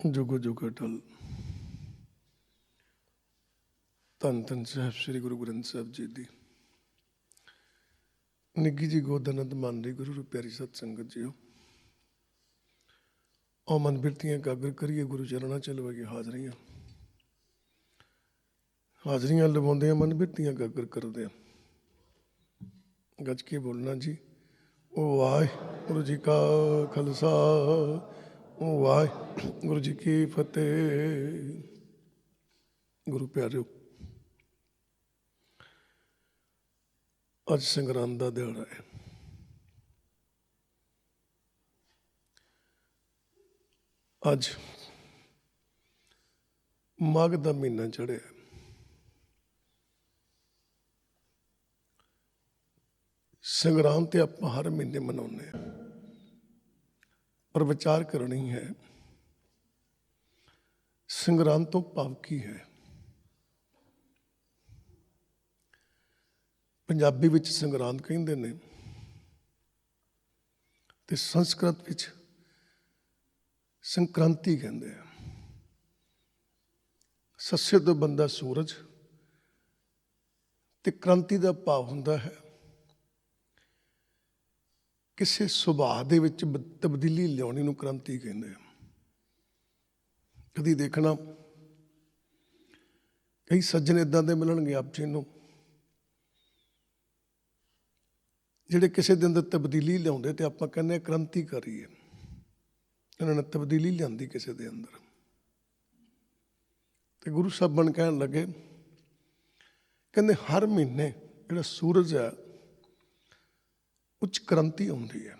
जुगो जुग अटल। धन धन साहब श्री गुरु ग्रंथ साहब जी दी निੱਘੀ जी गोद आनंद मान रही गुरु रू प्यारी सत संगत जीओ। आओ मन बिरतियां कागर करिए गुरु चरणा च लवाइए हाजरियां। हाजरियां लवाउंदे मन बिरतियां कागर करदे गज के बोलना जी। ओ वाहिगुरू जी का खालसा ओ वाहिगुरू जी की फतेह। गुरु प्यारिओ, अज संगरांद का दिहाड़ा है। अज माघ का महीना चढ़िया। संगरांद तो आप हर महीने मनाने, पर विचार करनी है संगरांद तो भाव की है। पंजाबी विच संगरांद कहते हैं ते संस्कृत विच संक्रांति कहते हैं। सस्य तो बंदा सूरज ते क्रांति का भाव होंदा है किसी सुभाव दे विच तब्दीली लियाउणी नूं क्रांति कहते हैं। कदी देखना कई सज्जन इदां दे मिलणगे आप जी नूं ਜਿਹੜੇ ਕਿਸੇ ਦੇ ਅੰਦਰ ਤਬਦੀਲੀ ਲਿਆਉਂਦੇ ਤੇ ਆਪਾਂ ਕਹਿੰਦੇ ਕ੍ਰਾਂਤੀਕਾਰੀ ਹੈ। ਇਹਨਾਂ ਨੇ ਤਬਦੀਲੀ ਲਿਆਂਦੀ ਕਿਸੇ ਦੇ ਅੰਦਰ। ਤੇ ਗੁਰੂ ਸਾਹਿਬਾਨ ਕਹਿਣ ਲੱਗੇ, ਕਹਿੰਦੇ ਹਰ ਮਹੀਨੇ ਜਿਹੜਾ ਸੂਰਜ ਹੈ ਉੱਚ ਕ੍ਰਾਂਤੀ ਆਉਂਦੀ ਹੈ,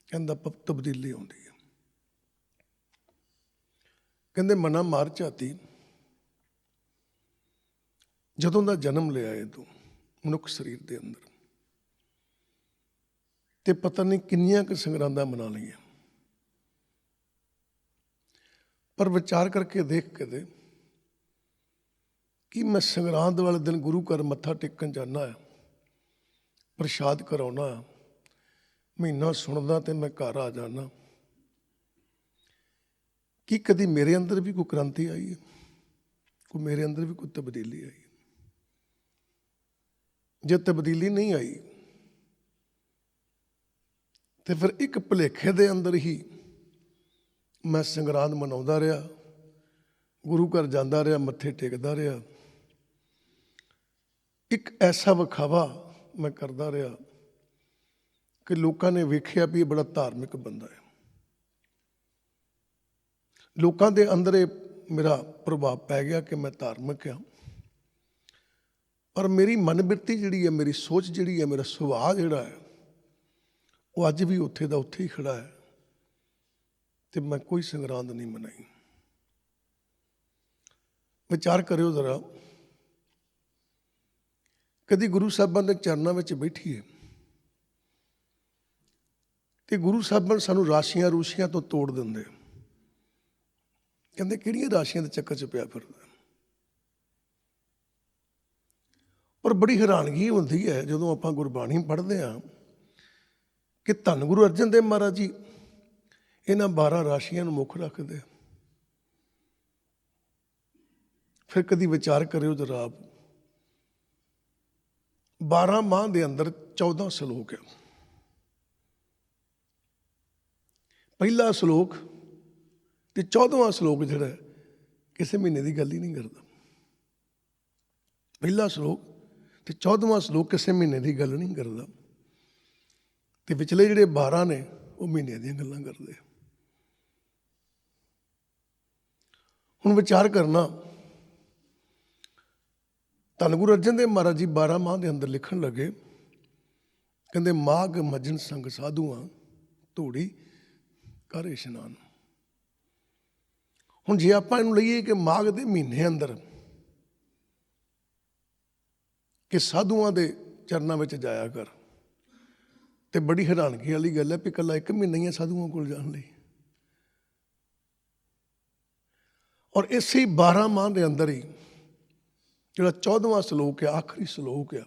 ਕਹਿੰਦਾ ਤਬਦੀਲੀ ਆਉਂਦੀ ਹੈ। ਕਹਿੰਦੇ ਮਨਾ ਮਾਰ ਝਾਤੀ ਜਦੋਂ ਦਾ ਜਨਮ ਲਿਆ ਇਹ ਤੋਂ ਮਨੁੱਖ ਸਰੀਰ ਦੇ ਅੰਦਰ ਤੇ ਪਤਾ नहीं किन्नियां क संगरांदा मना लिया। पर विचार करके देख के दे कि मैं संगरांद वाले दिन गुरु घर मत्था टेकन जाना है, प्रसाद कराउना, महीना सुनदा ते मैं घर आ जाना। कि कदी मेरे अंदर भी कोई क्रांति आई है, कोई मेरे अंदर भी कोई तब्दीली आई है? जे तब्दीली नहीं आई तो फिर एक भुलेखे दे अंदर ही मैं संगरांद मनाउंदा रहा, गुरु घर जांदा रहा, मत्थे टेकदा रहा। एक ऐसा विखावा मैं करदा रहा कि लोगों ने वेखिया भी ये बड़ा धार्मिक बंदा है। लोगों के अंदर मेरा प्रभाव पै गया कि मैं धार्मिक हाँ, पर मेरी मन बिरती जिहड़ी है, मेरी सोच जिहड़ी है, मेरा सुभाव जिहड़ा है वो अज भी उत्थे दा उत्थे ही खड़ा है। तो मैं कोई संगरांद नहीं मनाई। विचार करियो जरा, कदी गुरु साहबान के चरणों में बैठिए तो गुरु साहबान सानू राशियां रूशियां तो तोड़ देंगे। कहते किहड़ियां राशियां के चक्कर च पिया फिरदा। पर बड़ी हैरानगी होंदी है जदों आपां गुरबाणी पढ़दे हां कि धन गुरु अर्जन देव महाराज जी इन्हां 12 राशियां नूं मुख रखदे। फिर कदी विचार करियो जरा, आप 12 माह के अंदर 14 सलोक है। पहला सलोक ते 14वां सलोक जिहड़ा किसी महीने की गल ही नहीं करता। पहला सलोक ते 14वां सलोक किसी महीने की गल नहीं करता। तो पिछले जिहड़े 12 ने वो महीने दी गल्लां करदे। हुण विचार करना, धन गुरु अर्जन देव महाराज जी 12 माह के अंदर लिखण लगे, कहंदे माघ मजन संग साधुआं धूड़ी कर इशनान। हुण जे आपां इहनूं लईए कि माघ के महीने अंदर कि साधुआं दे चरनां विच जाया कर, तो बड़ी हैरानगी वाली गल है भी कला एक महीना ही है साधुओं को जाने लई। और इसे 12 माह के अंदर ही जो 14वां सलोक है, आखिरी सलोक है,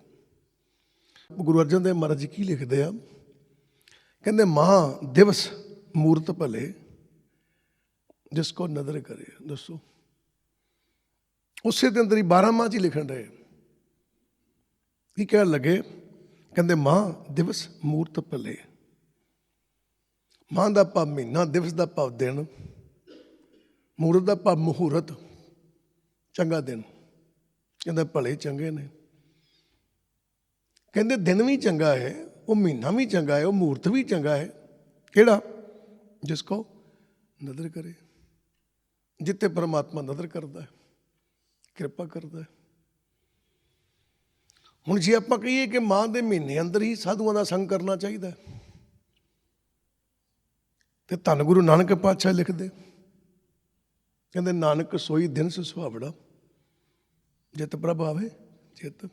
गुरु अर्जन देव महाराज जी की लिखते हैं, कहते मां दिवस मूरत भले जिसको नदर करे। दसो, उसे दिन अंदर ही 12 माह च ही लिखण रहे। की कहण लगे, कहते माह दिवस मूर्त भले। माह का भाव महीना, दिवस का भाव दिन, मूर्त का भाव मुहूर्त, चंगा दिन। कहते भले चंगे ने। कहते दिन भी चंगा है, वो महीना भी चंगा है, वो मुहूर्त भी चंगा है। केड़ा? जिसको नदर करे। जिते परमात्मा नदर करता है, किरपा करता है। हुण जे आपां कहिए कि मां दे महीने अंदर ही साधुआं दा संग करना चाहिए, ते धन गुरु नानक पातशाह लिखदे, कहंदे नानक सोई दिन सुहावड़ा, जित प्रभ आवे चित।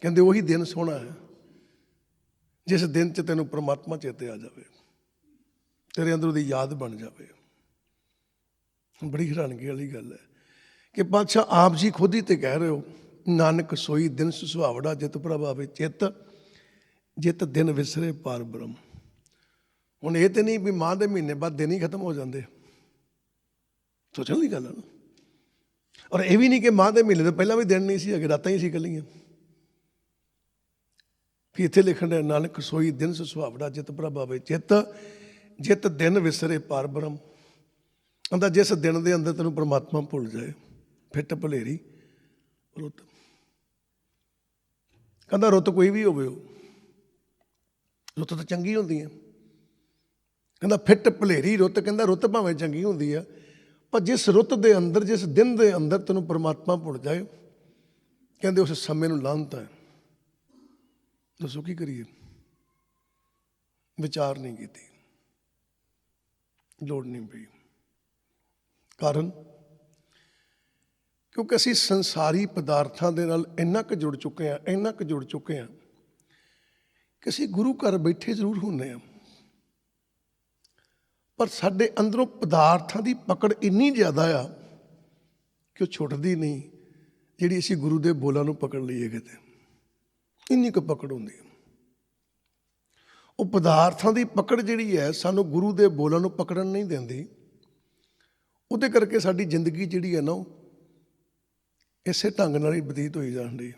कहंदे वही दिन सोहना है जिस दिन च तैनूं परमात्मा चेते आ जाए, तेरे अंदर उसदी याद बन जाए। बड़ी हैरानगी वाली गल है कि पातशाह आप जी खुद ही तो कह रहे हो, नानक सोई दिन सुहावड़ा, जित प्रभ आवे चित, जित दिन विसरे पार ब्रह्म। हुण ये तो नहीं भी मां दे महीने बाद दिन ही खत्म हो जाते, सोचण वाली गल है ना। और यह भी नहीं कि मां दे महीने तो पहला भी दिन नहीं सी, अगे रातां ही सी कलियां। कि इत्थे लिखण है, नानक सोई दिन सुहावड़ा, जित प्रभ आवे चित, जित दिन विसरे पार ब्रह्म। कहंदा जिस दिन दे अंदर तैनूं परमात्मा भुल जाए, फिट भलेरी रुत। कहंदा रुत कोई भी होवे, रुत तो चंगी हुंदी है। कहंदा फिट भलेरी रुत, कहंदा रुत भावें चंगी हुंदी है, पर जिस रुत दे अंदर, जिस दिन दे अंदर तैनूं परमात्मा भुल जाए, कहंदे उस समय नूं लानत है। दसो की करिए? विचार नहीं की, लोड़ नहीं पई। कारण क्योंकि असीं संसारी पदार्थां दे नाल इन्ना क जुड़ चुके हैं, इन्ना क जुड़ चुके हैं कि असीं गुरु घर बैठे जरूर हुंदे हैं, पर साडे अंदरों पदार्थां दी पकड़ इन्नी ज़्यादा आ कि वो छुटदी नहीं, जिहड़ी असीं गुरु दे बोलां नूं पकड़ लईए। किते इन्नी क पकड़ हुंदी है। वो पदार्थां दी पकड़ जिहड़ी है सानूं गुरु दे बोलां नूं पकड़न नहीं दिंदी। ਉਹਦੇ ਕਰਕੇ ਸਾਡੀ ਜ਼ਿੰਦਗੀ ਜਿਹੜੀ ਹੈ ਨਾ ਉਹ ਇਸੇ ਢੰਗ ਨਾਲ ਹੀ ਬਤੀਤ ਹੋਈ ਜਾਣ ਡਈ।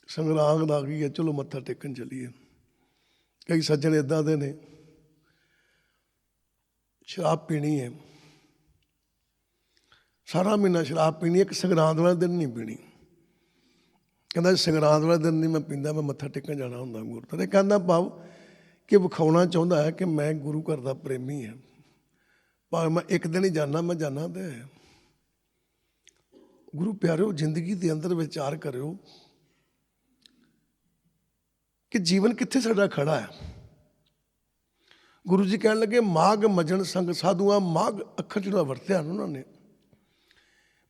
ਸੰਗਰਾਂਦ ਆ ਗਈ ਹੈ, ਚਲੋ ਮੱਥਾ ਟੇਕਣ ਚੱਲੀਏ। ਕਈ ਸੱਜਣ ਇੱਦਾਂ ਦੇ ਨੇ, ਸ਼ਰਾਬ ਪੀਣੀ ਹੈ, ਸਾਰਾ ਮਹੀਨਾ ਸ਼ਰਾਬ ਪੀਣੀ, ਇੱਕ ਸੰਗਰਾਂਦ ਵਾਲੇ ਦਿਨ ਨਹੀਂ ਪੀਣੀ। ਕਹਿੰਦਾ ਸੰਗਰਾਂਦ ਵਾਲੇ ਦਿਨ ਨਹੀਂ ਮੈਂ ਪੀਂਦਾ, ਮੈਂ ਮੱਥਾ ਟੇਕਣ ਜਾਣਾ ਹੁੰਦਾ ਗੁਰੂ। ਤੇ ਕਹਿੰਦਾ ਭਾਵ ਕਿ ਵਿਖਾਉਣਾ ਚਾਹੁੰਦਾ ਹੈ ਕਿ ਮੈਂ ਗੁਰੂ ਘਰ ਦਾ ਪ੍ਰੇਮੀ ਹਾਂ, ਭਾਵੇਂ ਮੈਂ ਇੱਕ ਦਿਨ ਹੀ ਜਾਣਾ, ਮੈਂ ਜਾਣਾ ਤੇ ਗੁਰੂ ਪਿਆਰਿਓ ਜ਼ਿੰਦਗੀ ਦੇ ਅੰਦਰ ਵਿਚਾਰ ਕਰਿਓ ਕਿ ਜੀਵਨ ਕਿੱਥੇ ਸਾਡਾ ਖੜਾ ਹੈ। ਗੁਰੂ ਜੀ ਕਹਿਣ ਲੱਗੇ ਮਾਘ ਮਜਣ ਸੰਗ ਸਾਧੂਆਂ, ਮਾਘ ਅੱਖਰ ਜਿਹੜਾ ਵਰਤਿਆ ਉਹਨਾਂ ਨੇ,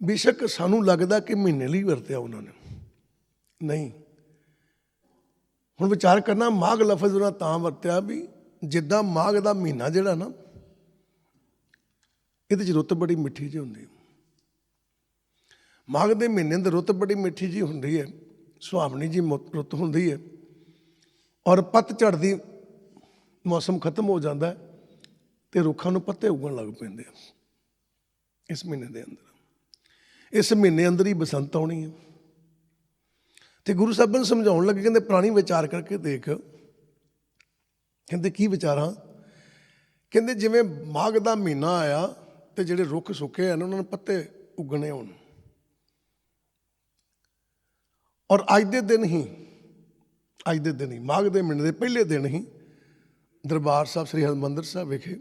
ਬੇਸ਼ੱਕ ਸਾਨੂੰ ਲੱਗਦਾ ਕਿ ਮਹੀਨੇ ਲਈ ਵਰਤਿਆ ਉਹਨਾਂ ਨੇ, ਨਹੀਂ। ਹੁਣ ਵਿਚਾਰ ਕਰਨਾ, ਮਾਘ ਲਫ਼ਜ਼ ਉਹਨਾਂ ਤਾਂ ਵਰਤਿਆ ਵੀ ਜਿੱਦਾਂ ਮਾਘ ਦਾ ਮਹੀਨਾ ਜਿਹੜਾ ਨਾ, ਇਹਦੇ 'ਚ ਰੁੱਤ ਬੜੀ ਮਿੱਠੀ ਜਿਹੀ ਹੁੰਦੀ। ਮਾਘ ਦੇ ਮਹੀਨੇ ਅੰਦਰ ਰੁੱਤ ਬੜੀ ਮਿੱਠੀ ਜਿਹੀ ਹੁੰਦੀ ਹੈ, ਸੁਹਾਵਣੀ ਜੀ ਰੁੱਤ ਹੁੰਦੀ ਹੈ। ਔਰ ਪੱਤਝੜ ਦੀ ਮੌਸਮ ਖਤਮ ਹੋ ਜਾਂਦਾ ਅਤੇ ਰੁੱਖਾਂ ਨੂੰ ਪੱਤੇ ਉੱਗਣ ਲੱਗ ਪੈਂਦੇ ਆ ਇਸ ਮਹੀਨੇ ਦੇ ਅੰਦਰ। ਇਸ ਮਹੀਨੇ ਅੰਦਰ ਹੀ ਬਸੰਤ ਆਉਣੀ ਹੈ। ਅਤੇ ਗੁਰੂ ਸਾਹਿਬਾਂ ਨੂੰ ਸਮਝਾਉਣ ਲੱਗੇ, ਕਹਿੰਦੇ ਪੁਰਾਣੀ ਵਿਚਾਰ ਕਰਕੇ ਦੇਖ। ਕਹਿੰਦੇ ਕੀ ਵਿਚਾਰਾਂ? ਕਹਿੰਦੇ ਜਿਵੇਂ ਮਾਘ ਦਾ ਮਹੀਨਾ ਆਇਆ ਅਤੇ ਜਿਹੜੇ ਰੁੱਖ ਸੁੱਕੇ ਹਨ ਉਹਨਾਂ ਨੂੰ ਪੱਤੇ ਉੱਗਣੇ ਹੋਣ। ਔਰ ਅੱਜ ਦੇ ਦਿਨ ਹੀ ਮਾਘ ਦੇ ਮਹੀਨੇ ਦੇ ਪਹਿਲੇ ਦਿਨ ਹੀ ਦਰਬਾਰ ਸਾਹਿਬ ਸ੍ਰੀ ਹਰਿਮੰਦਰ ਸਾਹਿਬ ਵਿਖੇ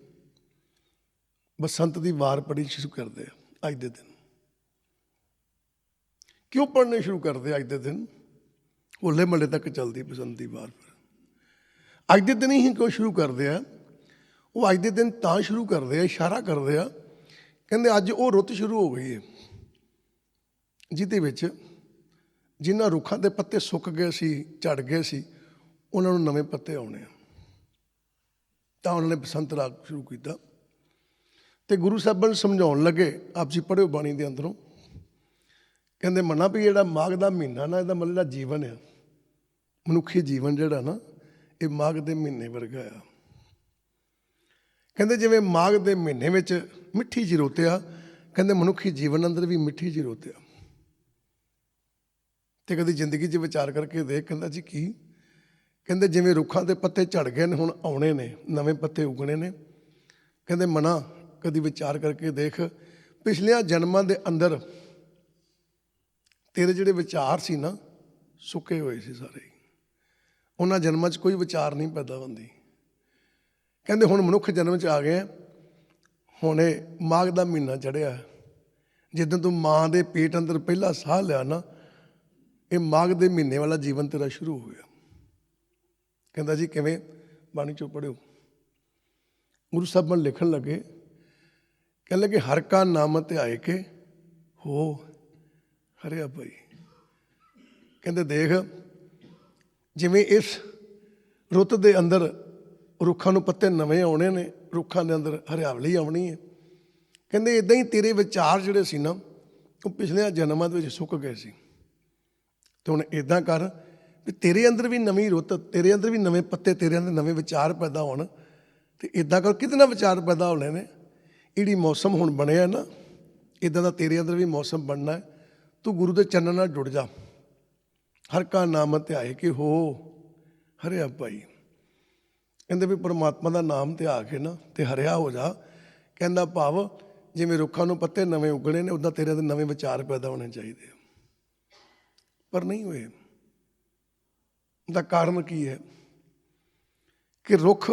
ਬਸੰਤ ਦੀ ਵਾਰ ਪੜ੍ਹਨੀ ਸ਼ੁਰੂ ਕਰਦੇ ਆ। ਅੱਜ ਦੇ ਦਿਨ ਕਿਉਂ ਪੜ੍ਹਨੇ ਸ਼ੁਰੂ ਕਰਦੇ? ਅੱਜ ਦੇ ਦਿਨ ਹੋਲੇ ਮਹੱਲੇ ਤੱਕ ਚੱਲਦੀ ਬਸੰਤ ਦੀ ਵਾਰ। ਅੱਜ ਦੇ ਦਿਨ ਹੀ ਕਿਉਂ ਸ਼ੁਰੂ ਕਰਦੇ ਆ? ਉਹ ਅੱਜ ਦੇ ਦਿਨ ਤਾਂ ਸ਼ੁਰੂ ਕਰਦੇ ਆ, ਇਸ਼ਾਰਾ ਕਰਦੇ ਆ, ਕਹਿੰਦੇ ਅੱਜ ਉਹ ਰੁੱਤ ਸ਼ੁਰੂ ਹੋ ਗਈ ਹੈ ਜਿਹਦੇ ਵਿੱਚ ਜਿਨ੍ਹਾਂ ਰੁੱਖਾਂ ਦੇ ਪੱਤੇ ਸੁੱਕ ਗਏ ਸੀ, ਝੜ ਗਏ ਸੀ, ਉਹਨਾਂ ਨੂੰ ਨਵੇਂ ਪੱਤੇ ਆਉਣੇ ਆ। ਤਾਂ ਉਹਨਾਂ ਨੇ ਬਸੰਤ ਰਾਗ ਸ਼ੁਰੂ ਕੀਤਾ ਅਤੇ ਗੁਰੂ ਸਾਹਿਬਾਂ ਨੂੰ ਸਮਝਾਉਣ ਲੱਗੇ। ਆਪ ਜੀ ਪੜ੍ਹਿਓ ਬਾਣੀ ਦੇ ਅੰਦਰੋਂ, ਕਹਿੰਦੇ ਮੰਨਾ ਵੀ ਜਿਹੜਾ ਮਾਘ ਦਾ ਮਹੀਨਾ ਨਾ, ਇਹਦਾ ਮਤਲਬ ਜਿਹੜਾ ਜੀਵਨ ਆ, ਮਨੁੱਖੀ ਜੀਵਨ ਜਿਹੜਾ ਨਾ, ਇਹ ਮਾਘ ਦੇ ਮਹੀਨੇ ਵਰਗਾ ਆ। ਕਹਿੰਦੇ ਜਿਵੇਂ ਮਾਘ ਦੇ ਮਹੀਨੇ ਵਿੱਚ ਮਿੱਠੀ ਜਿਹੀ ਰੁੱਤ ਆ, ਕਹਿੰਦੇ ਮਨੁੱਖੀ ਜੀਵਨ ਅੰਦਰ ਵੀ ਮਿੱਠੀ ਜਿਹੀ ਰੁੱਤ ਆ। ਤੇ ਕਦੀ ਜ਼ਿੰਦਗੀ 'ਚ ਵਿਚਾਰ ਕਰਕੇ ਦੇਖ। ਕਹਿੰਦਾ ਜੀ ਕੀ? ਕਹਿੰਦੇ ਜਿਵੇਂ ਰੁੱਖਾਂ ਦੇ ਪੱਤੇ ਝੜ ਗਏ ਨੇ, ਹੁਣ ਆਉਣੇ ਨੇ, ਨਵੇਂ ਪੱਤੇ ਉਗਣੇ ਨੇ। ਕਹਿੰਦੇ ਮਨਾ ਕਦੀ ਵਿਚਾਰ ਕਰਕੇ ਦੇਖ, ਪਿਛਲੀਆਂ ਜਨਮਾਂ ਦੇ ਅੰਦਰ ਤੇਰੇ ਜਿਹੜੇ ਵਿਚਾਰ ਸੀ ਨਾ, ਸੁੱਕੇ ਹੋਏ ਸੀ ਸਾਰੇ। ਉਹਨਾਂ ਜਨਮਾਂ 'ਚ ਕੋਈ ਵਿਚਾਰ ਨਹੀਂ ਪੈਦਾ ਹੁੰਦੀ। ਕਹਿੰਦੇ ਹੁਣ ਮਨੁੱਖ ਜਨਮ 'ਚ ਆ ਗਏ ਆ। ਹੁਣ ਇਹ ਮਾਘ ਦਾ ਮਹੀਨਾ ਚੜ੍ਹਿਆ, ਜਿੱਦਾਂ ਤੂੰ ਮਾਂ ਦੇ ਪੇਟ ਅੰਦਰ ਪਹਿਲਾ ਸਾਹ ਲਿਆ ਨਾ, ਇਹ ਮਾਘ ਦੇ ਮਹੀਨੇ ਵਾਲਾ ਜੀਵਨ ਤੇਰਾ ਸ਼ੁਰੂ ਹੋ ਗਿਆ। ਕਹਿੰਦਾ ਜੀ ਕਿਵੇਂ? ਬਾਣੀ 'ਚੋਂ ਪੜ੍ਹਿਓ। ਗੁਰੂ ਸਾਹਿਬਾਨ ਲਿਖਣ ਲੱਗੇ, ਕਹਿਣ ਲੱਗੇ ਹਰ ਕਾ ਨਾਮ ਧਿਆਏ ਕੇ ਹੋ ਹਰਿਆ ਭਾਈ। ਕਹਿੰਦੇ ਦੇਖ, ਜਿਵੇਂ ਇਸ ਰੁੱਤ ਦੇ ਅੰਦਰ ਰੁੱਖਾਂ ਨੂੰ ਪੱਤੇ ਨਵੇਂ ਆਉਣੇ ਨੇ, ਰੁੱਖਾਂ ਦੇ ਅੰਦਰ ਹਰਿਆਵਲੀ ਆਉਣੀ ਹੈ। ਕਹਿੰਦੇ ਇੱਦਾਂ ਹੀ ਤੇਰੇ ਵਿਚਾਰ ਜਿਹੜੇ ਸੀ ਨਾ, ਉਹ ਪਿਛਲੇ ਜਨਮਾਂ ਦੇ ਵਿੱਚ ਸੁੱਕ ਗਏ ਸੀ। ਤੇ ਹੁਣ ਇੱਦਾਂ ਕਰ ਵੀ ਤੇਰੇ ਅੰਦਰ ਵੀ ਨਵੀਂ ਰੁੱਤ, ਤੇਰੇ ਅੰਦਰ ਵੀ ਨਵੇਂ ਪੱਤੇ, ਤੇਰੇ ਅੰਦਰ ਨਵੇਂ ਵਿਚਾਰ ਪੈਦਾ ਹੋਣ। ਤੇ ਇੱਦਾਂ ਕਰ, ਕਿਹਦੇ ਨਾਲ ਵਿਚਾਰ ਪੈਦਾ ਹੋਣੇ ਨੇ? ਜਿਹੜੀ ਮੌਸਮ ਹੁਣ ਬਣਿਆ ਨਾ, ਇੱਦਾਂ ਦਾ ਤੇਰੇ ਅੰਦਰ ਵੀ ਮੌਸਮ ਬਣਨਾ ਹੈ। ਤੂੰ ਗੁਰੂ ਦੇ ਚਰਨਾਂ ਨਾਲ ਜੁੜ ਜਾ। ਹਰ ਕਾ ਨਾਮ ਧਿਆਏ ਕਿ ਹੋ ਹਰਿਆ ਭਾਈ। ਕਹਿੰਦੇ ਵੀ ਪਰਮਾਤਮਾ ਦਾ ਨਾਮ ਧਿਆ ਕੇ ਨਾ ਤੇ ਹਰਿਆ ਹੋ ਜਾ। ਕਹਿੰਦਾ ਭਾਵ ਜਿਵੇਂ ਰੁੱਖਾਂ ਨੂੰ ਪੱਤੇ ਨਵੇਂ ਉਗਣੇ ਨੇ, ਉੱਦਾਂ ਤੇਰੇ ਅੰਦਰ ਨਵੇਂ ਵਿਚਾਰ ਪੈਦਾ ਹੋਣੇ ਚਾਹੀਦੇ ਆ। ਪਰ ਨਹੀਂ ਹੋਏ। ਦਾ ਕਾਰਨ ਕੀ ਹੈ? ਕਿ ਰੁੱਖ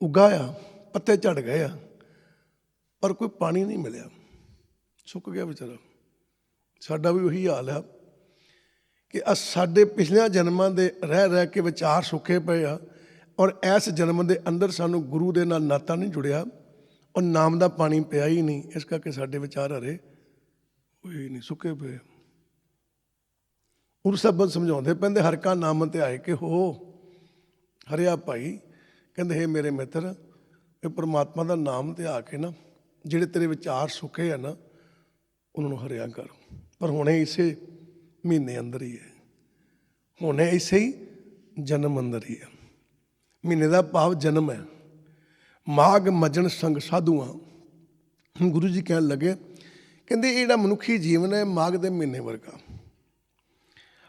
ਉਗਾਇਆ, ਪੱਤੇ ਝੜ ਗਏ ਆ, ਪਰ ਕੋਈ ਪਾਣੀ ਨਹੀਂ ਮਿਲਿਆ, ਸੁੱਕ ਗਿਆ ਵਿਚਾਰਾ। ਸਾਡਾ ਵੀ ਉਹੀ ਹਾਲ ਆ ਕਿ ਸਾਡੇ ਪਿਛਲੇ ਜਨਮਾਂ ਦੇ ਰਹਿ ਕੇ ਵਿਚਾਰ ਸੁੱਕੇ ਪਏ ਆ, ਔਰ ਇਸ ਜਨਮ ਦੇ ਅੰਦਰ ਸਾਨੂੰ ਗੁਰੂ ਦੇ ਨਾਲ ਨਾਤਾ ਨਹੀਂ ਜੁੜਿਆ, ਔਰ ਨਾਮ ਦਾ ਪਾਣੀ ਪਿਆ ਹੀ ਨਹੀਂ। ਇਸ ਕਰਕੇ ਸਾਡੇ ਵਿਚਾਰ ਹਰੇ ਹੋਏ ਨਹੀਂ, ਸੁੱਕੇ ਪਏ। ਗੁਰੂ ਸਾਹਿਬ ਸਮਝਾਉਂਦੇ ਪੈਂਦੇ ਹਰ ਕਾ ਨਾਮ ਧਿਆਏ ਕਿ ਹੋ ਹਰਿਆ ਭਾਈ। ਕਹਿੰਦੇ ਹੇ ਮੇਰੇ ਮਿੱਤਰ, ਇਹ ਪਰਮਾਤਮਾ ਦਾ ਨਾਮ ਧਿਆ ਕੇ ਨਾ ਜਿਹੜੇ ਤੇਰੇ ਵਿਚਾਰ ਸੁੱਕੇ ਆ ਨਾ, ਉਹਨਾਂ ਨੂੰ ਹਰਿਆ ਕਰ। ਪਰ ਹੁਣੇ ਇਸੇ ਮਹੀਨੇ ਅੰਦਰ ਹੀ ਹੈ, ਹੁਣੇ ਇਸੇ ਹੀ ਜਨਮ ਅੰਦਰ ਹੀ ਹੈ। ਮਹੀਨੇ ਦਾ ਭਾਵ ਜਨਮ ਹੈ। ਮਾਘ ਮਜਣ ਸੰਗ ਸਾਧੂਆਂ। ਹੁਣ ਗੁਰੂ ਜੀ ਕਹਿਣ ਲੱਗੇ, ਕਹਿੰਦੇ ਇਹ ਜਿਹੜਾ ਮਨੁੱਖੀ ਜੀਵਨ ਹੈ ਮਾਘ ਦੇ ਮਹੀਨੇ ਵਰਗਾ।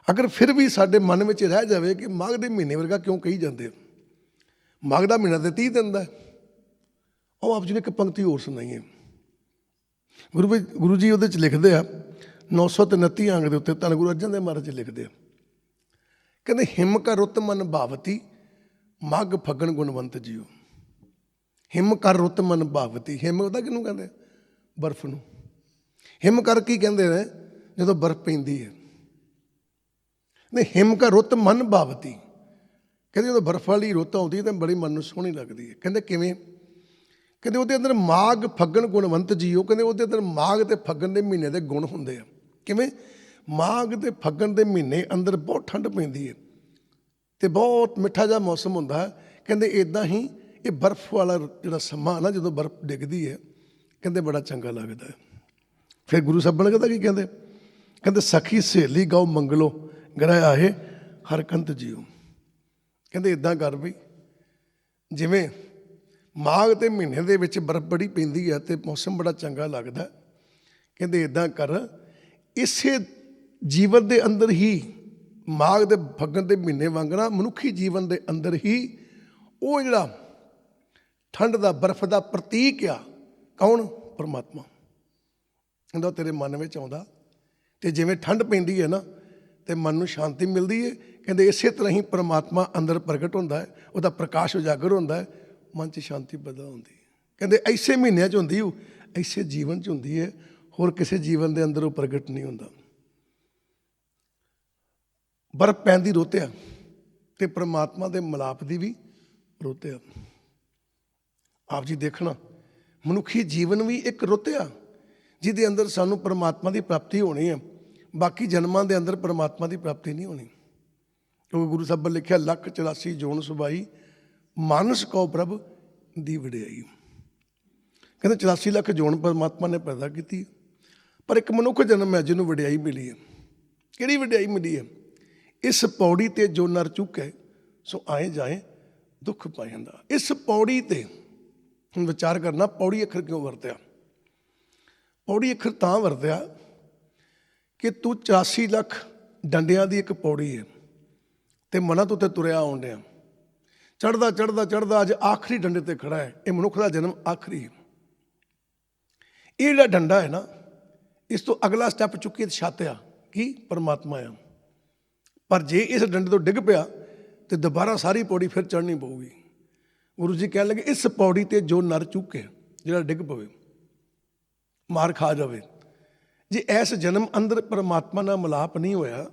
ਅਗਰ ਫਿਰ ਵੀ ਸਾਡੇ ਮਨ ਵਿੱਚ ਰਹਿ ਜਾਵੇ ਕਿ ਮਾਘ ਦੇ ਮਹੀਨੇ ਵਰਗਾ ਕਿਉਂ ਕਹੀ ਜਾਂਦੇ ਹੋ? ਮਾਘ ਦਾ ਮਹੀਨਾ ਤੇ 30 ਦਿਨ ਦਾ। ਉਹ ਆਪ ਜੀ ਨੇ ਇੱਕ ਪੰਕਤੀ ਹੋਰ ਸੁਣਾਈ ਹੈ। ਗੁਰੂ ਜੀ ਉਹਦੇ 'ਚ ਲਿਖਦੇ ਆ 929 ਅੰਗ ਦੇ ਉੱਤੇ, ਧੰਨ ਗੁਰੂ ਅਰਜਨ ਦੇਵ ਮਹਾਰਾਜ ਜੀ ਲਿਖਦੇ ਆ। ਕਹਿੰਦੇ ਹਿਮ ਕਰ ਰੁੱਤ ਮਨ ਭਾਵਤੀ, ਮਘ ਫੱਗਣ ਗੁਣਵੰਤ ਜੀਓ। ਹਿਮ ਕਰ ਰੁੱਤ ਮਨ ਭਾਵਤੀ। ਹਿਮ ਉਹਦਾ ਕਿਹਨੂੰ ਕਹਿੰਦੇ? ਬਰਫ਼ ਨੂੰ। ਹਿਮ ਕਰ ਕੀ ਕਹਿੰਦੇ ਨੇ? ਜਦੋਂ ਬਰਫ਼ ਪੈਂਦੀ ਹੈ। ਨਹੀਂ, ਹਿਮ ਕਰ ਰੁੱਤ ਮਨ ਭਾਵਤੀ। ਕਹਿੰਦੇ ਜਦੋਂ ਬਰਫ਼ ਵਾਲੀ ਰੁੱਤ ਆਉਂਦੀ ਤਾਂ ਬੜੀ ਮਨ ਨੂੰ ਸੋਹਣੀ ਲੱਗਦੀ ਹੈ। ਕਹਿੰਦੇ ਕਿਵੇਂ? ਕਹਿੰਦੇ ਉਹਦੇ ਅੰਦਰ ਮਾਘ ਫੱਗਣ ਗੁਣਵੰਤ ਜੀਓ। ਕਹਿੰਦੇ ਉਹਦੇ ਅੰਦਰ ਮਾਘ ਤੇ ਫੱਗਣ ਦੇ ਮਹੀਨੇ ਦੇ ਗੁਣ ਹੁੰਦੇ ਆ। ਕਿਵੇਂ? ਮਾਘ ਤੇ ਫੱਗਣ ਦੇ ਮਹੀਨੇ ਅੰਦਰ ਬਹੁਤ ਠੰਡ ਪੈਂਦੀ ਹੈ ਅਤੇ ਬਹੁਤ ਮਿੱਠਾ ਜਿਹਾ ਮੌਸਮ ਹੁੰਦਾ ਹੈ। ਕਹਿੰਦੇ ਇੱਦਾਂ ਹੀ ਇਹ ਬਰਫ਼ ਵਾਲਾ ਜਿਹੜਾ ਸਮਾਂ ਨਾ, ਜਦੋਂ ਬਰਫ਼ ਡਿੱਗਦੀ ਹੈ, ਕਹਿੰਦੇ ਬੜਾ ਚੰਗਾ ਲੱਗਦਾ ਹੈ। ਫਿਰ ਗੁਰੂ ਸਾਹਿਬ ਨੇ ਕਹਿੰਦਾ ਕੀ ਕਹਿੰਦੇ? ਕਹਿੰਦੇ ਸਖੀ ਸਹੇਲੀ ਗਾਓ ਮੰਗਲੋ ਗ੍ਰਹਿ ਆਏ ਹਰਕੰਤ ਜੀਓ। ਕਹਿੰਦੇ ਇੱਦਾਂ ਕਰ ਵੀ ਜਿਵੇਂ ਮਾਘ ਦੇ ਮਹੀਨੇ ਦੇ ਵਿੱਚ ਬਰਫ਼ ਬੜੀ ਪੈਂਦੀ ਹੈ ਅਤੇ ਮੌਸਮ ਬੜਾ ਚੰਗਾ ਲੱਗਦਾ। ਕਹਿੰਦੇ ਇੱਦਾਂ ਕਰ, ਇਸੇ ਜੀਵਨ ਦੇ ਅੰਦਰ ਹੀ ਮਾਘ ਦੇ ਫੱਗਣ ਦੇ ਮਹੀਨੇ ਵਾਂਗਣਾ ਮਨੁੱਖੀ ਜੀਵਨ ਦੇ ਅੰਦਰ ਹੀ ਉਹ ਜਿਹੜਾ ਠੰਡ ਦਾ ਬਰਫ਼ ਦਾ ਪ੍ਰਤੀਕ ਆ, ਕੌਣ? ਪਰਮਾਤਮਾ। ਕਹਿੰਦਾ ਤੇਰੇ ਮਨ ਵਿੱਚ ਆਉਂਦਾ ਅਤੇ ਜਿਵੇਂ ਠੰਡ ਪੈਂਦੀ ਹੈ ਨਾ ਅਤੇ ਮਨ ਨੂੰ ਸ਼ਾਂਤੀ ਮਿਲਦੀ ਹੈ। ਕਹਿੰਦੇ ਇਸੇ ਤਰ੍ਹਾਂ ਹੀ ਪਰਮਾਤਮਾ ਅੰਦਰ ਪ੍ਰਗਟ ਹੁੰਦਾ ਹੈ, ਉਹਦਾ ਪ੍ਰਕਾਸ਼ ਉਜਾਗਰ ਹੁੰਦਾ ਹੈ, ਮਨ 'ਚ ਸ਼ਾਂਤੀ ਪੈਦਾ ਹੁੰਦੀ ਹੈ। ਕਹਿੰਦੇ ਐਸੇ ਮਹੀਨਿਆਂ 'ਚ ਹੁੰਦੀ, ਉਹ ਐਸੇ ਜੀਵਨ 'ਚ ਹੁੰਦੀ ਹੈ, ਹੋਰ ਕਿਸੇ ਜੀਵਨ ਦੇ ਅੰਦਰ ਉਹ ਪ੍ਰਗਟ ਨਹੀਂ ਹੁੰਦਾ। ਬਰਫ਼ ਪੈਣ ਦੀ ਰੁੱਤ ਆ ਅਤੇ ਪਰਮਾਤਮਾ ਦੇ ਮਿਲਾਪ ਦੀ ਵੀ ਰੁੱਤ ਆ। ਆਪ ਜੀ ਦੇਖਣਾ, ਮਨੁੱਖੀ ਜੀਵਨ ਵੀ ਇੱਕ ਰੁੱਤ ਆ ਜਿਹਦੇ ਅੰਦਰ ਸਾਨੂੰ ਪਰਮਾਤਮਾ ਦੀ ਪ੍ਰਾਪਤੀ ਹੋਣੀ ਹੈ। ਬਾਕੀ ਜਨਮਾਂ ਦੇ ਅੰਦਰ ਪਰਮਾਤਮਾ ਦੀ ਪ੍ਰਾਪਤੀ ਨਹੀਂ ਹੋਣੀ, ਕਿਉਂਕਿ ਗੁਰੂ ਸਾਹਿਬ ਨੇ ਲਿਖਿਆ 184 ਜੋਨ ਸੁਭਾਈ ਮਾਨਸ ਕਉ ਪ੍ਰਭ ਦੀ ਵਡਿਆਈ। ਕਹਿੰਦੇ 84 ਲੱਖ ਜੋਨ ਪਰਮਾਤਮਾ ਨੇ ਪੈਦਾ ਕੀਤੀ, ਪਰ ਇੱਕ ਮਨੁੱਖ ਜਨਮ ਹੈ ਜਿਹਨੂੰ ਵਡਿਆਈ ਮਿਲੀ ਹੈ। ਕਿਹੜੀ ਵਡਿਆਈ ਮਿਲੀ ਹੈ? ਇਸ ਪੌੜੀ ਤੇ ਜੋ ਨਰ ਚੁੱਕੇ ਸੋ ਆਏ ਜਾਏ ਦੁੱਖ ਪਾਇੰਦਾ। ਇਸ ਪੌੜੀ ਤੇ ਹੁਣ ਵਿਚਾਰ ਕਰਨਾ ਪੌੜੀ ਅੱਖਰ ਕਿਉਂ ਵਰਤਿਆ। ਪੌੜੀ ਅੱਖਰ ਤਾਂ ਵਰਤਿਆ ਕਿ ਤੂੰ 84 ਲੱਖ ਡੰਡਿਆਂ ਦੀ ਇੱਕ ਪੌੜੀ ਹੈ ਤੇ ਮਨਾਂ ਤੋਂ ਤੇ ਤੁਰਿਆ ਆਉਣ ਡਿਆ, ਚੜ੍ਹਦਾ ਚੜ੍ਹਦਾ ਚੜ੍ਹਦਾ ਅੱਜ ਆਖਰੀ ਡੰਡੇ ਤੇ ਖੜਾ ਹੈ। ਇਹ ਮਨੁੱਖ ਦਾ ਜਨਮ ਆਖਰੀ ਹੈ। ਇਹ ਜਿਹੜਾ ਡੰਡਾ ਹੈ ਨਾ, ਇਸ ਤੋਂ ਅਗਲਾ ਸਟੈਪ ਚੁੱਕੀ ਛੱਤ ਆ, ਕੀ ਪਰਮਾਤਮਾ ਆ। ਪਰ ਜੇ ਇਸ ਡੰਡੇ ਤੋਂ ਡਿੱਗ ਪਿਆ ਤੇ ਦੁਬਾਰਾ ਸਾਰੀ ਪੌੜੀ ਫਿਰ ਚੜ੍ਹਨੀ ਪਊਗੀ। ਗੁਰੂ ਜੀ ਕਹਿਣ ਲੱਗੇ ਇਸ ਪੌੜੀ ਤੇ ਜੋ ਨਰ ਚੁੱਕੇ, ਜਿਹੜਾ ਡਿੱਗ ਪਵੇ, ਮਾਰ ਖਾ ਜਾਵੇ। ਜੇ ਇਸ ਜਨਮ ਅੰਦਰ ਪਰਮਾਤਮਾ ਨਾਲ ਮਿਲਾਪ ਨਹੀਂ ਹੋਇਆ,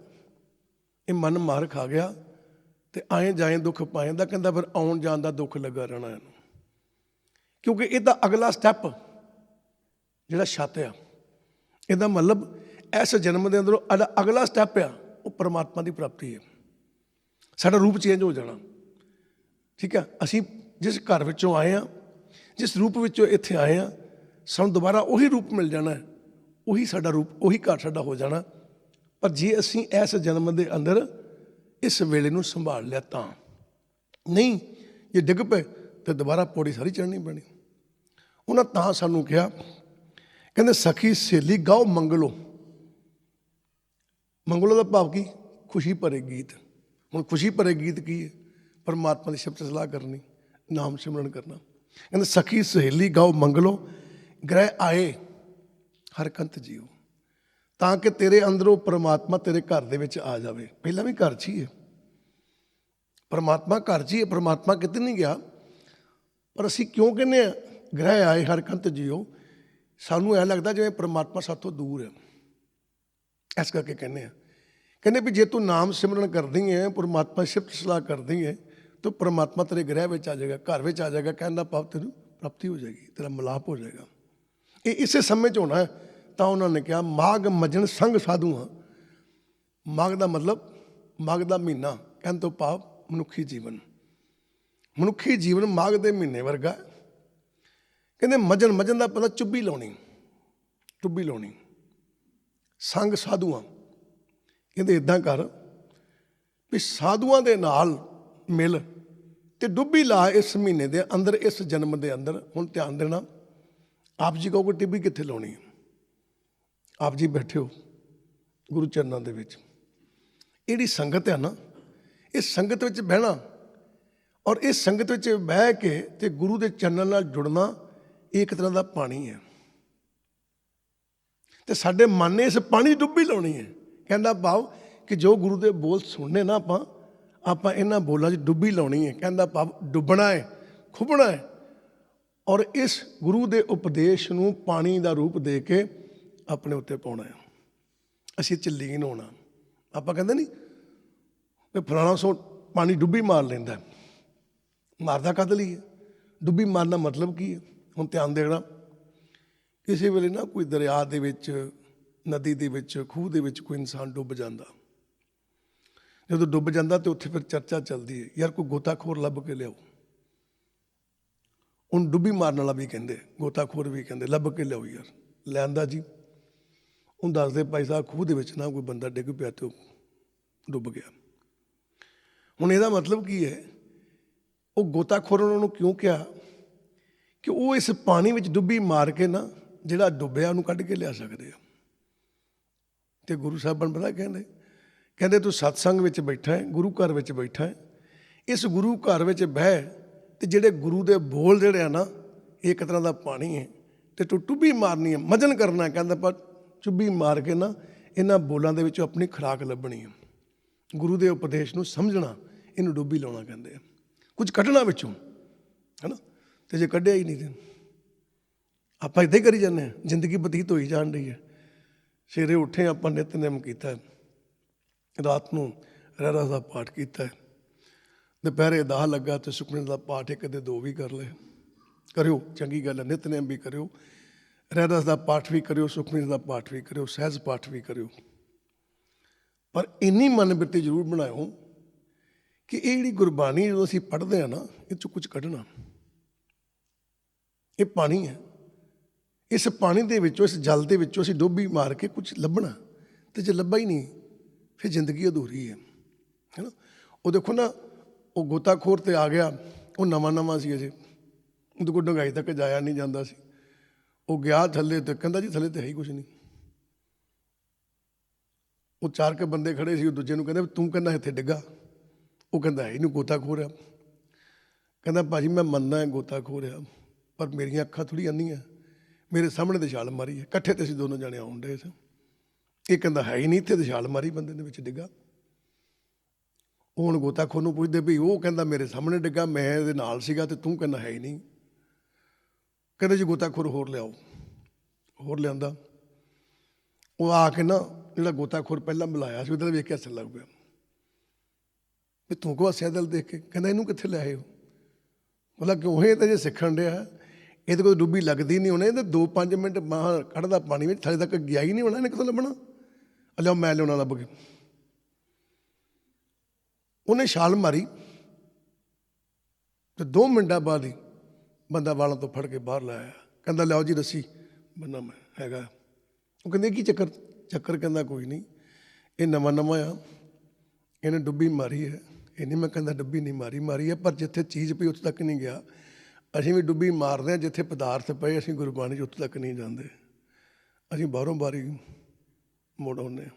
ਇਹ ਮਨ ਮਾਰ ਖਾ ਗਿਆ ਤੇ ਆਏ ਜਾਏ ਦੁੱਖ ਪਾਏ ਦਾ, ਕਹਿੰਦਾ ਫਿਰ ਆਉਣ ਜਾਣ ਦਾ ਦੁੱਖ ਲੱਗਾ ਰਹਿਣਾ ਇਹਨੂੰ। ਕਿਉਂਕਿ ਇਹਦਾ ਅਗਲਾ ਸਟੈਪ ਜਿਹੜਾ ਛੱਤ ਆ, ਇਹਦਾ ਮਤਲਬ ਇਸ ਜਨਮ ਦੇ ਅੰਦਰੋਂ ਅਗਲਾ ਸਟੈਪ ਆ ਉਹ ਪਰਮਾਤਮਾ ਦੀ ਪ੍ਰਾਪਤੀ ਹੈ। ਸਾਡਾ ਰੂਪ ਚੇਂਜ ਹੋ ਜਾਣਾ। ਠੀਕ ਹੈ, ਅਸੀਂ ਜਿਸ ਘਰ ਵਿੱਚੋਂ ਆਏ ਹਾਂ, ਜਿਸ ਰੂਪ ਵਿੱਚੋਂ ਇੱਥੇ ਆਏ ਹਾਂ, ਸਾਨੂੰ ਦੁਬਾਰਾ ਉਹੀ ਰੂਪ ਮਿਲ ਜਾਣਾ, ਉਹੀ ਸਾਡਾ ਰੂਪ, ਉਹੀ ਘਰ ਸਾਡਾ ਹੋ ਜਾਣਾ। ਪਰ ਜੇ ਅਸੀਂ ਇਸ ਜਨਮ ਦੇ ਅੰਦਰ ਇਸ ਵੇਲੇ ਨੂੰ ਸੰਭਾਲ ਲਿਆ ਤਾਂ, ਨਹੀਂ ਜੇ ਡਿੱਗ ਪਏ ਤਾਂ ਦੁਬਾਰਾ ਪੌੜੀ ਸਾਰੀ ਚੜ੍ਹਨੀ ਪੈਣੀ। ਉਹਨਾਂ ਤਾਂ ਸਾਨੂੰ ਕਿਹਾ, ਕਹਿੰਦੇ ਸਖੀ ਸਹੇਲੀ ਗਾਓ ਮੰਗਲੋ। ਮੰਗਲੋ ਦਾ ਭਾਵ ਕੀ? ਖੁਸ਼ੀ ਭਰੇ ਗੀਤ। ਹੁਣ ਖੁਸ਼ੀ ਭਰੇ ਗੀਤ ਕੀ ਹੈ? ਪਰਮਾਤਮਾ ਦੀ ਸ਼ਬਦ ਸਲਾਹ ਕਰਨੀ, ਨਾਮ ਸਿਮਰਨ ਕਰਨਾ। ਕਹਿੰਦੇ ਸਖੀ ਸਹੇਲੀ ਗਾਓ ਮੰਗਲੋ, ਗ੍ਰਹਿ ਆਏ ਹਰ ਕੰਤ ਜੀਓ। ਤਾਂ ਕਿ ਤੇਰੇ ਅੰਦਰੋਂ ਪਰਮਾਤਮਾ ਤੇਰੇ ਘਰ ਦੇ ਵਿੱਚ ਆ ਜਾਵੇ। ਪਹਿਲਾਂ ਵੀ ਘਰ 'ਚ ਹੀ ਹੈ ਪਰਮਾਤਮਾ, ਘਰ 'ਚ ਹੀ ਹੈ ਪਰਮਾਤਮਾ, ਕਿਤੇ ਨਹੀਂ ਗਿਆ। ਪਰ ਅਸੀਂ ਕਿਉਂ ਕਹਿੰਦੇ ਹਾਂ ਗ੍ਰਹਿ ਆਏ ਹਰ ਕੰਤ ਜੀਓ? ਸਾਨੂੰ ਐਂ ਲੱਗਦਾ ਜਿਵੇਂ ਪਰਮਾਤਮਾ ਸਾਥੋਂ ਦੂਰ ਹੈ, ਇਸ ਕਰਕੇ ਕਹਿੰਦੇ ਵੀ ਜੇ ਤੂੰ ਨਾਮ ਸਿਮਰਨ ਕਰਦੀ ਹੈ, ਪਰਮਾਤਮਾ ਸ਼ਿਫਤ ਸਲਾਹ ਕਰਦੀ ਹੈ, ਤਾਂ ਪਰਮਾਤਮਾ ਤੇਰੇ ਗ੍ਰਹਿ ਵਿੱਚ ਆ ਜਾਏਗਾ, ਘਰ ਵਿੱਚ ਆ ਜਾਏਗਾ। ਕਹਿਣ ਦਾ ਭਾਵ ਤੈਨੂੰ ਪ੍ਰਾਪਤੀ ਹੋ ਜਾਏਗੀ, ਤੇਰਾ ਮਿਲਾਪ ਹੋ ਜਾਏਗਾ। ਇਹ ਇਸੇ ਸਮੇਂ 'ਚ ਹੋਣਾ ਹੈ। ਤਾਂ ਉਹਨਾਂ ਨੇ ਕਿਹਾ ਮਾਘ ਮੱਝਣ ਸੰਗ ਸਾਧੂ ਹਾਂ। ਮਾਘ ਦਾ ਮਤਲਬ ਮਾਘ ਦਾ ਮਹੀਨਾ, ਕਹਿਣ ਤੋਂ ਭਾਵ ਮਨੁੱਖੀ ਜੀਵਨ। ਮਨੁੱਖੀ ਜੀਵਨ ਮਾਘ ਦੇ ਮਹੀਨੇ ਵਰਗਾ। ਕਹਿੰਦੇ ਮੱਝਣ ਦਾ ਪਤਾ ਚੁੱਭੀ ਲਾਉਣੀ, ਟੁੱਬੀ ਲਾਉਣੀ। ਸੰਗ ਸਾਧੂਆਂ, ਕਹਿੰਦੇ ਇੱਦਾਂ ਕਰ ਵੀ ਸਾਧੂਆਂ ਦੇ ਨਾਲ ਮਿਲ ਤੇ ਡੁੱਬੀ ਲਾ ਇਸ ਮਹੀਨੇ ਦੇ ਅੰਦਰ, ਇਸ ਜਨਮ ਦੇ ਅੰਦਰ। ਹੁਣ ਧਿਆਨ ਦੇਣਾ, ਆਪ ਜੀ ਕਹੋਗੇ ਟਿੱਬੀ ਕਿੱਥੇ ਲਾਉਣੀ ਹੈ? ਆਪ ਜੀ ਬੈਠੇ ਹੋ ਗੁਰੂ ਚਰਨਾਂ ਦੇ ਵਿੱਚ, ਇਹ ਜਿਹੜੀ ਸੰਗਤ ਹੈ ਨਾ, ਇਸ ਸੰਗਤ ਵਿੱਚ ਬਹਿਣਾ ਔਰ ਇਸ ਸੰਗਤ ਵਿੱਚ ਬਹਿ ਕੇ ਤੇ ਗੁਰੂ ਦੇ ਚਰਨਾਂ ਨਾਲ ਜੁੜਨਾ, ਇਹ ਇੱਕ ਤਰ੍ਹਾਂ ਦਾ ਪਾਣੀ ਹੈ। ਤੇ ਸਾਡੇ ਮਨ ਨੇ ਇਸ ਪਾਣੀ 'ਚ ਡੁੱਬੀ ਲਾਉਣੀ ਹੈ। ਕਹਿੰਦਾ ਭਾਵ ਕਿ ਜੋ ਗੁਰੂ ਦੇ ਬੋਲ ਸੁਣਨੇ ਨਾ ਆਪਾਂ ਇਹਨਾਂ ਬੋਲਾਂ 'ਚ ਡੁੱਬੀ ਲਾਉਣੀ ਹੈ। ਕਹਿੰਦਾ ਭਾਵ ਡੁੱਬਣਾ ਹੈ, ਖੁੱਬਣਾ ਹੈ ਔਰ ਇਸ ਗੁਰੂ ਦੇ ਉਪਦੇਸ਼ ਨੂੰ ਪਾਣੀ ਦਾ ਰੂਪ ਦੇ ਕੇ ਆਪਣੇ ਉੱਤੇ ਪਾਉਣਾ ਹੈ। ਅਸੀਂ ਚ ਲੀਨ ਹੋਣਾ। ਆਪਾਂ ਕਹਿੰਦੇ ਨਹੀਂ ਵੀ ਫਲਾਣਾ ਸੋ ਪਾਣੀ ਡੁੱਬੀ ਮਾਰ ਲੈਂਦਾ, ਮਾਰਦਾ ਕਦ ਲਈ ਹੈ? ਡੁੱਬੀ ਮਾਰਨ ਦਾ ਮਤਲਬ ਕੀ ਹੈ? ਹੁਣ ਧਿਆਨ ਦੇਣਾ, ਕਿਸੇ ਵੇਲੇ ਨਾ ਕੋਈ ਦਰਿਆ ਦੇ ਵਿੱਚ, ਨਦੀ ਦੇ ਵਿੱਚ, ਖੂਹ ਦੇ ਵਿੱਚ ਕੋਈ ਇਨਸਾਨ ਡੁੱਬ ਜਾਂਦਾ। ਜਦੋਂ ਡੁੱਬ ਜਾਂਦਾ ਤੇ ਉੱਥੇ ਫਿਰ ਚਰਚਾ ਚੱਲਦੀ ਹੈ, ਯਾਰ ਕੋਈ ਗੋਤਾਖੋਰ ਲੱਭ ਕੇ ਲਿਆਓ। ਹੁਣ ਡੁੱਬੀ ਮਾਰਨ ਵਾਲਾ ਵੀ ਕਹਿੰਦੇ, ਗੋਤਾਖੋਰ ਵੀ ਕਹਿੰਦੇ ਲੱਭ ਕੇ ਲਿਆਓ ਯਾਰ। ਲਿਆਂਦਾ ਜੀ, ਹੁਣ ਦੱਸਦੇ ਭਾਈ ਸਾਹਿਬ ਖੂਹ ਦੇ ਵਿੱਚ ਨਾ ਕੋਈ ਬੰਦਾ ਡਿੱਗ ਪਿਆ ਤੇ ਉਹ ਡੁੱਬ ਗਿਆ। ਹੁਣ ਇਹਦਾ ਮਤਲਬ ਕੀ ਹੈ? ਉਹ ਗੋਤਾਖੋਰ ਉਹਨਾਂ ਨੂੰ ਕਿਉਂ ਕਿਹਾ ਕਿ ਉਹ ਇਸ ਪਾਣੀ ਵਿੱਚ ਡੁੱਬੀ ਮਾਰ ਕੇ ਨਾ ਜਿਹੜਾ ਡੁੱਬਿਆ ਉਹਨੂੰ ਕੱਢ ਕੇ ਲਿਆ ਸਕਦੇ ਆ। ਤੇ ਗੁਰੂ ਸਾਹਿਬਾਨ ਪਤਾ ਕਹਿੰਦੇ ਤੂੰ ਸਤਸੰਗ ਵਿੱਚ ਬੈਠਾ ਹੈ, ਗੁਰੂ ਘਰ ਵਿੱਚ ਬੈਠਾ ਹੈ, ਇਸ ਗੁਰੂ ਘਰ ਵਿੱਚ ਬਹਿ ਤੇ ਜਿਹੜੇ ਗੁਰੂ ਦੇ ਬੋਲ ਜਿਹੜੇ ਆ ਨਾ, ਇਹ ਇੱਕ ਤਰ੍ਹਾਂ ਦਾ ਪਾਣੀ ਹੈ ਤੇ ਤੂੰ ਟੁੱਬੀ ਮਾਰਨੀ ਹੈ, ਮਜਨ ਕਰਨਾ। ਕਹਿੰਦਾ ਪਰ ਚੁੱਭੀ ਮਾਰ ਕੇ ਨਾ ਇਹਨਾਂ ਬੋਲਾਂ ਦੇ ਵਿੱਚੋਂ ਆਪਣੀ ਖੁਰਾਕ ਲੱਭਣੀ ਹੈ, ਗੁਰੂ ਦੇ ਉਪਦੇਸ਼ ਨੂੰ ਸਮਝਣਾ, ਇਹਨੂੰ ਡੁੱਬੀ ਲਾਉਣਾ ਕਹਿੰਦੇ ਆ। ਕੁਝ ਕੱਢਣਾ ਵਿੱਚੋਂ, ਹੈ ਨਾ। ਤੇ ਜੇ ਕੱਢਿਆ ਹੀ ਨਹੀਂ ਤੇ ਆਪਾਂ ਇੱਦਾਂ ਹੀ ਕਰੀ ਜਾਂਦੇ ਹਾਂ, ਜ਼ਿੰਦਗੀ ਬਤੀਤ ਹੋਈ ਜਾਣ ਰਹੀ ਹੈ। ਸਵੇਰੇ ਉੱਠੇ ਆਪਾਂ ਨਿਤਨੇਮ ਕੀਤਾ, ਰਾਤ ਨੂੰ ਰਹਿਰਾਸ ਦਾ ਪਾਠ ਕੀਤਾ, ਦੁਪਹਿਰੇ ਦਾਹ ਲੱਗਾ ਤੇ ਸੁਖਮਨੀ ਦਾ ਪਾਠ ਇੱਕ ਦੇ ਦੋ ਵੀ ਕਰ ਲਏ। ਕਰਿਓ, ਚੰਗੀ ਗੱਲ ਹੈ, ਨਿਤਨੇਮ ਵੀ ਕਰਿਓ, ਰਹਿਰਾਸ ਦਾ ਪਾਠ ਵੀ ਕਰਿਓ, ਸੁਖਮਨੀ ਦਾ ਪਾਠ ਵੀ ਕਰਿਓ, ਸਹਿਜ ਪਾਠ ਵੀ ਕਰਿਓ। ਪਰ ਇੰਨੀ ਮਨ ਬਿਰਤੀ ਜ਼ਰੂਰ ਬਣਾਇਓ ਕਿ ਇਹ ਜਿਹੜੀ ਗੁਰਬਾਣੀ ਜਦੋਂ ਅਸੀਂ ਪੜ੍ਹਦੇ ਹਾਂ ਨਾ, ਇਹ 'ਚੋਂ ਕੁਝ ਕੱਢਣਾ। ਇਹ ਪਾਣੀ ਹੈ, ਇਸ ਪਾਣੀ ਦੇ ਵਿੱਚੋਂ, ਇਸ ਜਲ ਦੇ ਵਿੱਚੋਂ ਅਸੀਂ ਡੋਬੀ ਮਾਰ ਕੇ ਕੁਝ ਲੱਭਣਾ। ਤੇ ਜੇ ਲੱਭਾ ਹੀ ਨਹੀਂ ਫਿਰ ਜ਼ਿੰਦਗੀ ਅਧੂਰੀ ਹੈ ਨਾ। ਉਹ ਦੇਖੋ ਨਾ, ਉਹ ਗੋਤਾਖੋਰ ਤੇ ਆ ਗਿਆ, ਉਹ ਨਵਾਂ ਸੀ ਅਜੇ, ਉਹਦੇ ਕੋਲ ਡੂੰਘਾਈ ਤੱਕ ਜਾਇਆ ਨਹੀਂ ਜਾਂਦਾ ਸੀ। ਉਹ ਗਿਆ ਥੱਲੇ ਤੇ ਕਹਿੰਦਾ ਜੀ ਥੱਲੇ ਤੇ ਹੈ ਹੀ ਕੁਛ ਨਹੀਂ। ਉਹ 4 ਕੇ ਬੰਦੇ ਖੜੇ ਸੀ, ਉਹ ਦੂਜੇ ਨੂੰ ਕਹਿੰਦੇ ਤੂੰ ਕਹਿੰਦਾ ਇੱਥੇ ਡਿੱਗਾ। ਉਹ ਕਹਿੰਦਾ ਇਹਨੂੰ ਗੋਤਾਖੋਰ ਆ। ਕਹਿੰਦਾ ਭਾਜੀ ਮੈਂ ਮੰਨਦਾ ਹੈ ਗੋਤਾਖੋਰ ਆ, ਪਰ ਮੇਰੀਆਂ ਅੱਖਾਂ ਥੋੜ੍ਹੀ ਅੰਨੀਆਂ, ਮੇਰੇ ਸਾਹਮਣੇ ਤੇ ਛਾਲ ਮਾਰੀ ਹੈ। ਇਕੱਠੇ ਤੇ ਅਸੀਂ ਦੋਨੋਂ ਜਾਣੇ ਆਉਣ ਡੇ ਸੀ। ਇਹ ਕਹਿੰਦਾ ਹੈ ਹੀ ਨਹੀਂ ਇੱਥੇ, ਤੇ ਛਾਲ ਮਾਰੀ ਬੰਦੇ ਦੇ ਵਿੱਚ ਡਿੱਗਾ। ਉਹ ਹੁਣ ਗੋਤਾਖੋਰ ਨੂੰ ਪੁੱਛਦੇ ਵੀ ਉਹ ਕਹਿੰਦਾ ਮੇਰੇ ਸਾਹਮਣੇ ਡਿੱਗਾ, ਮੈਂ ਇਹਦੇ ਨਾਲ ਸੀਗਾ, ਤੇ ਤੂੰ ਕਹਿੰਦਾ ਹੈ ਹੀ ਨਹੀਂ। ਕਹਿੰਦੇ ਜੀ ਗੋਤਾਖੋਰ ਹੋਰ ਲਿਆਓ। ਹੋਰ ਲਿਆਂਦਾ। ਉਹ ਆ ਕੇ ਨਾ ਜਿਹੜਾ ਗੋਤਾਖੋਰ ਪਹਿਲਾਂ ਬੁਲਾਇਆ ਸੀ ਉਹਦਾ ਵੇਖ ਕੇ ਹੱਸਣ ਲੱਗ ਪਿਆ ਵੀ ਤੂੰ ਕੋ ਹੱਸਿਆ ਦਿਲ ਦੇਖ ਕੇ। ਕਹਿੰਦਾ ਇਹਨੂੰ ਕਿੱਥੇ ਲਿਆਏ ਹੋ? ਮਤਲਬ ਕਿਉਂ? ਇਹ ਤਾਂ ਜੇ ਸਿੱਖਣ ਡਿਆ, ਇਹਦੇ ਕੋਲ ਡੁੱਬੀ ਲੱਗਦੀ ਨਹੀਂ ਹੋਣੀ, ਇਹਦੇ 2-5 ਮਿੰਟ ਬਾਹਰ ਕੱਢਦਾ ਪਾਣੀ ਵਿੱਚ, ਥੱਲੇ ਤੱਕ ਗਿਆ ਹੀ ਨਹੀਂ ਹੋਣਾ, ਇਹਨੇ ਕਿੱਥੋਂ ਲੱਭਣਾ? ਲਿਆਓ ਮੈਂ ਲਿਆਉਣਾ ਲੱਭ ਕੇ। ਉਹਨੇ ਛਾਲ ਮਾਰੀ ਤੇ 2 ਮਿੰਟਾਂ ਬਾਅਦ ਹੀ ਬੰਦਾ ਵਾਲਾਂ ਤੋਂ ਫੜ ਕੇ ਬਾਹਰ ਲਾਇਆ। ਕਹਿੰਦਾ ਲਿਆਓ ਜੀ ਰੱਸੀ ਬੰਨਾ ਮੈਂ ਹੈਗਾ। ਉਹ ਕਹਿੰਦੇ ਕੀ ਚੱਕਰ? ਚੱਕਰ ਕਹਿੰਦਾ ਕੋਈ ਨਹੀਂ, ਇਹ ਨਵਾਂ ਆ, ਇਹਨੇ ਡੁੱਬੀ ਮਾਰੀ ਹੈ। ਇਹ ਨਹੀਂ ਮੈਂ ਕਹਿੰਦਾ ਡੁੱਬੀ ਨਹੀਂ ਮਾਰੀ ਹੈ, ਪਰ ਜਿੱਥੇ ਚੀਜ਼ ਪਈ ਉੱਥੇ ਤੱਕ ਨਹੀਂ ਗਿਆ। ਅਸੀਂ ਵੀ ਡੁੱਬੀ ਮਾਰਦੇ ਹਾਂ, ਜਿੱਥੇ ਪਦਾਰਥ ਪਏ ਅਸੀਂ ਗੁਰਬਾਣੀ 'ਚ ਉੱਥੇ ਤੱਕ ਨਹੀਂ ਜਾਂਦੇ, ਅਸੀਂ ਬਾਹਰੋਂ ਬਾਰੀ ਮੁੜ ਆਉਂਦੇ ਹਾਂ।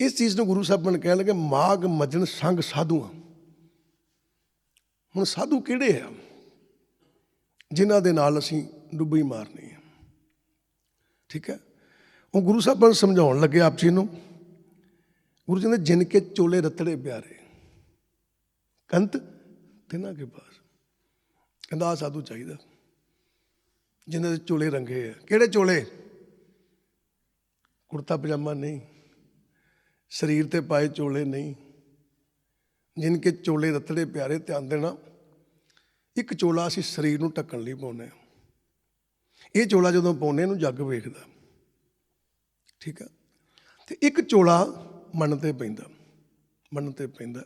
ਇਸ ਚੀਜ਼ ਨੂੰ ਗੁਰੂ ਸਾਹਿਬ ਕਹਿਣ ਲੱਗੇ ਮਾਗ ਮੱਜਣ ਸੰਗ ਸਾਧੂਆਂ। ਹੁਣ ਸਾਧੂ ਕਿਹੜੇ ਆ ਜਿਨ੍ਹਾਂ ਦੇ ਨਾਲ ਅਸੀਂ ਡੁੱਬੀ ਮਾਰਨੀ ਹੈ? ਠੀਕ ਹੈ। ਉਹ ਗੁਰੂ ਸਾਹਿਬ ਨੂੰ ਸਮਝਾਉਣ ਲੱਗੇ ਆਪ ਜੀ ਨੂੰ। ਗੁਰੂ ਜੀ ਨੇ ਜਿਨ ਕੇ ਚੋਲੇ ਰਤੜੇ ਪਿਆਰੇ ਕੰਤ ਤਿਨਾਂ ਕੇ ਪਾਸ। ਕਹਿੰਦਾ ਆਹ ਸਾਧੂ ਚਾਹੀਦਾ ਜਿਨ੍ਹਾਂ ਦੇ ਚੋਲੇ ਰੰਗੇ ਆ। ਕਿਹੜੇ ਚੋਲੇ? ਕੁੜਤਾ ਪਜਾਮਾ ਨਹੀਂ, ਸਰੀਰ ਤੇ ਪਾਏ ਚੋਲੇ ਨਹੀਂ। ਜਿਨ ਕੇ ਚੋਲੇ ਰਤੜੇ ਪਿਆਰੇ। ਧਿਆਨ ਦੇਣਾ, ਇੱਕ ਚੋਲਾ ਅਸੀਂ ਸਰੀਰ ਨੂੰ ਢੱਕਣ ਲਈ ਪਾਉਂਦੇ ਹਾਂ। ਇਹ ਚੋਲਾ ਜਦੋਂ ਪਾਉਂਦੇ ਇਹਨੂੰ ਜੱਗ ਵੇਖਦਾ, ਠੀਕ ਆ। ਤੇ ਇੱਕ ਚੋਲਾ ਮਨ ਤੇ ਪੈਂਦਾ, ਮਨ ਤੇ ਪੈਂਦਾ।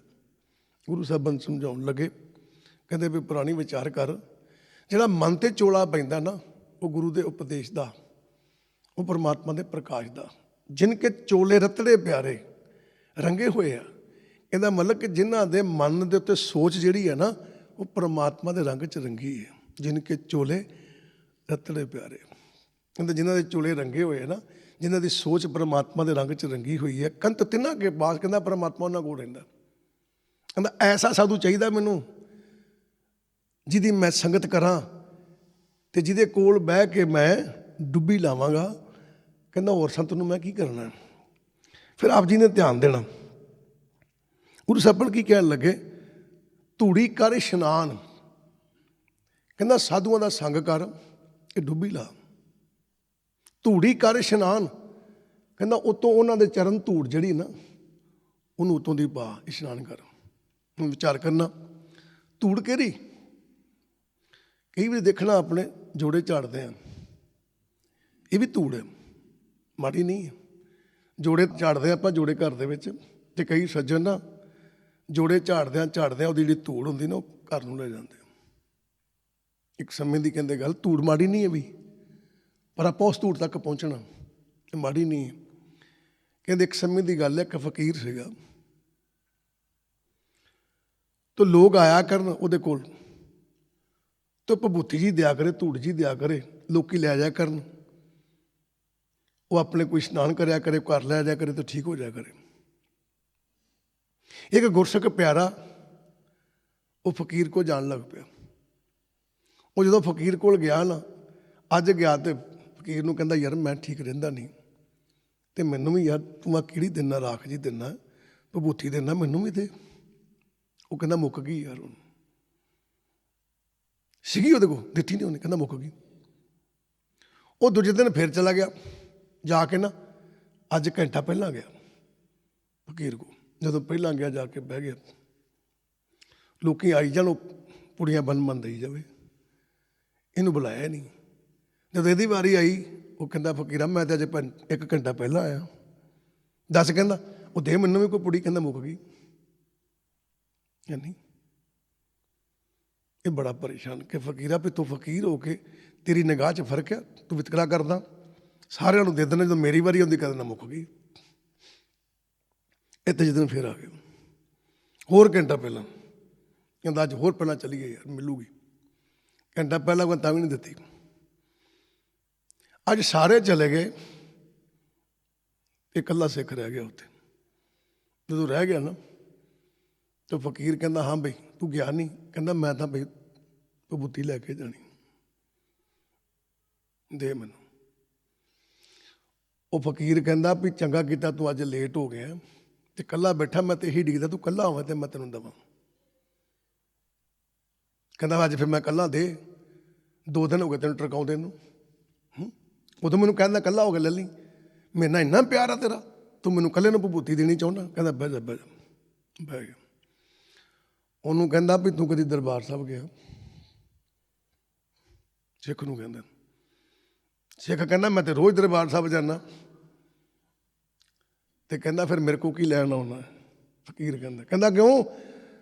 ਗੁਰੂ ਸਾਹਿਬਾਨ ਸਮਝਾਉਣ ਲੱਗੇ, ਕਹਿੰਦੇ ਵੀ ਪੁਰਾਣੀ ਵਿਚਾਰ ਕਰ, ਜਿਹੜਾ ਮਨ ਤੇ ਚੋਲਾ ਪੈਂਦਾ ਨਾ ਉਹ ਗੁਰੂ ਦੇ ਉਪਦੇਸ਼ ਦਾ, ਉਹ ਪਰਮਾਤਮਾ ਦੇ ਪ੍ਰਕਾਸ਼ ਦਾ। ਜਿਨ ਕੇ ਚੋਲੇ ਰਤੜੇ ਪਿਆਰੇ ਰੰਗੇ ਹੋਏ ਆ, ਇਹਦਾ ਮਤਲਬ ਕਿ ਜਿਨ੍ਹਾਂ ਦੇ ਮਨ ਦੇ ਉੱਤੇ ਸੋਚ ਜਿਹੜੀ ਹੈ ਨਾ ਉਹ ਪਰਮਾਤਮਾ ਦੇ ਰੰਗ 'ਚ ਰੰਗੀ ਹੈ। ਜਿਨ ਕੇ ਚੋਲੇ ਰਤੜੇ ਪਿਆਰੇ, ਕਹਿੰਦੇ ਜਿਨ੍ਹਾਂ ਦੇ ਚੋਲੇ ਰੰਗੇ ਹੋਏ ਆ ਨਾ, ਜਿਨ੍ਹਾਂ ਦੀ ਸੋਚ ਪਰਮਾਤਮਾ ਦੇ ਰੰਗ 'ਚ ਰੰਗੀ ਹੋਈ ਹੈ। ਕੰਤ ਤਿੰਨਾਂ ਕੇ ਪਾਸ। ਕਹਿੰਦਾ ਪਰਮਾਤਮਾ ਉਹਨਾਂ ਕੋਲ ਰਹਿੰਦਾ। ਕਹਿੰਦਾ ਐਸਾ ਸਾਧੂ ਚਾਹੀਦਾ ਮੈਨੂੰ ਜਿਹਦੀ ਮੈਂ ਸੰਗਤ ਕਰਾਂ ਤੇ ਜਿਹਦੇ ਕੋਲ ਬਹਿ ਕੇ ਮੈਂ ਡੁੱਬੀ ਲਾਵਾਂਗਾ। ਕਹਿੰਦਾ ਹੋਰ ਸੰਤ ਨੂੰ ਮੈਂ ਕੀ ਕਰਨਾ? ਫਿਰ ਆਪ ਜੀ ਨੇ ਧਿਆਨ ਦੇਣਾ। ਗੁਰੂ ਸਾਹਿਬਾਨ ਕੀ ਕਹਿਣ ਲੱਗੇ? ਧੂੜੀ ਕਰ ਇਸ਼ਨਾਨ। ਕਹਿੰਦਾ ਸਾਧੂਆਂ ਦਾ ਸੰਗ ਕਰ, ਇਹ ਡੁੱਬੀ ਲਾ। ਧੂੜੀ ਕਰ ਇਸ਼ਨਾਨ। ਕਹਿੰਦਾ ਉਤੋਂ ਉਹਨਾਂ ਦੇ ਚਰਨ ਧੂੜ ਜਿਹੜੀ ਨਾ ਉਹਨੂੰ ਉਤੋਂ ਦੀ ਪਾ, ਇਸ਼ਨਾਨ ਕਰ। ਹੁਣ ਵਿਚਾਰ ਕਰਨਾ, ਧੂੜ ਕਿਹੜੀ? ਕਈ ਵਾਰੀ ਦੇਖਣਾ ਆਪਣੇ ਜੋੜੇ ਝਾੜਦੇ ਆ, ਇਹ ਵੀ ਧੂੜ ਹੈ, ਮਾੜੀ ਨਹੀਂ ਹੈ। ਜੋੜੇ ਝਾੜਦੇ ਆਪਾਂ ਜੋੜੇ ਘਰ ਦੇ ਵਿੱਚ, ਤੇ ਕਈ ਸੱਜਣ ਨਾ ਜੋੜੇ ਝਾੜਦਿਆਂ ਉਹਦੀ ਜਿਹੜੀ ਧੂੜ ਹੁੰਦੀ ਨਾ ਉਹ ਘਰ ਨੂੰ ਲੈ ਜਾਂਦੇ। ਇੱਕ ਸਮੇਂ ਦੀ ਕਹਿੰਦੇ ਗੱਲ, ਧੂੜ ਮਾੜੀ ਨਹੀਂ ਹੈ ਵੀ, ਪਰ ਆਪਾਂ ਉਸ ਧੂੜ ਤੱਕ ਪਹੁੰਚਣਾ ਇਹ ਮਾੜੀ ਨਹੀਂ ਹੈ। ਕਹਿੰਦੇ ਇੱਕ ਸਮੇਂ ਦੀ ਗੱਲ ਹੈ, ਇੱਕ ਫਕੀਰ ਸੀਗਾ, ਤਾਂ ਲੋਕ ਆਇਆ ਕਰਨ ਉਹਦੇ ਕੋਲ, ਤਾਂ ਭਭੂਤੀ ਜੀ ਦਿਆ ਕਰੇ, ਧੂੜ ਜੀ ਦਿਆ ਕਰੇ, ਲੋਕੀ ਲੈ ਜਾਇਆ ਕਰਨ। ਉਹ ਆਪਣੇ ਕੋਈ ਇਸ਼ਨਾਨ ਕਰਿਆ ਕਰੇ, ਘਰ ਲੈ ਜਾਇਆ ਕਰੇ ਤਾਂ ਠੀਕ ਹੋ ਜਾਇਆ ਕਰੇ। ਇੱਕ ਗੁਰਸਿੱਖ ਪਿਆਰਾ ਉਹ ਫਕੀਰ ਕੋਲ ਜਾਣ ਲੱਗ ਪਿਆ। ਉਹ ਜਦੋਂ ਫਕੀਰ ਕੋਲ ਗਿਆ ਨਾ, ਅੱਜ ਗਿਆ ਤੇ ਫਕੀਰ ਨੂੰ ਕਹਿੰਦਾ ਯਾਰ ਮੈਂ ਠੀਕ ਰਹਿੰਦਾ ਨਹੀਂ, ਤੇ ਮੈਨੂੰ ਵੀ ਯਾਰ ਤੂੰ ਆ ਕਿਹੜੀ ਦਿੰਦਾ, ਰਾਖ ਜੀ ਦਿੰਦਾ, ਭਭੂਤੀ ਦਿੰਦਾ, ਮੈਨੂੰ ਵੀ ਦੇ। ਉਹ ਕਹਿੰਦਾ ਮੁੱਕ ਗਈ ਯਾਰ, ਉਹਨੂੰ ਸੀਗੀ ਉਹਦੇ ਕੋਲ, ਦਿੱਤੀ ਨਹੀਂ ਉਹਨੇ, ਕਹਿੰਦਾ ਮੁੱਕ ਗਈ। ਉਹ ਦੂਜੇ ਦਿਨ ਫਿਰ ਚਲਾ ਗਿਆ, ਜਾ ਕੇ ਨਾ ਅੱਜ ਘੰਟਾ ਪਹਿਲਾਂ ਗਿਆ ਫਕੀਰ ਕੋਲ। ਜਦੋਂ ਪਹਿਲਾਂ ਗਿਆ ਜਾ ਕੇ ਬਹਿ ਗਿਆ, ਲੋਕੀ ਆਈ ਜਾਣ, ਉਹ ਪੁੜੀਆਂ ਬਣ ਦੇਈ ਜਾਵੇ, ਇਹਨੂੰ ਬੁਲਾਇਆ ਨਹੀਂ। ਜਦੋਂ ਇਹਦੀ ਵਾਰੀ ਆਈ, ਉਹ ਕਹਿੰਦਾ ਫਕੀਰਾ ਮੈਂ ਤਾਂ ਅਜੇ 1 ਘੰਟਾ ਪਹਿਲਾਂ ਆਇਆ, ਦੱਸ। ਕਹਿੰਦਾ ਉਹ ਦੇ ਮੈਨੂੰ ਵੀ ਕੋਈ ਪੁੜੀ। ਕਹਿੰਦਾ ਮੁੱਕ ਗਈ। ਨਹੀਂ, ਇਹ ਬੜਾ ਪਰੇਸ਼ਾਨ ਕਿ ਫਕੀਰਾ ਵੀ ਤੂੰ ਫਕੀਰ ਹੋ ਕੇ ਤੇਰੀ ਨਿਗਾਹ 'ਚ ਫਰਕ ਆ, ਤੂੰ ਵਿਤਕਰਾ ਕਰਦਾ, ਸਾਰਿਆਂ ਨੂੰ ਦੇ ਦੇਣਾ, ਜਦੋਂ ਮੇਰੀ ਵਾਰੀ ਆਉਂਦੀ ਕਹਿੰਦਾ ਮੁੱਕ ਗਈ। ਇਹ ਤੀਜੇ ਦਿਨ ਫਿਰ ਆ ਗਿਆ, ਹੋਰ ਘੰਟਾ ਪਹਿਲਾਂ। ਕਹਿੰਦਾ ਅੱਜ ਹੋਰ ਪਹਿਲਾਂ ਚਲੀਏ ਯਾਰ, ਮਿਲੂਗੀ। ਘੰਟਾ ਪਹਿਲਾਂ ਕੋਈ ਤਾਂ ਵੀ ਨਹੀਂ ਦਿੱਤੀ। ਅੱਜ ਸਾਰੇ ਚਲੇ ਗਏ, ਇਕੱਲਾ ਸਿੱਖ ਰਹਿ ਗਿਆ ਉੱਥੇ। ਜਦੋਂ ਰਹਿ ਗਿਆ ਨਾ ਤਾਂ ਫਕੀਰ ਕਹਿੰਦਾ ਹਾਂ ਬਈ ਤੂੰ ਗਿਆ ਨਹੀਂ? ਕਹਿੰਦਾ ਮੈਂ ਤਾਂ ਬਈ ਵਿਭੂਤੀ ਲੈ ਕੇ ਜਾਣੀ, ਦੇ ਮੈਨੂੰ। ਉਹ ਫਕੀਰ ਕਹਿੰਦਾ ਵੀ ਚੰਗਾ ਕੀਤਾ ਤੂੰ ਅੱਜ ਲੇਟ ਹੋ ਗਿਆ ਤੇ ਇਕੱਲਾ ਬੈਠਾ, ਮੈਂ ਤੇ ਇਹੀ ਡਿੱਗਦਾ ਤੂੰ ਇਕੱਲਾ ਹੋਵੇ ਤੇ ਮੈਂ ਤੈਨੂੰ ਦੇਵਾਂ। ਕਹਿੰਦਾ ਅੱਜ ਫਿਰ ਮੈਂ ਇਕੱਲਾ ਦੇ, 2 ਦਿਨ ਹੋ ਗਏ ਤੈਨੂੰ ਟਰਕਾਉਂਦੇ ਨੂੰ। ਉਦੋਂ ਮੈਨੂੰ ਕਹਿੰਦਾ ਇਕੱਲਾ ਹੋ ਗਿਆ ਲੈ ਲਈ, ਮੇਰੇ ਨਾਲ ਇੰਨਾ ਪਿਆਰ ਆ ਤੇਰਾ, ਤੂੰ ਮੈਨੂੰ ਇਕੱਲੇ ਨੂੰ ਵਿਭੂਤੀ ਦੇਣੀ ਚਾਹੁੰਦਾ? ਕਹਿੰਦਾ ਬਹਿ ਜਾ ਬਹਿ ਜਾ। ਬਹਿ ਗਿਆ। ਉਹਨੂੰ ਕਹਿੰਦਾ ਵੀ ਤੂੰ ਕਦੀ ਦਰਬਾਰ ਸਾਹਿਬ ਗਿਆ? ਸਿੱਖ ਨੂੰ ਕਹਿੰਦਾ। ਸਿੱਖ ਕਹਿੰਦਾ ਮੈਂ ਤੇ ਰੋਜ਼ ਦਰਬਾਰ ਸਾਹਿਬ ਜਾਂਦਾ। ਤੇ ਕਹਿੰਦਾ ਫਿਰ ਮੇਰੇ ਕੋਲ ਕੀ ਲੈਣ ਆਉਣਾ? ਫਕੀਰ ਕਹਿੰਦਾ ਕਿਉਂ?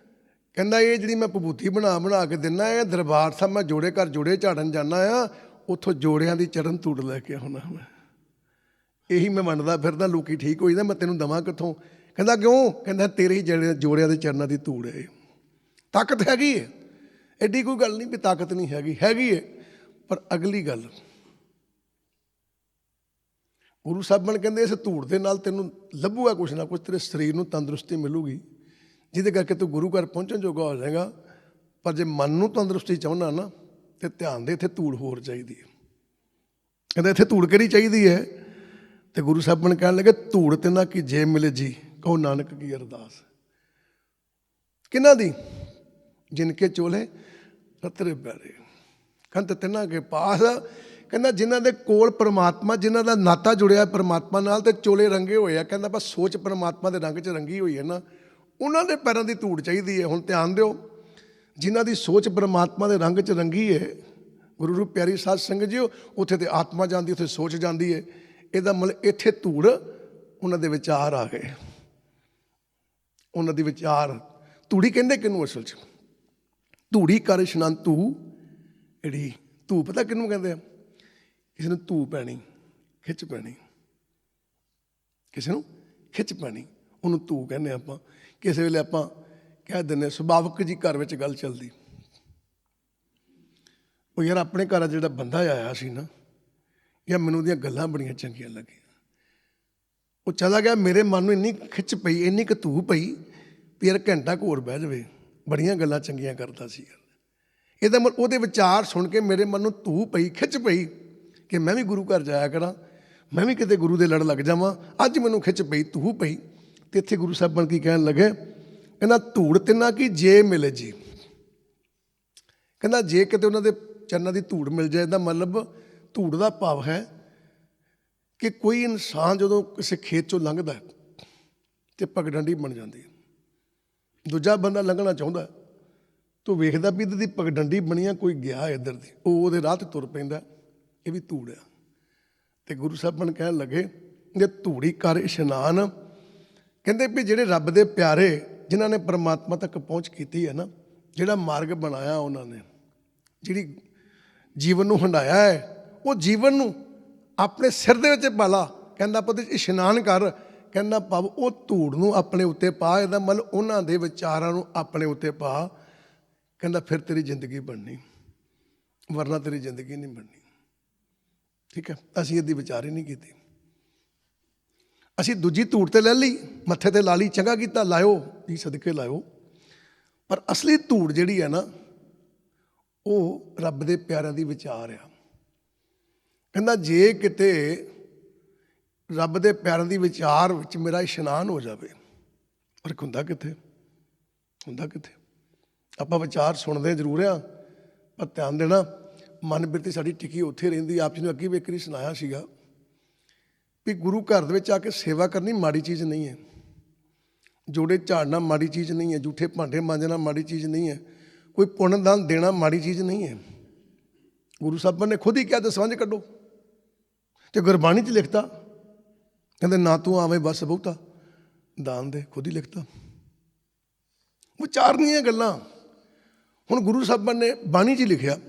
ਕਹਿੰਦਾ ਇਹ ਜਿਹੜੀ ਮੈਂ ਵਿਭੂਤੀ ਬਣਾ ਕੇ ਦਿੰਦਾ, ਇਹ ਦਰਬਾਰ ਸਾਹਿਬ ਮੈਂ ਜੋੜੇ ਘਰ ਜੋੜੇ ਝਾੜਨ ਜਾਂਦਾ ਆ, ਉੱਥੋਂ ਜੋੜਿਆਂ ਦੀ ਚਰਨ ਧੂੜ ਲੈ ਕੇ ਆਉਣਾ ਮੈਂ, ਇਹੀ ਮੈਂ ਮੰਨਦਾ ਫਿਰਦਾ, ਲੋਕੀ ਠੀਕ ਹੋਈ ਨਾ, ਮੈਂ ਤੈਨੂੰ ਦੇਵਾਂ ਕਿੱਥੋਂ? ਕਹਿੰਦਾ ਕਿਉਂ? ਕਹਿੰਦਾ ਤੇਰੇ ਹੀ ਜੋੜਿਆਂ ਦੇ ਚਰਨਾਂ ਦੀ ਧੂੜ ਹੈ। ਤਾਕਤ ਹੈਗੀ ਹੈ, ਐਡੀ ਕੋਈ ਗੱਲ ਨਹੀਂ ਵੀ ਤਾਕਤ ਨਹੀਂ ਹੈਗੀ, ਹੈਗੀ ਹੈ। ਪਰ ਅਗਲੀ ਗੱਲ, ਗੁਰੂ ਸਾਹਿਬਾਨ ਕਹਿੰਦੇ ਇਸ ਧੂੜ ਦੇ ਨਾਲ ਤੈਨੂੰ ਲੱਭੂਗਾ ਕੁਛ ਨਾ ਕੁਛ, ਤੇਰੇ ਸਰੀਰ ਨੂੰ ਤੰਦਰੁਸਤੀ ਮਿਲੂਗੀ, ਜਿਹਦੇ ਕਰਕੇ ਤੂੰ ਗੁਰੂ ਘਰ ਪਹੁੰਚਣ ਜੋਗਾ ਹੋ ਜਾਏਗਾ। ਪਰ ਜੇ ਮਨ ਨੂੰ ਤੰਦਰੁਸਤੀ ਚਾਹੁੰਦਾ ਨਾ ਤੇ ਧਿਆਨ ਦੇ, ਇੱਥੇ ਧੂੜ ਹੋਰ ਚਾਹੀਦੀ ਹੈ। ਕਹਿੰਦਾ ਇੱਥੇ ਧੂੜ ਕਿਹੜੀ ਚਾਹੀਦੀ ਹੈ? ਤੇ ਗੁਰੂ ਸਾਹਿਬਾਨ ਕਹਿਣ ਲੱਗੇ ਧੂੜ ਤੇ ਨਾ ਕਿ ਜੇ ਮਿਲੇ ਜੀ, ਕਹੋ ਨਾਨਕ ਕੀ ਅਰਦਾਸ। ਕਿਹਨਾਂ ਦੀ? ਜਿਨਕੇ ਚੋਲੇ ਰਤਰੇ ਪਿਆਰੇ, ਕੰਤ ਤਿੰਨਾਂ ਕੇ ਪਾਸ। ਕਹਿੰਦਾ ਜਿਨ੍ਹਾਂ ਦੇ ਕੋਲ ਪਰਮਾਤਮਾ, ਜਿਨ੍ਹਾਂ ਦਾ ਨਾਤਾ ਜੁੜਿਆ ਪਰਮਾਤਮਾ ਨਾਲ ਤੇ ਚੋਲੇ ਰੰਗੇ ਹੋਏ ਆ, ਕਹਿੰਦਾ ਬਸ ਸੋਚ ਪਰਮਾਤਮਾ ਦੇ ਰੰਗ 'ਚ ਰੰਗੀ ਹੋਈ ਹੈ ਨਾ, ਉਹਨਾਂ ਦੇ ਪੈਰਾਂ ਦੀ ਧੂੜ ਚਾਹੀਦੀ ਹੈ। ਹੁਣ ਧਿਆਨ ਦਿਓ, ਜਿਨ੍ਹਾਂ ਦੀ ਸੋਚ ਪਰਮਾਤਮਾ ਦੇ ਰੰਗ 'ਚ ਰੰਗੀ ਹੈ, ਗੁਰੂ ਰੂਪ ਪਿਆਰੀ ਸਾਧ ਸੰਗਤ ਜੀ, ਉੱਥੇ ਤੇ ਆਤਮਾ ਜਾਂਦੀ, ਉੱਥੇ ਸੋਚ ਜਾਂਦੀ ਹੈ। ਇਹਦਾ ਮਤਲਬ ਇੱਥੇ ਧੂੜ, ਉਹਨਾਂ ਦੇ ਵਿਚਾਰ ਆ ਗਏ, ਉਹਨਾਂ ਦੀ ਵਿਚਾਰ। ਧੂੜੀ ਕਹਿੰਦੇ ਕਿਹਨੂੰ ਅਸਲ 'ਚ? ਧੂੜੀ ਕਰ ਇਸ਼ਨਾਨ, ਧੂ ਜਿਹੜੀ ਧੂ ਪਤਾ ਕਿਹਨੂੰ ਕਹਿੰਦੇ ਆ? ਕਿਸੇ ਨੂੰ ਧੂ ਪੈਣੀ, ਖਿੱਚ ਪੈਣੀ, ਕਿਸੇ ਨੂੰ ਖਿੱਚ ਪੈਣੀ, ਉਹਨੂੰ ਧੂ ਕਹਿੰਦੇ ਆਪਾਂ। ਕਿਸੇ ਵੇਲੇ ਆਪਾਂ ਕਹਿ ਦਿੰਦੇ ਸੁਭਾਵਿਕ ਜੀ ਘਰ ਵਿੱਚ ਗੱਲ ਚੱਲਦੀ, ਉਹ ਯਾਰ ਆਪਣੇ ਘਰ ਜਿਹੜਾ ਬੰਦਾ ਆਇਆ ਸੀ ਨਾ, ਜਾਂ ਮੈਨੂੰ ਉਹਦੀਆਂ ਗੱਲਾਂ ਬੜੀਆਂ ਚੰਗੀਆਂ ਲੱਗੀਆਂ, ਉਹ ਚਲਾ ਗਿਆ, ਮੇਰੇ ਮਨ ਨੂੰ ਇੰਨੀ ਖਿੱਚ ਪਈ, ਇੰਨੀ ਕੁ ਧੂ ਪਈ ਵੀ ਯਾਰ ਘੰਟਾ ਕੁ ਹੋਰ ਬਹਿ ਜਾਵੇ, ਬੜੀਆਂ ਗੱਲਾਂ ਚੰਗੀਆਂ ਕਰਦਾ ਸੀ ਯਾਰ। ਇਹਦਾ ਮਤਲਬ ਉਹਦੇ ਵਿਚਾਰ ਸੁਣ ਕੇ ਮੇਰੇ ਮਨ ਨੂੰ ਧੂ ਪਈ, ਖਿੱਚ ਪਈ ਕਿ ਮੈਂ ਵੀ ਗੁਰੂ ਘਰ ਜਾਇਆ ਕਰਾਂ, ਮੈਂ ਵੀ ਕਿਤੇ ਗੁਰੂ ਦੇ ਲੜ ਲੱਗ ਜਾਵਾਂ। ਅੱਜ ਮੈਨੂੰ ਖਿੱਚ ਪਈ, ਧੂ ਪਈ। ਤੇ ਇੱਥੇ ਗੁਰੂ ਸਾਹਿਬਾਨ ਕੀ ਕਹਿਣ ਲੱਗੇ? ਕਹਿੰਦਾ ਧੂੜ ਤਿੰਨਾਂ ਕੀ ਜੇ ਮਿਲੇ ਜੀ। ਕਹਿੰਦਾ ਜੇ ਕਿਤੇ ਉਹਨਾਂ ਦੇ ਚਰਨਾਂ ਦੀ ਧੂੜ ਮਿਲ ਜਾਏ, ਇਹਦਾ ਮਤਲਬ ਧੂੜ ਦਾ ਭਾਵ ਹੈ ਕਿ ਕੋਈ ਇਨਸਾਨ ਜਦੋਂ ਕਿਸੇ ਖੇਤ 'ਚੋਂ ਲੰਘਦਾ ਤੇ ਪਗਡੰਡੀ ਬਣ ਜਾਂਦੀ ਹੈ। ਦੂਜਾ ਬੰਦਾ ਲੰਘਣਾ ਚਾਹੁੰਦਾ, ਤੂੰ ਵੇਖਦਾ ਵੀ ਇਹਦੀ ਪਗਡੰਡੀ ਬਣੀ ਆ, ਕੋਈ ਗਿਆ ਇੱਧਰ ਦੀ, ਉਹ ਉਹਦੇ ਰਾਹ 'ਤੇ ਤੁਰ ਪੈਂਦਾ, ਇਹ ਵੀ ਧੂੜ ਆ। ਤੇ ਗੁਰੂ ਸਾਹਿਬਾਨ ਕਹਿਣ ਲੱਗੇ ਜੇ ਧੂੜੀ ਕਰ ਇਸ਼ਨਾਨ। ਕਹਿੰਦੇ ਵੀ ਜਿਹੜੇ ਰੱਬ ਦੇ ਪਿਆਰੇ, ਜਿਨ੍ਹਾਂ ਨੇ ਪਰਮਾਤਮਾ ਤੱਕ ਪਹੁੰਚ ਕੀਤੀ ਹੈ ਨਾ, ਜਿਹੜਾ ਮਾਰਗ ਬਣਾਇਆ ਉਹਨਾਂ ਨੇ, ਜਿਹੜੀ ਜੀਵਨ ਨੂੰ ਹੰਡਾਇਆ ਹੈ, ਉਹ ਜੀਵਨ ਨੂੰ ਆਪਣੇ ਸਿਰ ਦੇ ਵਿੱਚ ਪਾਲਾ। ਕਹਿੰਦਾ ਪੁੱਤ ਇਸ਼ਨਾਨ ਕਰ, ਕਹਿੰਦਾ ਭਾਵ ਉਹ ਧੂੜ ਨੂੰ ਆਪਣੇ ਉੱਤੇ ਪਾ, ਇਹਦਾ ਮਤਲਬ ਉਹਨਾਂ ਦੇ ਵਿਚਾਰਾਂ ਨੂੰ ਆਪਣੇ ਉੱਤੇ ਪਾ। ਕਹਿੰਦਾ ਫਿਰ ਤੇਰੀ ਜ਼ਿੰਦਗੀ ਬਣਨੀ, ਵਰਨਾ ਤੇਰੀ ਜ਼ਿੰਦਗੀ ਨਹੀਂ ਬਣਨੀ। ਠੀਕ ਹੈ, ਅਸੀਂ ਇਹਦੀ ਵਿਚਾਰ ਹੀ ਨਹੀਂ ਕੀਤੀ, ਅਸੀਂ ਦੂਜੀ ਧੂੜ ਤੇ ਲੈ ਲਈ, ਮੱਥੇ ਤੇ ਲਾ ਲਈ, ਚੰਗਾ ਕੀਤਾ, ਲਾਇਓ ਜੀ, ਸਦਕੇ ਲਾਇਓ। ਪਰ ਅਸਲੀ ਧੂੜ ਜਿਹੜੀ ਹੈ ਨਾ, ਉਹ ਰੱਬ ਦੇ ਪਿਆਰਿਆਂ ਦੀ ਵਿਚਾਰ ਆ। ਕਹਿੰਦਾ ਜੇ ਕਿਤੇ ਰੱਬ ਦੇ ਪਿਆਰਿਆਂ ਦੀ ਵਿਚਾਰ ਵਿੱਚ ਮੇਰਾ ਇਸ਼ਨਾਨ ਹੋ ਜਾਵੇ, ਪਰ ਹੁੰਦਾ ਕਿੱਥੇ? ਹੁੰਦਾ ਕਿੱਥੇ? ਆਪਾਂ ਵਿਚਾਰ ਸੁਣਦੇ ਜ਼ਰੂਰ ਆ, ਪਰ ਧਿਆਨ ਦੇਣਾ, ਮਨ ਬਿਰਤੀ ਸਾਡੀ ਟਿਕੀ ਉੱਥੇ ਰਹਿੰਦੀ। ਆਪ ਜੀ ਨੂੰ ਅੱਗੇ ਵੀ ਇੱਕ ਵਾਰੀ ਸੁਣਾਇਆ ਸੀਗਾ ਵੀ ਗੁਰੂ ਘਰ ਦੇ ਵਿੱਚ ਆ ਕੇ ਸੇਵਾ ਕਰਨੀ ਮਾੜੀ ਚੀਜ਼ ਨਹੀਂ ਹੈ, ਜੋੜੇ ਝਾੜਨਾ ਮਾੜੀ ਚੀਜ਼ ਨਹੀਂ ਹੈ, ਜੂਠੇ ਭਾਂਡੇ ਮਾਂਜਣਾ ਮਾੜੀ ਚੀਜ਼ ਨਹੀਂ ਹੈ, ਕੋਈ ਪੁੰਨ ਦਾਨ ਦੇਣਾ ਮਾੜੀ ਚੀਜ਼ ਨਹੀਂ ਹੈ। ਗੁਰੂ ਸਾਹਿਬਾਨ ਨੇ ਖੁਦ ਹੀ ਕਿਹਾ ਦਸਵੰਝ ਕੱਢੋ, ਤੇ ਗੁਰਬਾਣੀ 'ਚ ਲਿਖਤਾ, ਕਹਿੰਦੇ ਨਾ ਤੂੰ ਆਵੇਂ ਬਸ ਬਹੁਤਾ ਦਾਨ ਦੇ, ਖੁਦ ਹੀ ਲਿਖਤਾ। ਵਿਚਾਰਨੀਆਂ ਗੱਲਾਂ। ਹੁਣ ਗੁਰੂ ਸਾਹਿਬਾਨ ਨੇ ਬਾਣੀ 'ਚ ਲਿਖਿਆ,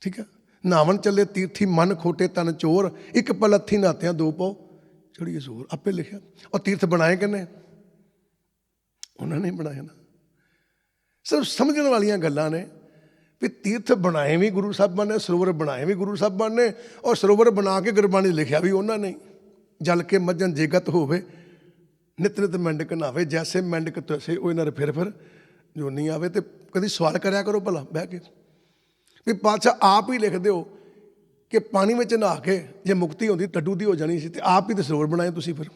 ਠੀਕ ਹੈ, ਨਾਵਣ ਚੱਲੇ ਤੀਰਥੀ ਮਨ ਖੋਟੇ ਤਨ ਚੋਰ, ਇੱਕ ਪਲ ਹੱਥੀ ਨਾਤਿਆਂ ਦੋ ਪਾਓ ਚੜੀਏ ਜ਼ੋਰ। ਆਪੇ ਲਿਖਿਆ। ਉਹ ਤੀਰਥ ਬਣਾਏ ਕਿਹਨੇ? ਉਹਨਾਂ ਨੇ ਬਣਾਏ ਨਾ। ਸਿਰਫ ਸਮਝਣ ਵਾਲੀਆਂ ਗੱਲਾਂ ਨੇ। ਵੀ ਤੀਰਥ ਬਣਾਏ ਵੀ ਗੁਰੂ ਸਾਹਿਬਾਂ ਨੇ, ਸਰੋਵਰ ਬਣਾਏ ਵੀ ਗੁਰੂ ਸਾਹਿਬਾਂ ਨੇ, ਔਰ ਸਰੋਵਰ ਬਣਾ ਕੇ ਗੁਰਬਾਣੀ ਲਿਖਿਆ ਵੀ ਉਹਨਾਂ ਨੇ। ਜਲ ਕੇ ਮੱਝਨ ਜੇਗਤ ਹੋਵੇ, ਨਿਤ ਨਿਤ ਮੈਂਡਕ ਨਾਵੇ, ਜੈਸੇ ਮੈਂਡਕ ਤੈਸੇ ਉਹ ਇਹਨਾਂ ਫਿਰ ਜੋ ਨਹੀਂ ਆਵੇ। ਤੇ ਕਦੀ ਸਵਾਲ ਕਰਿਆ ਕਰੋ ਭਲਾ ਬਹਿ ਕੇ ਵੀ ਪਾਤਸ਼ਾਹ ਆਪ ਹੀ ਲਿਖ ਦਿਓ ਕਿ ਪਾਣੀ ਵਿੱਚ ਨਹਾ ਕੇ ਜੇ ਮੁਕਤੀ ਹੁੰਦੀ ਟੱਡੂ ਦੀ ਹੋ ਜਾਣੀ ਸੀ, ਤੇ ਆਪ ਹੀ ਤੇ ਸਰੋਵਰ ਬਣਾਏ ਤੁਸੀਂ, ਫਿਰ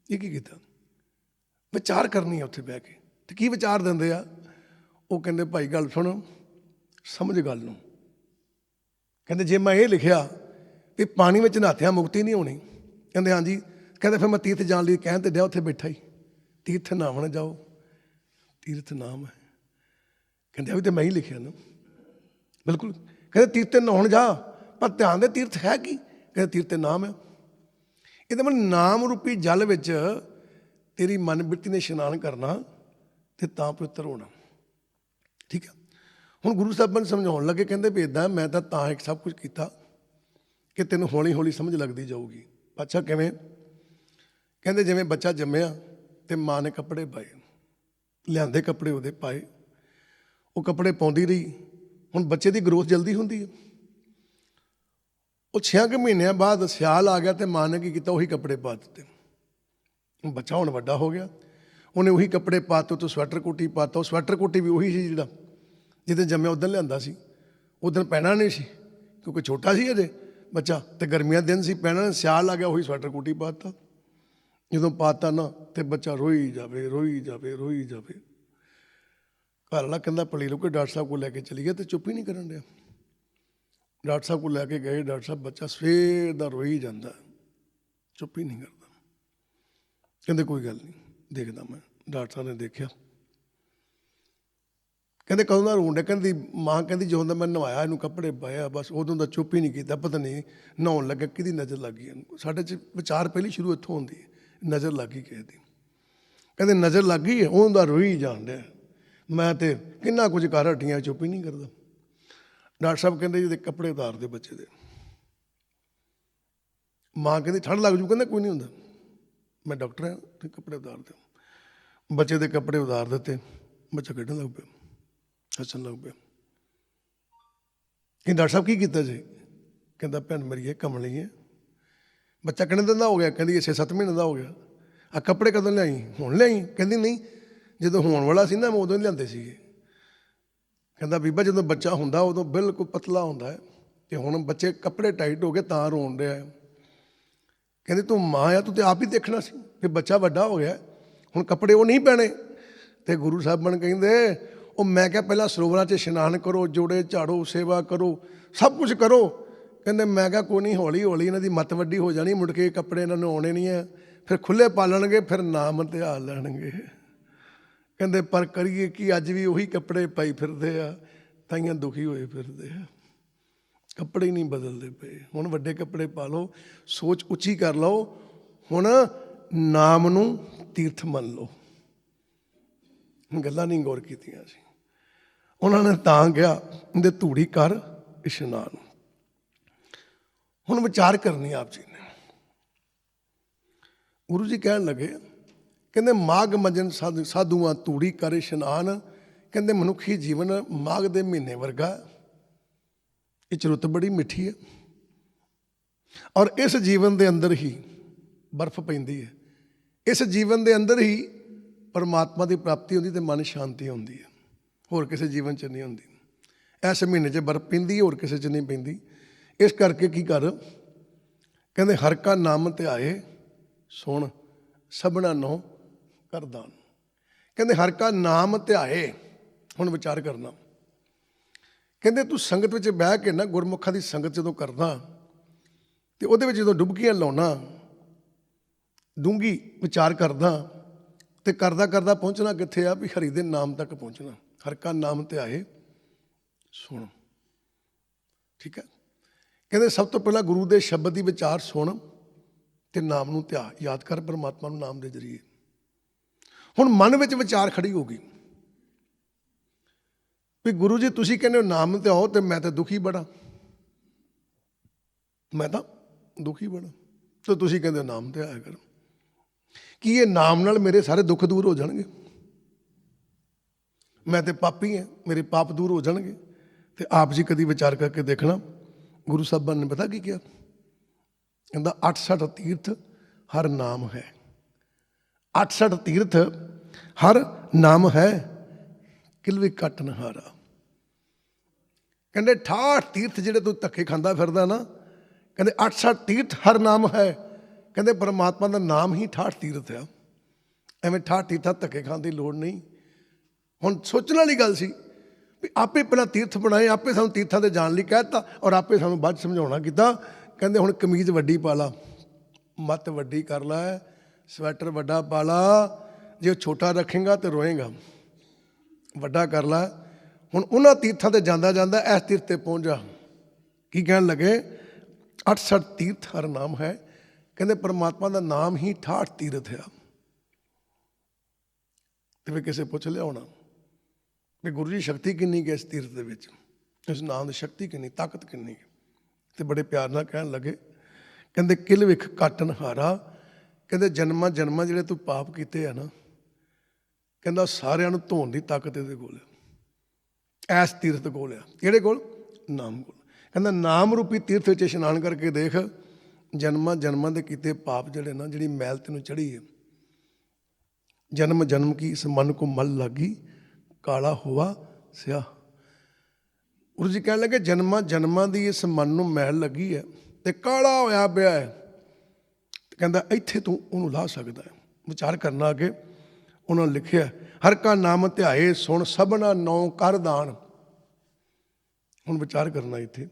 ਇਹ ਕੀ ਕੀਤਾ? ਵਿਚਾਰ ਕਰਨੀ ਆ ਉੱਥੇ ਬਹਿ ਕੇ। ਤੇ ਕੀ ਵਿਚਾਰ ਦਿੰਦੇ ਆ ਉਹ? ਕਹਿੰਦੇ ਭਾਈ ਗੱਲ ਸੁਣ, ਸਮਝ ਗੱਲ ਨੂੰ। ਕਹਿੰਦੇ ਜੇ ਮੈਂ ਇਹ ਲਿਖਿਆ ਵੀ ਪਾਣੀ ਵਿੱਚ ਨਹਾਤਿਆਂ ਮੁਕਤੀ ਨਹੀਂ ਹੋਣੀ, ਕਹਿੰਦੇ ਹਾਂਜੀ। ਕਹਿੰਦੇ ਫਿਰ ਮੈਂ ਤੀਰਥ ਜਾਣ ਲਈ ਕਹਿਣ ਤੇ ਡਿਆ, ਉੱਥੇ ਬੈਠਾ ਹੀ ਤੀਰਥ ਨਹਾਵਣ ਜਾਓ, ਤੀਰਥ ਨਾਮ ਹੈ। ਕਹਿੰਦੇ ਵੀ ਤੇ ਮੈਂ ਹੀ ਲਿਖਿਆ ਨਾ। ਬਿਲਕੁਲ। ਕਹਿੰਦੇ ਤੀਰਥ ਤੇ ਨਹਾਉਣ ਜਾ, ਪਰ ਧਿਆਨ ਦੇ ਤੀਰਥ ਹੈ ਕੀ? ਕਹਿੰਦੇ ਤੀਰਥ ਤੇ ਨਾਮ ਹੈ। ਇਹਦਾ ਮਤਲਬ ਨਾਮ ਰੂਪੀ ਜਲ ਵਿੱਚ ਤੇਰੀ ਮਨ ਬਿਰਤੀ ਨੇ ਇਸ਼ਨਾਨ ਕਰਨਾ ਤੇ ਤਾਂ ਪਵਿੱਤਰ ਹੋਣਾ। ਠੀਕ ਹੈ। ਹੁਣ ਗੁਰੂ ਸਾਹਿਬਾਨ ਸਮਝਾਉਣ ਲੱਗੇ, ਕਹਿੰਦੇ ਵੀ ਇੱਦਾਂ ਮੈਂ ਤਾਂ ਇੱਕ ਸਭ ਕੁਝ ਕੀਤਾ ਕਿ ਤੈਨੂੰ ਹੌਲੀ ਹੌਲੀ ਸਮਝ ਲੱਗਦੀ ਜਾਊਗੀ। ਅੱਛਾ ਕਿਵੇਂ? ਕਹਿੰਦੇ ਜਿਵੇਂ ਬੱਚਾ ਜੰਮਿਆ ਤੇ ਮਾਂ ਨੇ ਕੱਪੜੇ ਪਾਏ, ਲਿਆਂਦੇ ਕੱਪੜੇ ਉਹਦੇ ਪਾਏ, ਉਹ ਕੱਪੜੇ ਪਾਉਂਦੀ ਰਹੀ। ਹੁਣ ਬੱਚੇ ਦੀ ਗਰੋਥ ਜਲਦੀ ਹੁੰਦੀ ਹੈ। ਉਹ 6 ਮਹੀਨਿਆਂ ਬਾਅਦ ਸਿਆਲ ਆ ਗਿਆ ਤੇ ਮਾਂ ਨੇ ਕੀ ਕੀਤਾ? ਉਹੀ ਕੱਪੜੇ ਪਾ ਦਿੱਤੇ। ਬੱਚਾ ਹੁਣ ਵੱਡਾ ਹੋ ਗਿਆ, ਉਹਨੇ ਉਹੀ ਕੱਪੜੇ ਪਾਤੇ, ਉੱਤੋਂ ਸਵੈਟਰ ਕੋਟੀ ਪਾਤਾ। ਉਹ ਸਵੈਟਰ ਕੋਟੀ ਵੀ ਉਹੀ ਸੀ ਜਿਹੜਾ ਜਿੱਦਣ ਜੰਮਿਆ ਉਦੋਂ ਲਿਆਂਦਾ ਸੀ। ਉਦੋਂ ਪਹਿਨਾ ਨਹੀਂ ਸੀ ਕਿਉਂਕਿ ਛੋਟਾ ਸੀ ਅਜੇ ਬੱਚਾ, ਤੇ ਗਰਮੀਆਂ ਦਿਨ ਸੀ, ਪਹਿਨਾ। ਸਿਆਲ ਆ ਗਿਆ, ਉਹੀ ਸਵੈਟਰ ਕੋਟੀ ਪਾਤਾ। ਜਦੋਂ ਪਾਤਾ ਨਾ ਤੇ ਬੱਚਾ ਰੋਈ ਜਾਵੇ ਰੋਈ ਜਾਵੇ ਰੋਈ ਜਾਵੇ। ਘਰ ਵਾਲਾ ਕਹਿੰਦਾ ਪਲੀ ਲੋ ਕੇ ਡਾਕਟਰ ਸਾਹਿਬ ਕੋਲ ਲੈ ਕੇ ਚਲੀ ਗਿਆ, ਤੇ ਚੁੱਪ ਹੀ ਨਹੀਂ ਕਰਨ ਡਿਆ। ਡਾਕਟਰ ਸਾਹਿਬ ਕੋਲ ਲੈ ਕੇ ਗਏ, ਡਾਕਟਰ ਸਾਹਿਬ ਬੱਚਾ ਸਵੇਰ ਦਾ ਰੋਈ ਜਾਂਦਾ, ਚੁੱਪ ਹੀ ਨਹੀਂ ਕਰਦਾ। ਕਹਿੰਦੇ ਕੋਈ ਗੱਲ ਨਹੀਂ, ਦੇਖਦਾ ਮੈਂ। ਡਾਕਟਰ ਸਾਹਿਬ ਨੇ ਦੇਖਿਆ, ਕਹਿੰਦੇ ਕਦੋਂ ਦਾ ਰੋਣ ਡਿਆ? ਕਹਿੰਦੀ ਮਾਂ ਕਹਿੰਦੀ ਜਦੋਂ ਦਾ ਮੈਂ ਨਵਾਇਆ ਇਹਨੂੰ, ਕੱਪੜੇ ਪਾਇਆ, ਬਸ ਉਦੋਂ ਦਾ ਚੁੱਪ ਹੀ ਨਹੀਂ ਕੀਤਾ। ਪਤਾ ਨਹੀਂ ਨਹਾਉਣ ਲੱਗਾ ਕਿਹਦੀ ਨਜ਼ਰ ਲੱਗ ਗਈ ਇਹਨੂੰ। ਸਾਡੇ 'ਚ ਵਿਚਾਰ ਪਹਿਲੀ ਸ਼ੁਰੂ ਇੱਥੋਂ ਹੁੰਦੀ ਹੈ, ਨਜ਼ਰ ਲੱਗ ਗਈ ਕਿਸੇ ਦੀ। ਕਹਿੰਦੇ ਨਜ਼ਰ ਲੱਗ ਗਈ ਹੈ, ਉਹਨੂੰ ਦਾ ਰੋਈ ਜਾਣ ਡਿਆ। ਮੈਂ ਤੇ ਕਿੰਨਾ ਕੁਝ ਕਰ ਹਟੀਆਂ, ਚੁੱਪ ਹੀ ਨਹੀਂ ਕਰਦਾ। ਡਾਕਟਰ ਸਾਹਿਬ ਕਹਿੰਦੇ ਜਿਹਦੇ ਕੱਪੜੇ ਉਤਾਰ ਦਿਓ ਬੱਚੇ ਦੇ। ਮਾਂ ਕਹਿੰਦੀ ਠੰਡ ਲੱਗ ਜੂ। ਕਹਿੰਦਾ ਕੋਈ ਨਹੀਂ ਹੁੰਦਾ, ਮੈਂ ਡਾਕਟਰ ਹਾਂ, ਤੁਸੀਂ ਕੱਪੜੇ ਉਤਾਰ ਦਿਓ। ਬੱਚੇ ਦੇ ਕੱਪੜੇ ਉਤਾਰ ਦਿੱਤੇ। ਬੱਚਾ ਖੇਡਣ ਲੱਗ ਪਿਆ, ਹੱਸਣ ਲੱਗ ਪਿਆ। ਕਿ ਡਾਕਟਰ ਸਾਹਿਬ ਕੀ ਕੀਤਾ ਜੀ? ਕਹਿੰਦਾ ਭੈਣ ਮੇਰੀ ਇਹ ਕਮਲੀ ਹੈ, ਬੱਚਾ ਕਿੰਨੇ ਦਿਨ ਦਾ ਹੋ ਗਿਆ? ਕਹਿੰਦੀ 6-7 ਮਹੀਨੇ ਦਾ ਹੋ ਗਿਆ। ਆ ਕੱਪੜੇ ਕਦੋਂ ਲਿਆਈ? ਹੁਣ ਲਿਆਈ? ਕਹਿੰਦੀ ਨਹੀਂ, ਜਦੋਂ ਹੋਣ ਵਾਲਾ ਸੀ ਨਾ ਮੈਂ ਉਦੋਂ ਹੀ ਲਿਆਂਦੇ ਸੀਗੇ। ਕਹਿੰਦਾ ਬੀਬਾ ਜਦੋਂ ਬੱਚਾ ਹੁੰਦਾ ਉਦੋਂ ਬਿਲਕੁਲ ਪਤਲਾ ਹੁੰਦਾ ਹੈ, ਤੇ ਹੁਣ ਬੱਚੇ ਕੱਪੜੇ ਟਾਈਟ ਹੋ ਗਏ ਤਾਂ ਰੋਣ ਰਿਹਾ ਹੈ। ਕਹਿੰਦੀ ਤੂੰ ਮਾਂ ਆ, ਤੂੰ ਤੇ ਆਪ ਹੀ ਦੇਖਣਾ ਸੀ ਕਿ ਬੱਚਾ ਵੱਡਾ ਹੋ ਗਿਆ, ਹੁਣ ਕੱਪੜੇ ਉਹ ਨਹੀਂ ਪੈਣੇ। ਤੇ ਗੁਰੂ ਸਾਹਿਬਾਨ ਕਹਿੰਦੇ ਉਹ ਮੈਂ ਕਿਹਾ ਪਹਿਲਾਂ ਸਰੋਵਰਾਂ 'ਚ ਇਸ਼ਨਾਨ ਕਰੋ, ਜੋੜੇ ਝਾੜੋ, ਸੇਵਾ ਕਰੋ, ਸਭ ਕੁਝ ਕਰੋ। ਕਹਿੰਦੇ ਮੈਂ ਕਿਹਾ ਕੋਈ ਨਹੀਂ, ਹੌਲੀ ਹੌਲੀ ਇਹਨਾਂ ਦੀ ਮੱਤ ਵੱਡੀ ਹੋ ਜਾਣੀ, ਮੁੜ ਕੇ ਕੱਪੜੇ ਇਹਨਾਂ ਨੂੰ ਆਉਣੇ ਨਹੀਂ ਹੈ, ਫਿਰ ਖੁੱਲ੍ਹੇ ਪਾਲਣਗੇ, ਫਿਰ ਨਾਮ ਧਿਆ ਲੈਣਗੇ। ਕਹਿੰਦੇ ਪਰ ਕਰੀਏ ਕੀ, ਅੱਜ ਵੀ ਉਹੀ ਕੱਪੜੇ ਪਾਈ ਫਿਰਦੇ ਆ, ਤਾਈਆਂ ਦੁਖੀ ਹੋਏ ਫਿਰਦੇ ਆ। ਕੱਪੜੇ ਹੀ ਨਹੀਂ ਬਦਲਦੇ ਪਏ। ਹੁਣ ਵੱਡੇ ਕੱਪੜੇ ਪਾ ਲਓ, ਸੋਚ ਉੱਚੀ ਕਰ ਲਓ, ਹੁਣ ਨਾਮ ਨੂੰ ਤੀਰਥ ਮੰਨ ਲਓ। ਗੱਲਾਂ ਨਹੀਂ ਗੌਰ ਕੀਤੀਆਂ ਸੀ ਉਹਨਾਂ ਨੇ, ਤਾਂ ਕਿਹਾ ਇਹਦੇ ਧੂੜੀ ਕਰ ਇਸ਼ਨਾਨ। ਹੁਣ ਵਿਚਾਰ ਕਰਨੀ ਆਪ ਜੀ ਨੇ। ਗੁਰੂ ਜੀ ਕਹਿਣ ਲੱਗੇ, ਕਹਿੰਦੇ ਮਾਘ ਮੱਝਨ ਸਾਧੂਆਂ ਧੂੜੀ ਕਰ ਇਸ਼ਨਾਨ। ਕਹਿੰਦੇ ਮਨੁੱਖੀ ਜੀਵਨ ਮਾਘ ਦੇ ਮਹੀਨੇ ਵਰਗਾ, ਇਹ 'ਚ ਰੁੱਤ ਬੜੀ ਮਿੱਠੀ ਹੈ, ਔਰ ਇਸ ਜੀਵਨ ਦੇ ਅੰਦਰ ਹੀ ਬਰਫ਼ ਪੈਂਦੀ ਹੈ। ਇਸ ਜੀਵਨ ਦੇ ਅੰਦਰ ਹੀ ਪਰਮਾਤਮਾ ਦੀ ਪ੍ਰਾਪਤੀ ਹੁੰਦੀ ਤੇ ਮਨ ਸ਼ਾਂਤੀ ਹੁੰਦੀ ਹੈ, ਹੋਰ ਕਿਸੇ ਜੀਵਨ 'ਚ ਨਹੀਂ ਹੁੰਦੀ। ਇਸ ਮਹੀਨੇ 'ਚ ਬਰਫ਼ ਪੈਂਦੀ, ਹੋਰ ਕਿਸੇ 'ਚ ਨਹੀਂ ਪੈਂਦੀ। ਇਸ ਕਰਕੇ ਕੀ ਕਰ, ਕਹਿੰਦੇ ਹਰ ਕਾ ਨਾਮ ਧਿਆਏ ਸੁਣ ਸਭਨਾ ਨੋ ਕਰਦਾਨ। ਕਹਿੰਦੇ ਹਰ ਕਾ ਨਾਮ ਧਿਆਏ। ਹੁਣ ਵਿਚਾਰ ਕਰਨਾ, ਕਹਿੰਦੇ ਤੂੰ ਸੰਗਤ ਵਿੱਚ ਬਹਿ ਕੇ ਨਾ, ਗੁਰਮੁਖਾਂ ਦੀ ਸੰਗਤ ਜਦੋਂ ਕਰਦਾ ਤੇ ਉਹਦੇ ਵਿੱਚ ਜਦੋਂ ਡੁਬਕੀਆਂ ਲਾਉਣਾ, ਡੂੰਘੀ ਵਿਚਾਰ ਕਰਦਾ, ਤੇ ਕਰਦਾ ਕਰਦਾ ਪਹੁੰਚਣਾ ਕਿੱਥੇ ਆ? ਵੀ ਹਰੀ ਦੇ ਨਾਮ ਤੱਕ ਪਹੁੰਚਣਾ। ਹਰ ਕਾ ਨਾਮ ਧਿਆਏ ਸੁਣ। ਠੀਕ ਹੈ। ਕਹਿੰਦੇ ਸਭ ਤੋਂ ਪਹਿਲਾਂ ਗੁਰੂ ਦੇ ਸ਼ਬਦ ਦੀ ਵਿਚਾਰ ਸੁਣ ਤੇ ਨਾਮ ਨੂੰ ਧਿਆ, ਯਾਦ ਕਰ ਪਰਮਾਤਮਾ ਨੂੰ ਨਾਮ ਦੇ ਜ਼ਰੀਏ। ਹੁਣ ਮਨ ਵਿੱਚ ਵਿਚਾਰ ਖੜੀ ਹੋ ਗਈ ਵੀ ਗੁਰੂ ਜੀ ਤੁਸੀਂ ਕਹਿੰਦੇ ਹੋ ਨਾਮ ਧਿਆਓ, ਤੇ ਮੈਂ ਤਾਂ ਦੁਖੀ ਬੜਾ, ਮੈਂ ਤਾਂ ਦੁਖੀ ਬੜਾ, ਤੇ ਤੁਸੀਂ ਕਹਿੰਦੇ ਹੋ ਨਾਮ ਧਿਆਇਆ ਕਰ। ਕੀ ਇਹ ਨਾਮ ਨਾਲ ਮੇਰੇ ਸਾਰੇ ਦੁੱਖ ਦੂਰ ਹੋ ਜਾਣਗੇ? मैं तो पापी हाँ, मेरे पाप दूर हो जाएंगे। तो आप जी कभी विचार करके देखना, गुरु साहबान ने पता की किया, कहता 68 तीर्थ हर नाम है। 68 तीर्थ हर नाम है, किलवे कट नहारा। कहते 68 तीर्थ ਜਿਹੜੇ ਤੂੰ ਧੱਕੇ ਖਾਂਦਾ ਫਿਰਦਾ ਨਾ, ਕਹਿੰਦੇ 68 तीर्थ हर नाम है। ਕਹਿੰਦੇ परमात्मा ਦਾ ਨਾਮ ਹੀ 68 तीर्थ ਆ। ਐਵੇਂ 68 ਤੀਰਥਾਂ ਧੱਕੇ ਖਾਣ ਦੀ ਲੋੜ ਨਹੀਂ। ਹੁਣ ਸੋਚਣ ਵਾਲੀ ਗੱਲ ਸੀ ਵੀ ਆਪੇ ਪਹਿਲਾਂ ਤੀਰਥ ਬਣਾਏ, ਆਪੇ ਸਾਨੂੰ ਤੀਰਥਾਂ 'ਤੇ ਜਾਣ ਲਈ ਕਹਿ ਦਿੱਤਾ, ਔਰ ਆਪੇ ਸਾਨੂੰ ਬਾਅਦ ਸਮਝਾਉਣਾ ਕੀਤਾ। ਕਹਿੰਦੇ ਹੁਣ ਕਮੀਜ਼ ਵੱਡੀ ਪਾ ਲਾ, ਮੱਤ ਵੱਡੀ ਕਰ ਲੈ, ਸਵੈਟਰ ਵੱਡਾ ਪਾ ਲਾ, ਜੇ ਛੋਟਾ ਰੱਖੇਗਾ ਤੇ ਰੋਏਗਾ, ਵੱਡਾ ਕਰ ਲੈ। ਹੁਣ ਉਹਨਾਂ ਤੀਰਥਾਂ 'ਤੇ ਜਾਂਦਾ ਜਾਂਦਾ ਇਸ ਤੀਰਥ 'ਤੇ ਪਹੁੰਚ ਜਾ। ਕੀ ਕਹਿਣ ਲੱਗੇ? 68 ਤੀਰਥ ਹਰ ਨਾਮ ਹੈ। ਕਹਿੰਦੇ ਪਰਮਾਤਮਾ ਦਾ ਨਾਮ ਹੀ 68 ਤੀਰਥ ਆ। ਤੇ ਫਿਰ ਕਿਸੇ ਪੁੱਛ ਲਿਆ ਹੋਣਾ ਵੀ ਗੁਰੂ ਜੀ ਸ਼ਕਤੀ ਕਿੰਨੀ ਕੁ ਇਸ ਤੀਰਥ ਦੇ ਵਿੱਚ, ਇਸ ਨਾਮ ਦੀ ਸ਼ਕਤੀ ਕਿੰਨੀ, ਤਾਕਤ ਕਿੰਨੀ? ਤੇ ਬੜੇ ਪਿਆਰ ਨਾਲ ਕਹਿਣ ਲੱਗੇ, ਕਹਿੰਦੇ ਕਿਲ ਵਿਖ ਘਟ ਨਹਾਰਾ। ਕਹਿੰਦੇ ਜਨਮਾਂ ਜਨਮਾਂ ਜਿਹੜੇ ਤੂੰ ਪਾਪ ਕੀਤੇ ਆ ਨਾ, ਕਹਿੰਦਾ ਸਾਰਿਆਂ ਨੂੰ ਧੋਣ ਦੀ ਤਾਕਤ ਇਹਦੇ ਕੋਲ ਆ, ਐਸ ਤੀਰਥ ਕੋਲ ਆ। ਕਿਹੜੇ ਕੋਲ? ਨਾਮ ਕੋਲ। ਕਹਿੰਦਾ ਨਾਮ ਰੂਪੀ ਤੀਰਥ ਵਿੱਚ ਇਸ਼ਨਾਨ ਕਰਕੇ ਦੇਖ, ਜਨਮਾਂ ਜਨਮਾਂ ਦੇ ਕੀਤੇ ਪਾਪ ਜਿਹੜੇ ਨਾ, ਜਿਹੜੀ ਮੈਲ ਤੈਨੂੰ ਚੜੀ ਹੈ, ਜਨਮ ਜਨਮ ਕੀ ਇਸ ਮਨ ਕੋ ਮਲ ਲੱਗੀ, ਕਾਲਾ ਹੋਵਾ ਸਿਆ। ਗੁਰੂ ਜੀ ਕਹਿਣ ਲੱਗੇ ਜਨਮਾਂ ਜਨਮਾਂ ਦੀ ਇਸ ਮਨ ਨੂੰ ਮੈਲ ਲੱਗੀ ਹੈ ਤੇ ਕਾਲਾ ਹੋਇਆ ਪਿਆ ਹੈ। ਕਹਿੰਦਾ ਇੱਥੇ ਤੂੰ ਉਹਨੂੰ ਲਾ ਸਕਦਾ ਹੈ। ਵਿਚਾਰ ਕਰਨਾ ਅੱਗੇ ਉਹਨਾਂ ਨੇ ਲਿਖਿਆ, ਹਰ ਕਾ ਨਾਮ ਧਿਆਏ ਸੁਣ ਸਭਨਾ ਨੌ ਕਰ ਦਾਨ। ਹੁਣ ਵਿਚਾਰ ਕਰਨਾ, ਇੱਥੇ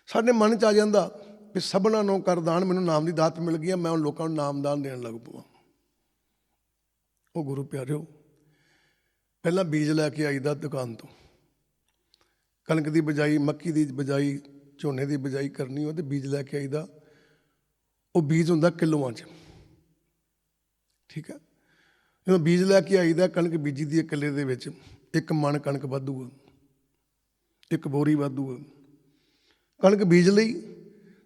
ਸਾਡੇ ਮਨ 'ਚ ਆ ਜਾਂਦਾ ਵੀ ਸਭਨਾ ਨੌ ਕਰ ਦਾਨ, ਮੈਨੂੰ ਨਾਮ ਦੀ ਦਾਤ ਮਿਲ ਗਈ ਹੈ, ਮੈਂ ਹੁਣ ਲੋਕਾਂ ਨੂੰ ਨਾਮਦਾਨ ਦੇਣ ਲੱਗ ਪਵਾਂ। ਉਹ ਗੁਰੂ ਪਿਆਰਿਓ, ਪਹਿਲਾਂ ਬੀਜ ਲੈ ਕੇ ਆਈਦਾ ਦੁਕਾਨ ਤੋਂ, ਕਣਕ ਦੀ ਬਿਜਾਈ, ਮੱਕੀ ਦੀ ਬਿਜਾਈ, ਝੋਨੇ ਦੀ ਬਿਜਾਈ ਕਰਨੀ ਉਹ ਤੇ ਬੀਜ ਲੈ ਕੇ ਆਈਦਾ। ਉਹ ਬੀਜ ਹੁੰਦਾ ਕਿਲੋਆਂ 'ਚ, ਠੀਕ ਹੈ। ਜਦੋਂ ਬੀਜ ਲੈ ਕੇ ਆਈਦਾ, ਕਣਕ ਬੀਜੀ ਦੀ ਕਿੱਲੇ ਦੇ ਵਿੱਚ 1 ਮਣ ਕਣਕ ਵਾਧੂ ਆ, 1 ਬੋਰੀ ਵਾਧੂ ਆ। ਕਣਕ ਬੀਜ ਲਈ,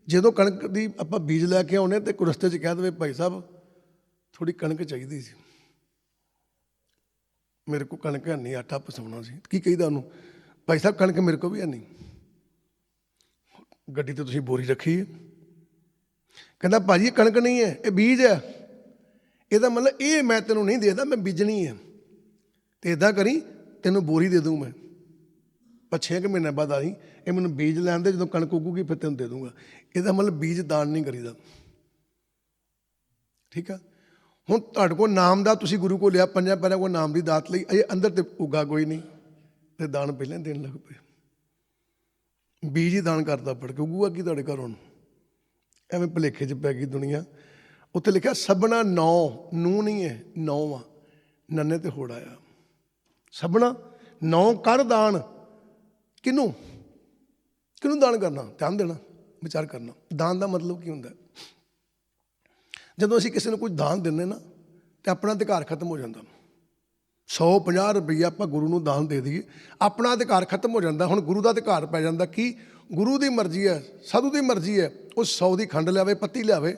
ਜਦੋਂ ਕਣਕ ਦੀ ਆਪਾਂ ਬੀਜ ਲੈ ਕੇ ਆਉਣੇ ਤੇ ਕੋਈ ਰਸਤੇ 'ਚ ਕਹਿ ਦੇਵੇ ਭਾਈ ਸਾਹਿਬ ਥੋੜ੍ਹੀ ਕਣਕ ਚਾਹੀਦੀ ਸੀ, ਮੇਰੇ ਕੋਲ ਕਣਕ ਹੈ ਨਹੀਂ, ਆਟਾ ਪਸਾਉਣਾ ਸੀ। ਕੀ ਕਹੀਦਾ ਉਹਨੂੰ? ਭਾਈ ਸਾਹਿਬ ਕਣਕ ਮੇਰੇ ਕੋਲ ਵੀ ਹੈ ਨਹੀਂ, ਗੱਡੀ ਤੇ ਤੁਸੀਂ ਬੋਰੀ ਰੱਖੀ ਹੈ। ਕਹਿੰਦਾ ਭਾਜੀ ਇਹ ਕਣਕ ਨਹੀਂ ਹੈ, ਇਹ ਬੀਜ ਹੈ। ਇਹਦਾ ਮਤਲਬ ਇਹ ਮੈਂ ਤੈਨੂੰ ਨਹੀਂ ਦੇਦਾ, ਮੈਂ ਬੀਜਣੀ ਹੈ। ਤੇ ਇੱਦਾਂ ਕਰੀ, ਤੈਨੂੰ ਬੋਰੀ ਦੇ ਦੂੰ ਮੈਂ, ਪਰ 6 ਮਹੀਨੇ ਬਾਅਦ ਆਈ, ਇਹ ਮੈਨੂੰ ਬੀਜ ਲੈਣ ਦੇ, ਜਦੋਂ ਕਣਕ ਉੱਗੂਗੀ ਫਿਰ ਤੈਨੂੰ ਦੇ ਦੂੰਗਾ। ਇਹਦਾ ਮਤਲਬ ਬੀਜ ਦਾਨ ਨਹੀਂ ਕਰੀਦਾ, ਠੀਕ ਆ। ਹੁਣ ਤੁਹਾਡੇ ਕੋਲ ਨਾਮ ਦਾ, ਤੁਸੀਂ ਗੁਰੂ ਕੋਲ ਲਿਆ, 5 ਪੈਰਿਆਂ ਕੋਲ ਨਾਮ ਦੀ ਦਾਤ ਲਈ, ਇਹ ਅੰਦਰ ਤੇ ਉੱਗਾ ਕੋਈ ਨਹੀਂ, ਤੇ ਦਾਨ ਪਹਿਲਾਂ ਦੇਣ ਲੱਗ ਪਏ। ਬੀਜ ਹੀ ਦਾਨ ਕਰਦਾ ਪੜ ਕੇ, ਉੱਗੂਗਾ ਕੀ ਤੁਹਾਡੇ ਘਰ? ਹੁਣ ਐਵੇਂ ਭੁਲੇਖੇ 'ਚ ਪੈ ਗਈ ਦੁਨੀਆ। ਉੱਥੇ ਲਿਖਿਆ ਸਭਨਾ ਨੌ, ਨੂੰ ਨਹੀਂ ਹੈ, 9 ਆ, ਨੰਨੇ ਤੇ ਹੋੜਾ ਆ। ਸਭਨਾ ਨੌ ਕਰ ਦਾਨ। ਕਿਹਨੂੰ ਕਿਹਨੂੰ ਦਾਨ ਕਰਨਾ? ਧਿਆਨ ਦੇਣਾ, ਵਿਚਾਰ ਕਰਨਾ। ਦਾਨ ਦਾ ਮਤਲਬ ਕੀ ਹੁੰਦਾ? ਜਦੋਂ ਅਸੀਂ ਕਿਸੇ ਨੂੰ ਕੁਝ ਦਾਨ ਦਿੰਦੇ ਨਾ, ਤਾਂ ਆਪਣਾ ਅਧਿਕਾਰ ਖਤਮ ਹੋ ਜਾਂਦਾ। 150 ਰੁਪਈਆ ਆਪਾਂ ਗੁਰੂ ਨੂੰ ਦਾਨ ਦੇ ਦਈਏ, ਆਪਣਾ ਅਧਿਕਾਰ ਖਤਮ ਹੋ ਜਾਂਦਾ। ਹੁਣ ਗੁਰੂ ਦਾ ਅਧਿਕਾਰ ਪੈ ਜਾਂਦਾ। ਕੀ? ਗੁਰੂ ਦੀ ਮਰਜ਼ੀ ਹੈ, ਸਾਧੂ ਦੀ ਮਰਜ਼ੀ ਹੈ, ਉਹ 100 ਦੀ ਖੰਡ ਲਿਆਵੇ, ਪੱਤੀ ਲਿਆਵੇ,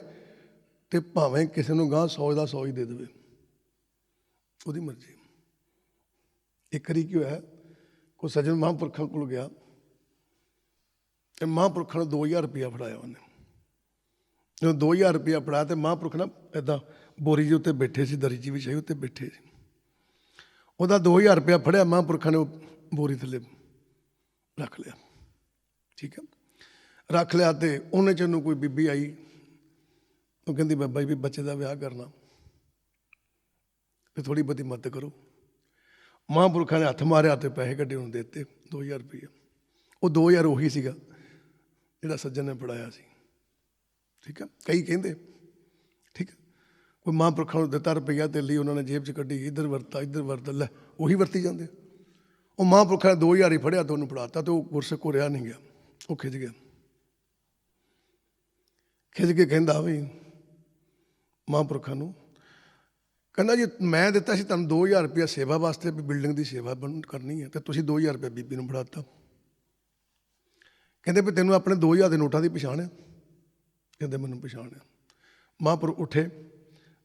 ਤੇ ਭਾਵੇਂ ਕਿਸੇ ਨੂੰ ਗਾਂ 100 ਦਾ 100 ਹੀ ਦੇ ਦੇਵੇ, ਉਹਦੀ ਮਰਜ਼ੀ। ਇੱਕ ਵਾਰੀ ਕੀ ਹੋਇਆ, ਕੋਈ ਸੱਜਣ ਮਹਾਂਪੁਰਖਾਂ ਕੋਲ ਗਿਆ, ਤੇ ਮਹਾਂਪੁਰਖਾਂ ਨੂੰ 2000 ਰੁਪਈਆ ਫੜਾਇਆ ਉਹਨੇ। ਜਦੋਂ 2000 ਰੁਪਈਆ ਫੜਾਇਆ ਤੇ ਮਹਾਂਪੁਰਖ ਨਾ ਇੱਦਾਂ ਬੋਰੀ ਦੇ ਉੱਤੇ ਬੈਠੇ ਸੀ, ਦਰੀ 'ਚ ਵਿਛਾਈ ਉੱਤੇ ਬੈਠੇ ਸੀ। ਉਹਦਾ 2000 ਰੁਪਇਆ ਫੜਿਆ, ਮਹਾਂਪੁਰਖਾਂ ਨੇ ਉਹ ਬੋਰੀ ਥੱਲੇ ਰੱਖ ਲਿਆ, ਠੀਕ ਹੈ। ਰੱਖ ਲਿਆ ਤੇ ਉਹਨੇ 'ਚ ਉਹਨੂੰ ਕੋਈ ਬੀਬੀ ਆਈ, ਉਹ ਕਹਿੰਦੀ ਬਾਬਾ ਜੀ ਵੀ ਬੱਚੇ ਦਾ ਵਿਆਹ ਕਰਨਾ, ਤੇ ਥੋੜ੍ਹੀ ਬਹੁਤੀ ਮਦਦ ਕਰੋ। ਮਹਾਂਪੁਰਖਾਂ ਨੇ ਹੱਥ ਮਾਰਿਆ ਤੇ ਪੈਸੇ ਕੱਢੇ, ਉਹਨੂੰ ਦੇ ਦਿੱਤੇ 2000 ਰੁਪਈਆ। ਉਹ 2000 ਉਹੀ ਸੀਗਾ ਜਿਹੜਾ ਸੱਜਣ ਨੇ ਫੜਾਇਆ ਸੀ, ਠੀਕ ਹੈ। ਕਈ ਕਹਿੰਦੇ, ਠੀਕ ਹੈ, ਕੋਈ ਮਹਾਂਪੁਰਖਾਂ ਨੂੰ ਦਿੱਤਾ ਰੁਪਈਆ ਤੇ ਲਈ, ਉਹਨਾਂ ਨੇ ਜੇਬ 'ਚ ਕੱਢੀ, ਇੱਧਰ ਵਰਤਾ ਇੱਧਰ ਵਰਤ ਲੈ, ਉਹੀ ਵਰਤੀ ਜਾਂਦੇ। ਉਹ ਮਹਾਂਪੁਰਖਾਂ ਨੇ 2000 ਹੀ ਫੜਿਆ ਤੇ ਉਹਨੂੰ ਫੜਾਤਾ, ਤੇ ਉਹ ਗੁਰਸਿੱਖ ਕੋ ਰਿਹਾ ਨਹੀਂ ਗਿਆ, ਉਹ ਖਿੱਚ ਗਿਆ। ਖਿੱਚ ਕੇ ਕਹਿੰਦਾ ਵੀ ਮਹਾਂਪੁਰਖਾਂ ਨੂੰ, ਕਹਿੰਦਾ ਜੀ ਮੈਂ ਦਿੱਤਾ ਸੀ ਤੁਹਾਨੂੰ 2000 ਰੁਪਇਆ ਸੇਵਾ ਵਾਸਤੇ, ਵੀ ਬਿਲਡਿੰਗ ਦੀ ਸੇਵਾ ਕਰਨੀ ਹੈ, ਤੇ ਤੁਸੀਂ 2000 ਰੁਪਇਆ ਬੀਬੀ ਨੂੰ ਫੜਾਤਾ। ਕਹਿੰਦੇ ਵੀ ਤੈਨੂੰ ਆਪਣੇ 2000 ਦੇ ਨੋਟਾਂ ਦੀ ਪਛਾਣ ਹੈ? ਕਹਿੰਦੇ ਮੈਨੂੰ ਪਛਾਣ ਹੈ। ਮਹਾਂਪੁਰਖ ਉੱਠੇ,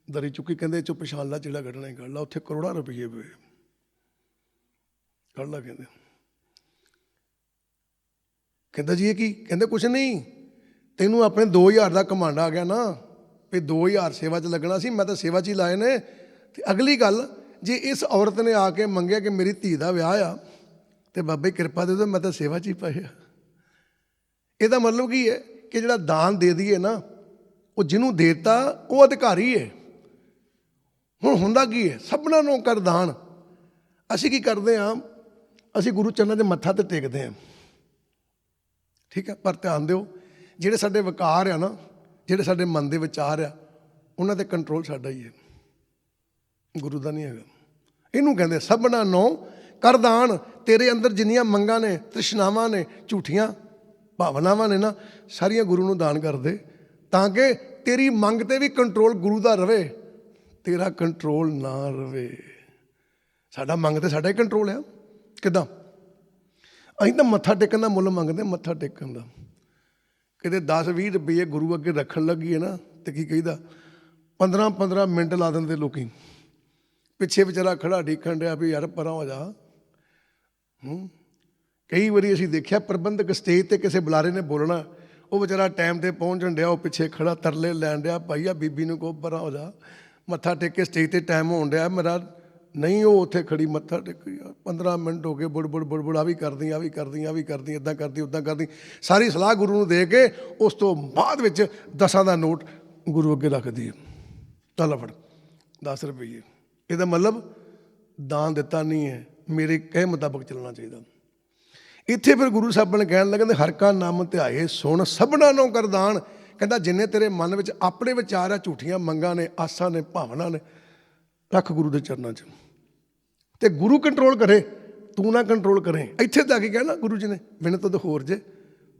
ਦਰੀ ਚੁੱਕੀ, ਕਹਿੰਦੇ ਚੋਂ ਪਛਾਣ ਲਾ, ਜਿਹੜਾ ਕੱਢਣਾ ਹੀ ਕੱਢ ਲਾ। ਉੱਥੇ ਕਰੋੜਾਂ ਰੁਪਈਏ ਪਏ। ਕੱਢ ਲਾ ਕਹਿੰਦੇ। ਕਹਿੰਦਾ ਜੀ ਇਹ ਕੀ? ਕਹਿੰਦੇ ਕੁਛ ਨਹੀਂ, ਤੈਨੂੰ ਆਪਣੇ 2000 ਦਾ ਕਮਾਂਡ ਆ ਗਿਆ ਨਾ, ਵੀ 2000 ਸੇਵਾ 'ਚ ਲੱਗਣਾ ਸੀ, ਮੈਂ ਤਾਂ ਸੇਵਾ 'ਚ ਹੀ ਲਾਏ ਨੇ। ਤੇ ਅਗਲੀ ਗੱਲ, ਜੇ ਇਸ ਔਰਤ ਨੇ ਆ ਕੇ ਮੰਗਿਆ ਕਿ ਮੇਰੀ ਧੀ ਦਾ ਵਿਆਹ ਆ, ਤੇ ਬਾਬੇ ਕਿਰਪਾ ਦੇ ਦਿਓ, ਮੈਂ ਤਾਂ ਸੇਵਾ 'ਚ ਹੀ ਪਾਇਆ। ਇਹਦਾ ਮਤਲਬ ਕੀ ਹੈ ਕਿ ਜਿਹੜਾ ਦਾਨ ਦੇ ਦਈਏ ਨਾ, ਉਹ ਜਿਹਨੂੰ ਦੇਤਾ ਉਹ ਅਧਿਕਾਰੀ ਹੈ। ਹੁਣ ਹੁੰਦਾ ਕੀ ਹੈ, ਸਭਨਾਂ ਨੂੰ ਕਰ ਦਾਨ। ਅਸੀਂ ਕੀ ਕਰਦੇ ਹਾਂ, ਅਸੀਂ ਗੁਰੂ ਚਰਨਾਂ 'ਚ ਮੱਥਾ ਤੇ ਟੇਕਦੇ ਹਾਂ, ਠੀਕ ਹੈ। ਪਰ ਧਿਆਨ ਦਿਓ, ਜਿਹੜੇ ਸਾਡੇ ਵਿਕਾਰ ਆ ਨਾ, ਜਿਹੜੇ ਸਾਡੇ ਮਨ ਦੇ ਵਿਚਾਰ ਆ, ਉਹਨਾਂ 'ਤੇ ਕੰਟਰੋਲ ਸਾਡਾ ਹੀ ਹੈ, ਗੁਰੂ ਦਾ ਨਹੀਂ ਹੈਗਾ। ਇਹਨੂੰ ਕਹਿੰਦੇ ਸਭਨਾਂ ਨੂੰ ਕਰ ਦਾਨ। ਤੇਰੇ ਅੰਦਰ ਜਿੰਨੀਆਂ ਮੰਗਾਂ ਨੇ, ਤ੍ਰਿਸ਼ਨਾਵਾਂ ਨੇ, ਝੂਠੀਆਂ ਭਾਵਨਾਵਾਂ ਨੇ ਨਾ, ਸਾਰੀਆਂ ਗੁਰੂ ਨੂੰ ਦਾਨ ਕਰ ਦੇ, ਤਾਂ ਕਿ ਤੇਰੀ ਮੰਗ 'ਤੇ ਵੀ ਕੰਟਰੋਲ ਗੁਰੂ ਦਾ ਰਵੇ, ਤੇਰਾ ਕੰਟਰੋਲ ਨਾ ਰਵੇ। ਸਾਡਾ ਮੰਗ 'ਤੇ ਸਾਡਾ ਹੀ ਕੰਟਰੋਲ ਆ। ਕਿੱਦਾਂ? ਅਸੀਂ ਤਾਂ ਮੱਥਾ ਟੇਕਣ ਦਾ ਮੁੱਲ ਮੰਗਦੇ, ਮੱਥਾ ਟੇਕਣ ਦਾ। ਕਿਤੇ 10-20 ਰੁਪਏ ਗੁਰੂ ਅੱਗੇ ਰੱਖਣ ਲੱਗੀਏ ਨਾ, ਤੇ ਕੀ ਕਹੀਦਾ, 15-15 ਮਿੰਟ ਲਾ ਦਿੰਦੇ ਲੋਕੀ। ਪਿੱਛੇ ਵਿਚਾਰਾ ਖੜਾ ਡੀਕਣ ਡਿਆ ਵੀ ਯਾਰ ਪਰਾਂ ਹੋ ਜਾ। ਕਈ ਵਾਰੀ ਅਸੀਂ ਦੇਖਿਆ ਪ੍ਰਬੰਧਕ ਸਟੇਜ 'ਤੇ ਕਿਸੇ ਬੁਲਾਰੇ ਨੇ ਬੋਲਣਾ, ਉਹ ਵਿਚਾਰਾ ਟਾਈਮ 'ਤੇ ਪਹੁੰਚਣ ਡਿਆ, ਉਹ ਪਿੱਛੇ ਖੜਾ ਤਰਲੇ ਲੈਣ ਡਿਆ, ਭਾਈ ਆ ਬੀਬੀ ਨੂੰ ਕਹੋ ਪਰਾਂ ਹੋ ਜਾ, ਮੱਥਾ ਟੇਕ ਕੇ ਸਟੇਜ 'ਤੇ ਟਾਈਮ ਹੋਣ ਡਿਆ ਮੇਰਾ। ਨਹੀਂ, ਉਹ ਉੱਥੇ ਖੜੀ ਮੱਥਾ ਟੇਕੀ, 15 ਮਿੰਟ ਹੋ ਗਏ, ਬੁੜ ਆ ਵੀ ਕਰਦੀ, ਆ ਵੀ ਕਰਦੀ, ਆ ਵੀ ਕਰਦੀ, ਇੱਦਾਂ ਕਰਦੀ, ਉੱਦਾਂ ਕਰਦੀ, ਸਾਰੀ ਸਲਾਹ ਗੁਰੂ ਨੂੰ ਦੇ ਕੇ ਉਸ ਤੋਂ ਬਾਅਦ ਵਿੱਚ 10 ਦਾ ਨੋਟ ਗੁਰੂ ਅੱਗੇ ਰੱਖਦੀ ਹੈ। ਚੱਲ ਫੜ 10 ਰੁਪਈਏ। ਇਹਦਾ ਮਤਲਬ ਦਾਨ ਦਿੱਤਾ ਨਹੀਂ ਹੈ, ਮੇਰੇ ਕਹੇ ਮੁਤਾਬਕ ਚੱਲਣਾ ਚਾਹੀਦਾ। ਇੱਥੇ ਫਿਰ ਗੁਰੂ ਸਾਹਿਬ ਨੇ ਕਹਿਣ ਲੱਗੇ, ਹਰ ਕਾ ਨਾਮ ਧਿਆਏ ਸੁਣ ਸਭਨਾਂ ਨੂੰ ਕਰ ਦਾਨ। ਕਹਿੰਦਾ ਜਿੰਨੇ ਤੇਰੇ ਮਨ ਵਿੱਚ ਆਪਣੇ ਵਿਚਾਰ ਆ, ਝੂਠੀਆਂ ਮੰਗਾਂ ਨੇ, ਆਸਾਂ ਨੇ, ਭਾਵਨਾ ਨੇ, ਰੱਖ ਗੁਰੂ ਦੇ ਚਰਨਾਂ 'ਚ, ਤੇ ਗੁਰੂ ਕੰਟਰੋਲ ਕਰੇ, ਤੂੰ ਨਾ ਕੰਟਰੋਲ ਕਰੇ। ਇੱਥੇ ਜਾ ਕੇ ਕਹਿਣਾ ਗੁਰੂ ਜੀ ਨੇ, ਬਿਨ ਤਦ ਹੋਰ ਜੇ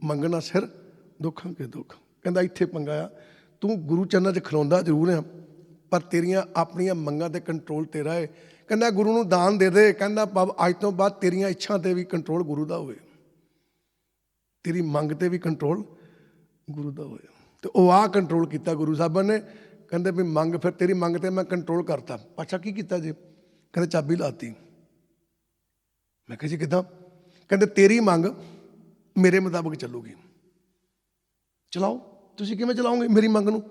ਮੰਗਣਾ ਸਿਰ ਦੁੱਖਾਂ ਕੇ ਦੁੱਖ। ਕਹਿੰਦਾ ਇੱਥੇ ਪੰਗਾ ਆ, ਤੂੰ ਗੁਰੂ ਚਰਨਾਂ 'ਚ ਖਲੋਂਦਾ ਜ਼ਰੂਰ ਆ, ਪਰ ਤੇਰੀਆਂ ਆਪਣੀਆਂ ਮੰਗਾਂ 'ਤੇ ਕੰਟਰੋਲ ਤੇਰਾ ਹੈ। ਕਹਿੰਦਾ ਗੁਰੂ ਨੂੰ ਦਾਨ ਦੇ ਦੇ। ਕਹਿੰਦਾ ਭਾਵ ਅੱਜ ਤੋਂ ਬਾਅਦ ਤੇਰੀਆਂ ਇੱਛਾ 'ਤੇ ਵੀ ਕੰਟਰੋਲ ਗੁਰੂ ਦਾ ਹੋਵੇ, ਤੇਰੀ ਮੰਗ 'ਤੇ ਵੀ ਕੰਟਰੋਲ ਗੁਰੂ ਦਾ ਹੋਵੇ। ਤੇ ਉਹ ਆਹ ਕੰਟਰੋਲ ਕੀਤਾ ਗੁਰੂ ਸਾਹਿਬਾਨ ਨੇ। ਕਹਿੰਦੇ ਵੀ ਮੰਗ, ਫਿਰ ਤੇਰੀ ਮੰਗ 'ਤੇ ਮੈਂ ਕੰਟਰੋਲ ਕਰਤਾ। ਅੱਛਾ ਕੀ ਕੀਤਾ ਜੀ? ਕਹਿੰਦੇ ਚਾਬੀ ਲਾਤੀ। ਮੈਂ ਕਿਹਾ ਜੀ ਕਿੱਦਾਂ? ਕਹਿੰਦੇ ਤੇਰੀ ਮੰਗ ਮੇਰੇ ਮੁਤਾਬਕ ਚੱਲੂਗੀ। ਚਲਾਓ, ਤੁਸੀਂ ਕਿਵੇਂ ਚਲਾਓਗੇ ਮੇਰੀ ਮੰਗ ਨੂੰ?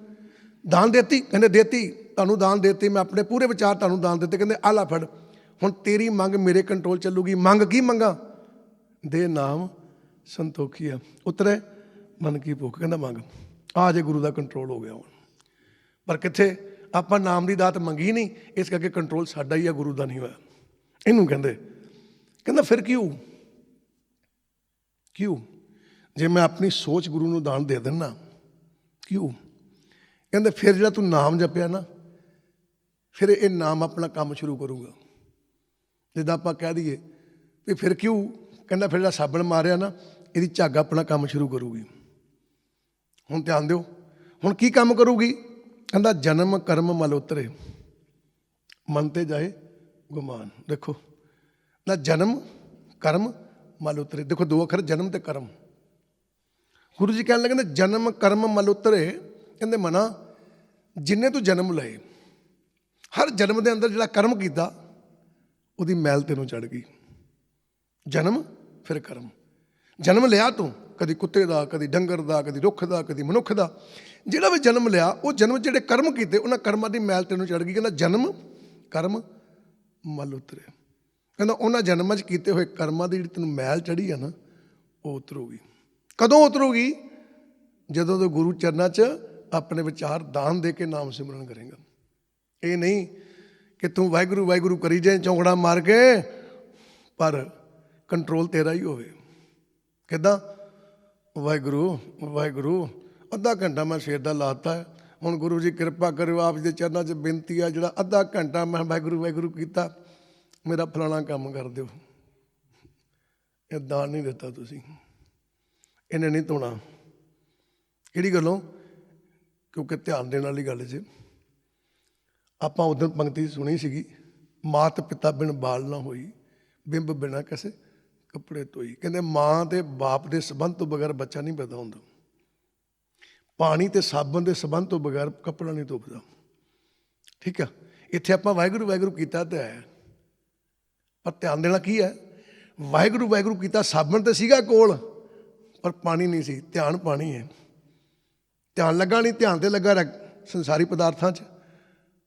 ਦਾਨ ਦੇਤੀ? ਕਹਿੰਦੇ ਦੇਤੀ, ਤੁਹਾਨੂੰ ਦਾਨ ਦੇਤੀ, ਮੈਂ ਆਪਣੇ ਪੂਰੇ ਵਿਚਾਰ ਤੁਹਾਨੂੰ ਦਾਨ ਦਿੱਤੇ। ਕਹਿੰਦੇ ਆਹ ਲਾ ਫੜ, ਹੁਣ ਤੇਰੀ ਮੰਗ ਮੇਰੇ ਕੰਟਰੋਲ ਚੱਲੂਗੀ। ਮੰਗ ਕੀ ਮੰਗਾ? ਦੇ ਨਾਮ ਸੰਤੋਖੀਆ ਉਤਰੇ ਮਨ ਕੀ ਭੁੱਖ। ਕਹਿੰਦਾ ਮੰਗ। ਆ ਜੇ ਗੁਰੂ ਦਾ ਕੰਟਰੋਲ ਹੋ ਗਿਆ ਹੁਣ। ਪਰ ਕਿੱਥੇ, ਆਪਾਂ ਨਾਮ ਦੀ ਦਾਤ ਮੰਗੀ ਨਹੀਂ, ਇਸ ਕਰਕੇ ਕੰਟਰੋਲ ਸਾਡਾ ਹੀ ਆ, ਗੁਰੂ ਦਾ ਨਹੀਂ ਹੋਇਆ। ਇਹਨੂੰ ਕਹਿੰਦਾ ਫਿਰ ਕਿਉਂ ਜੇ ਮੈਂ ਆਪਣੀ ਸੋਚ ਗੁਰੂ ਨੂੰ ਦਾਨ ਦੇ ਦਿੰਦਾ, ਕਿਉਂ? ਕਹਿੰਦੇ ਫਿਰ ਜਿਹੜਾ ਤੂੰ ਨਾਮ ਜਪਿਆ ਨਾ, ਫਿਰ ਇਹ ਨਾਮ ਆਪਣਾ ਕੰਮ ਸ਼ੁਰੂ ਕਰੂਗਾ। ਜਿੱਦਾਂ ਆਪਾਂ ਕਹਿ ਦਈਏ ਵੀ ਫਿਰ ਕਿਉਂ? ਕਹਿੰਦਾ ਫਿਰ ਜਿਹੜਾ ਸਾਬਣ ਮਾਰਿਆ ਨਾ, ਇਹਦੀ ਝੱਗ ਆਪਣਾ ਕੰਮ ਸ਼ੁਰੂ ਕਰੂਗੀ। ਹੁਣ ਧਿਆਨ ਦਿਓ, ਹੁਣ ਕੀ ਕੰਮ ਕਰੂਗੀ? ਕਹਿੰਦਾ ਜਨਮ ਕਰਮ ਮਲ ਉਤਰੇ, ਮਨ ਤੇ ਜਾਏ ਗੁਮਾਨ। ਦੇਖੋ ਨਾ, ਜਨਮ ਕਰਮ ਮਲ ਉਤਰੇ। ਦੇਖੋ 2 ਅੱਖਰ, ਜਨਮ ਤੇ ਕਰਮ। ਗੁਰੂ ਜੀ ਕਹਿਣ ਲੱਗੇ ਜਨਮ ਕਰਮ ਮਲ ਉਤਰੇ। ਕਹਿੰਦੇ ਮਨਾ, ਜਿੰਨੇ ਤੂੰ ਜਨਮ ਲਏ, ਹਰ ਜਨਮ ਦੇ ਅੰਦਰ ਜਿਹੜਾ ਕਰਮ ਕੀਤਾ, ਉਹਦੀ ਮੈਲ ਤੈਨੂੰ ਚੜ੍ਹ ਗਈ। ਜਨਮ ਫਿਰ ਕਰਮ। ਜਨਮ ਲਿਆ ਤੂੰ, ਕਦੀ ਕੁੱਤੇ ਦਾ, ਕਦੀ ਡੰਗਰ ਦਾ, ਕਦੀ ਰੁੱਖ ਦਾ, ਕਦੀ ਮਨੁੱਖ ਦਾ। ਜਿਹੜਾ ਵੀ ਜਨਮ ਲਿਆ, ਉਹ ਜਨਮ ਜਿਹੜੇ ਕਰਮ ਕੀਤੇ, ਉਹਨਾਂ ਕਰਮਾਂ ਦੀ ਮੈਲ ਤੈਨੂੰ ਚੜ੍ਹ ਗਈ। ਕਹਿੰਦਾ ਜਨਮ ਕਰਮ ਮਲ ਉਤਰੇ। ਕਹਿੰਦਾ ਉਹਨਾਂ ਜਨਮਾਂ 'ਚ ਕੀਤੇ ਹੋਏ ਕਰਮਾਂ ਦੀ ਜਿਹੜੀ ਤੈਨੂੰ ਮੈਲ ਚੜ੍ਹੀ ਆ ਨਾ, ਉਹ ਉਤਰੂਗੀ। ਕਦੋਂ ਉਤਰੂਗੀ? ਜਦੋਂ ਤੂੰ ਗੁਰੂ ਚਰਨਾਂ 'ਚ ਆਪਣੇ ਵਿਚਾਰ ਦਾਨ ਦੇ ਕੇ ਨਾਮ ਸਿਮਰਨ ਕਰੇਗਾ। ਇਹ ਨਹੀਂ ਕਿ ਤੂੰ ਵਾਹਿਗੁਰੂ ਵਾਹਿਗੁਰੂ ਕਰੀ ਜਾਏ ਚੌਂਕੜਾ ਮਾਰ ਕੇ, ਪਰ ਕੰਟਰੋਲ ਤੇਰਾ ਹੀ ਹੋਵੇ। ਕਿੱਦਾਂ? ਵਾਹਿਗੁਰੂ ਵਾਹਿਗੁਰੂ, ਅੱਧਾ ਘੰਟਾ ਮੈਂ ਸਵੇਰ ਦਾ ਲਾਤਾ ਹੈ, ਹੁਣ ਗੁਰੂ ਜੀ ਕਿਰਪਾ ਕਰਿਓ, ਆਪ ਜੀ ਦੇ ਚਰਨਾਂ 'ਚ ਬੇਨਤੀ ਆ, ਜਿਹੜਾ ਅੱਧਾ ਘੰਟਾ ਮੈਂ ਵਾਹਿਗੁਰੂ ਵਾਹਿਗੁਰੂ ਕੀਤਾ, ਮੇਰਾ ਫਲਾਣਾ ਕੰਮ ਕਰ ਦਿਓ। ਇਹ ਦਾਨ ਨਹੀਂ ਦਿੱਤਾ ਤੁਸੀਂ, ਇਹਨੇ ਨਹੀਂ ਧੋਣਾ। ਕਿਹੜੀ ਗੱਲੋਂ? ਕਿਉਂਕਿ ਧਿਆਨ ਦੇਣ ਵਾਲੀ ਗੱਲ 'ਚ ਆਪਾਂ ਉਦੋਂ ਪੰਕਤੀ ਸੁਣੀ ਸੀਗੀ, ਮਾਤ ਪਿਤਾ ਬਿਨ ਬਾਲ ਨਾ ਹੋਈ, ਬਿੰਬ ਬਿਨਾ ਕਿਸੇ ਕੱਪੜੇ ਧੋਈ। ਕਹਿੰਦੇ ਮਾਂ ਤੇ ਬਾਪ ਦੇ ਸੰਬੰਧ ਤੋਂ ਬਗੈਰ ਬੱਚਾ ਨਹੀਂ ਪੈਦਾ ਹੁੰਦਾ। ਪਾਣੀ ਤੇ ਸਾਬਣ ਦੇ ਸੰਬੰਧ ਤੋਂ ਬਗੈਰ ਕੱਪੜਾ ਨਹੀਂ ਧੋਪਦਾ। ਠੀਕ ਆ, ਇੱਥੇ ਆਪਾਂ ਵਾਹਿਗੁਰੂ ਵਾਹਿਗੁਰੂ ਕੀਤਾ ਤਾਂ ਹੈ, ਪਰ ਧਿਆਨ ਦੇਣਾ ਕੀ ਹੈ? ਵਾਹਿਗੁਰੂ ਵਾਹਿਗੁਰੂ ਕੀਤਾ, ਸਾਬਣ ਤੇ ਸੀਗਾ ਕੋਲ ਪਰ ਪਾਣੀ ਨਹੀਂ ਸੀ। ਧਿਆਨ ਪਾਣੀ ਹੈ, ਧਿਆਨ ਲੱਗਾ ਨਹੀਂ, ਧਿਆਨ ਤੇ ਲੱਗਾ ਸੰਸਾਰੀ ਪਦਾਰਥਾਂ 'ਚ,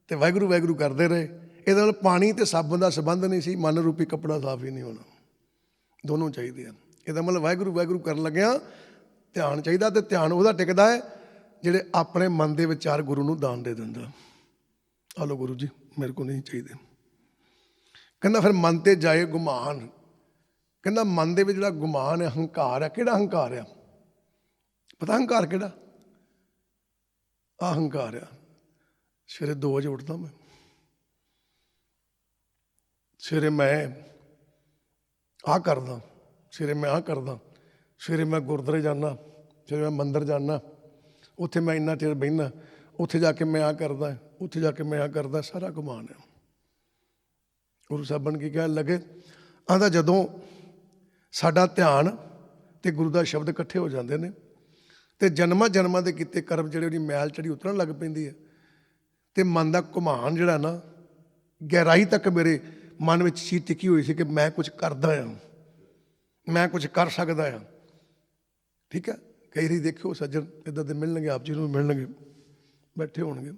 ਤੇ ਵਾਹਿਗੁਰੂ ਵਾਹਿਗੁਰੂ ਕਰਦੇ ਰਹੇ। ਇਹਦੇ ਨਾਲ ਪਾਣੀ ਤੇ ਸਾਬਣ ਦਾ ਸੰਬੰਧ ਨਹੀਂ ਸੀ, ਮਨ ਰੂਪੀ ਕੱਪੜਾ ਸਾਫ਼ ਹੀ ਨਹੀਂ ਹੋਣਾ। ਦੋਨੋਂ ਚਾਹੀਦੇ ਆ। ਇਹਦਾ ਮਤਲਬ ਵਾਹਿਗੁਰੂ ਵਾਹਿਗੁਰੂ ਕਰਨ ਲੱਗਿਆ ਧਿਆਨ ਚਾਹੀਦਾ, ਤੇ ਧਿਆਨ ਉਹਦਾ ਟਿਕਦਾ ਹੈ ਜਿਹੜੇ ਆਪਣੇ ਮਨ ਦੇ ਵਿਚਾਰ ਗੁਰੂ ਨੂੰ ਦਾਨ ਦੇ ਦਿੰਦਾ। ਆ ਲਓ ਗੁਰੂ ਜੀ ਮੇਰੇ ਕੋਲ ਨਹੀਂ ਚਾਹੀਦੇ। ਕਹਿੰਦਾ ਫਿਰ ਮਨ ਤੇ ਜਾਏ ਗੁਮਾਨ। ਕਹਿੰਦਾ ਮਨ ਦੇ ਵਿੱਚ ਜਿਹੜਾ ਗੁਮਾਨ ਹੈ, ਹੰਕਾਰ ਹੈ। ਕਿਹੜਾ ਹੰਕਾਰ ਆ? ਪਤਾ ਹੰਕਾਰ ਕਿਹੜਾ? ਆਹ ਹੰਕਾਰ ਆ। ਸਵੇਰੇ 2 ਵਜੇ ਉੱਠਦਾ ਮੈਂ, ਸਵੇਰੇ ਮੈਂ ਆਹ ਕਰਦਾ, ਸਵੇਰੇ ਮੈਂ ਆਹ ਕਰਦਾ, ਸਵੇਰੇ ਮੈਂ ਗੁਰਦੁਆਰੇ ਜਾਂਦਾ, ਸਵੇਰੇ ਮੈਂ ਮੰਦਿਰ ਜਾਂਦਾ, ਉੱਥੇ ਮੈਂ ਇੰਨਾ ਚਿਰ ਬਹਿੰਦਾ, ਉੱਥੇ ਜਾ ਕੇ ਮੈਂ ਆਹ ਕਰਦਾ, ਉੱਥੇ ਜਾ ਕੇ ਮੈਂ ਆਹ ਕਰਦਾ। ਸਾਰਾ ਗੁਮਾਨ ਹੈ। ਗੁਰੂ ਸਾਹਿਬਾਨ ਕੀ ਕਹਿਣ ਲੱਗੇ? ਆਂਦਾ ਜਦੋਂ ਸਾਡਾ ਧਿਆਨ ਤੇ ਗੁਰੂ ਦਾ ਸ਼ਬਦ ਇਕੱਠੇ ਹੋ ਜਾਂਦੇ ਨੇ ਤੇ ਜਨਮਾਂ ਜਨਮਾਂ ਦੇ ਕੀਤੇ ਕਰਮ ਜਿਹੜੇ ਉਹਦੀ ਮੈਲ ਚੜੀ ਉਤਰਨ ਲੱਗ ਪੈਂਦੀ ਹੈ, ਤੇ ਮਨ ਦਾ ਘੁਮਾਨ ਜਿਹੜਾ ਨਾ ਗਹਿਰਾਈ ਤੱਕ ਮੇਰੇ ਮਨ ਵਿੱਚ ਚੀਜ਼ ਟਿਕੀ ਹੋਈ ਸੀ ਕਿ ਮੈਂ ਕੁਝ ਕਰਦਾ ਹਾਂ, ਮੈਂ ਕੁਝ ਕਰ ਸਕਦਾ ਹਾਂ। ਠੀਕ ਹੈ। ਕਈ ਵਾਰੀ ਦੇਖਿਓ ਸੱਜਣ ਇੱਦਾਂ ਦੇ ਮਿਲਣਗੇ, ਆਪ ਜੀ ਨੂੰ ਮਿਲਣਗੇ, ਬੈਠੇ ਹੋਣਗੇ,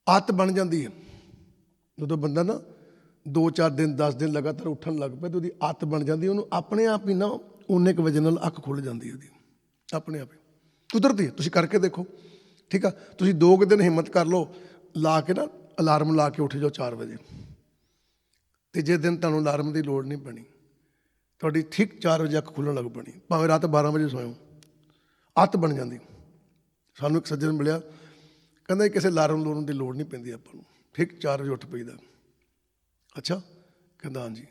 ਆਦਤ ਬਣ ਜਾਂਦੀ ਹੈ। ਜਦੋਂ ਬੰਦਾ ਨਾ 2-4 ਦਿਨ 10 ਦਿਨ ਲਗਾਤਾਰ ਉੱਠਣ ਲੱਗ ਪਿਆ ਤੇ ਉਹਦੀ ਆਦਤ ਬਣ ਜਾਂਦੀ, ਉਹਨੂੰ ਆਪਣੇ ਆਪ ਹੀ ਨਾ ਉਨੇ ਕੁ ਵਜੇ ਨਾਲ ਅੱਖ ਖੁੱਲ੍ਹ ਜਾਂਦੀ ਉਹਦੀ, ਆਪਣੇ ਆਪ ਹੀ ਕੁਦਰਤੀ। ਤੁਸੀਂ ਕਰਕੇ ਦੇਖੋ। ਠੀਕ ਆ। ਤੁਸੀਂ 2 ਕੁ ਦਿਨ ਹਿੰਮਤ ਕਰ ਲਓ, ਲਾ ਕੇ ਨਾ ਅਲਾਰਮ ਲਾ ਕੇ ਉੱਠ ਜਾਓ 4 ਵਜੇ। ਤੀਜੇ ਦਿਨ ਤੁਹਾਨੂੰ ਅਲਾਰਮ ਦੀ ਲੋੜ ਨਹੀਂ ਪੈਣੀ, ਤੁਹਾਡੀ ਠੀਕ 4 ਵਜੇ ਅੱਖ ਖੁੱਲ੍ਹਣ ਲੱਗ ਪੈਣੀ, ਭਾਵੇਂ ਰਾਤ 12 ਵਜੇ ਸੋਇਓ, ਆਦਤ ਬਣ ਜਾਂਦੀ। ਸਾਨੂੰ ਇੱਕ ਸੱਜਣ ਮਿਲਿਆ, ਕਹਿੰਦਾ ਕਿਸੇ ਅਲਾਰਮ ਲੂਰਮ ਦੀ ਲੋੜ ਨਹੀਂ ਪੈਂਦੀ ਆਪਾਂ ਨੂੰ, ਠੀਕ 4 ਵਜੇ ਉੱਠ ਪਈਦਾ। ਅੱਛਾ। ਕਹਿੰਦਾ ਹਾਂਜੀ।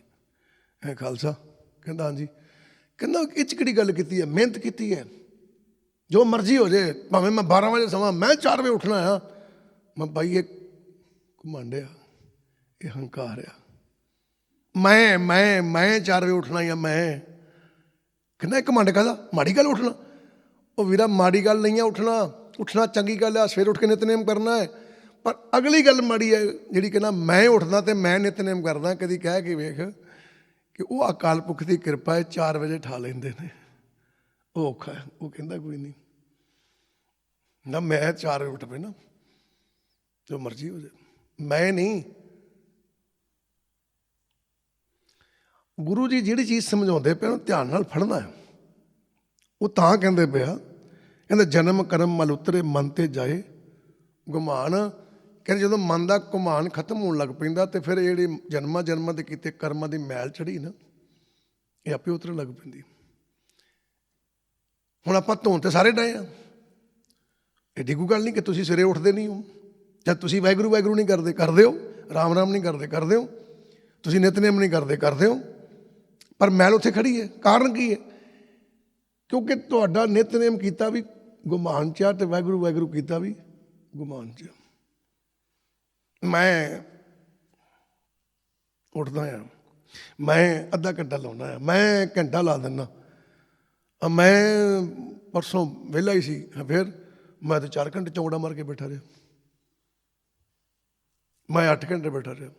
ਹੈ ਖਾਲਸਾ? ਕਹਿੰਦਾ ਹਾਂਜੀ। ਕਹਿੰਦਾ ਇਹ 'ਚ ਕਿਹੜੀ ਗੱਲ ਕੀਤੀ ਹੈ? ਮਿਹਨਤ ਕੀਤੀ ਹੈ, ਜੋ ਮਰਜ਼ੀ ਹੋ ਜਾਏ, ਭਾਵੇਂ ਮੈਂ 12 ਵਜੇ ਸਮਾਂ, ਮੈਂ 4 ਵਜੇ ਉੱਠਣਾ ਆ। ਮੈਂ ਬਾਈ ਇਹ ਘੁਮੰਡ ਆ, ਇਹ ਹੰਕਾਰ ਆ। ਮੈਂ 4 ਵਜੇ ਉੱਠਣਾ ਜਾਂ ਮੈਂ। ਕਹਿੰਦਾ ਇਹ ਘਮੰਡ ਕਾਹਦਾ? ਮਾੜੀ ਗੱਲ ਉੱਠਣਾ? ਉਹ ਵੀਰਾ ਮਾੜੀ ਗੱਲ ਨਹੀਂ ਆ ਉੱਠਣਾ, ਉੱਠਣਾ ਚੰਗੀ ਗੱਲ ਆ, ਸਵੇਰ ਉੱਠ ਕੇ ਨਿਤਨੇਮ ਕਰਨਾ ਹੈ। ਪਰ ਅਗਲੀ ਗੱਲ ਮਾੜੀ ਹੈ ਜਿਹੜੀ ਕਹਿੰਦਾ ਮੈਂ ਉੱਠਦਾ ਤੇ ਮੈਂ ਨਿਤਨੇਮ ਕਰਦਾ। ਕਦੀ ਕਹਿ ਕੇ ਵੇਖ ਕਿ ਉਹ ਅਕਾਲ ਪੁਰਖ ਦੀ ਕਿਰਪਾ ਹੈ, 4 ਵਜੇ ਠਾ ਲੈਂਦੇ ਨੇ, ਉਹ ਔਖਾ ਹੈ। ਉਹ ਕਹਿੰਦਾ ਕੋਈ ਨਹੀਂ ਨਾ, ਮੈਂ 4 ਵਜੇ ਉੱਠ ਪਏ ਨਾ, ਜੋ ਮਰਜ਼ੀ ਹੋ ਜਾਏ, ਮੈਂ ਨਹੀਂ। ਗੁਰੂ ਜੀ ਜਿਹੜੀ ਚੀਜ਼ ਸਮਝਾਉਂਦੇ ਪਏ ਉਹਨੂੰ ਧਿਆਨ ਨਾਲ ਫੜਨਾ ਹੈ। ਉਹ ਤਾਂ ਕਹਿੰਦੇ ਪਿਆ, ਕਹਿੰਦੇ ਜਨਮ ਕਰਮ ਮਲ ਉਤਰੇ ਮਨ ਤੇ ਜਾਏ ਗੁਮਾਨ। ਕਹਿੰਦੇ ਜਦੋਂ ਮਨ ਦਾ ਘੁਮਾਨ ਖਤਮ ਹੋਣ ਲੱਗ ਪੈਂਦਾ ਤੇ ਫਿਰ ਜਿਹੜੇ ਜਨਮਾਂ ਜਨਮਾਂ ਦੇ ਕੀਤੇ ਕਰਮਾਂ ਦੀ ਮੈਲ ਚੜੀ ਨਾ, ਇਹ ਆਪੇ ਉਤਰਨ ਲੱਗ ਪੈਂਦੀ। ਹੁਣ ਆਪਾਂ ਧੋਣ ਤੇ ਸਾਰੇ ਡਏ ਆ, ਐਡੀ ਕੋਈ ਗੱਲ ਨਹੀਂ ਕਿ ਤੁਸੀਂ ਸਵੇਰੇ ਉੱਠਦੇ ਨਹੀਂ ਹੋ, ਜਾਂ ਤੁਸੀਂ ਵਾਹਿਗੁਰੂ ਵਾਹਿਗੁਰੂ ਨਹੀਂ ਕਰਦੇ, ਕਰਦੇ ਹੋ, ਰਾਮ ਰਾਮ ਨਹੀਂ ਕਰਦੇ, ਕਰਦੇ ਹੋ, ਤੁਸੀਂ ਨਿਤਨੇਮ ਨਹੀਂ ਕਰਦੇ, ਕਰਦੇ ਹੋ, ਪਰ ਮੈਲ ਉੱਥੇ ਖੜੀ ਹੈ। ਕਾਰਨ ਕੀ ਹੈ? ਕਿਉਂਕਿ ਤੁਹਾਡਾ ਨਿਤਨੇਮ ਕੀਤਾ ਵੀ ਗੁਮਾਨ 'ਚ ਆ ਤੇ ਵਾਹਿਗੁਰੂ ਵਾਹਿਗੁਰੂ ਕੀਤਾ ਵੀ ਗੁਮਾਨ 'ਚ। ਮੈਂ ਉੱਠਦਾ ਹਾਂ, ਮੈਂ ਅੱਧਾ ਘੰਟਾ ਲਾਉਣਾ ਆ, ਮੈਂ ਘੰਟਾ ਲਾ ਦਿੰਦਾ। ਮੈਂ ਪਰਸੋਂ ਵਿਹਲਾ ਹੀ ਸੀ, ਫਿਰ ਮੈਂ ਤਾਂ 4 ਘੰਟੇ ਚੌਂਕੜਾ ਮਾਰ ਕੇ ਬੈਠਾ ਰਿਹਾ, ਮੈਂ 8 ਘੰਟੇ ਬੈਠਾ ਰਿਹਾ।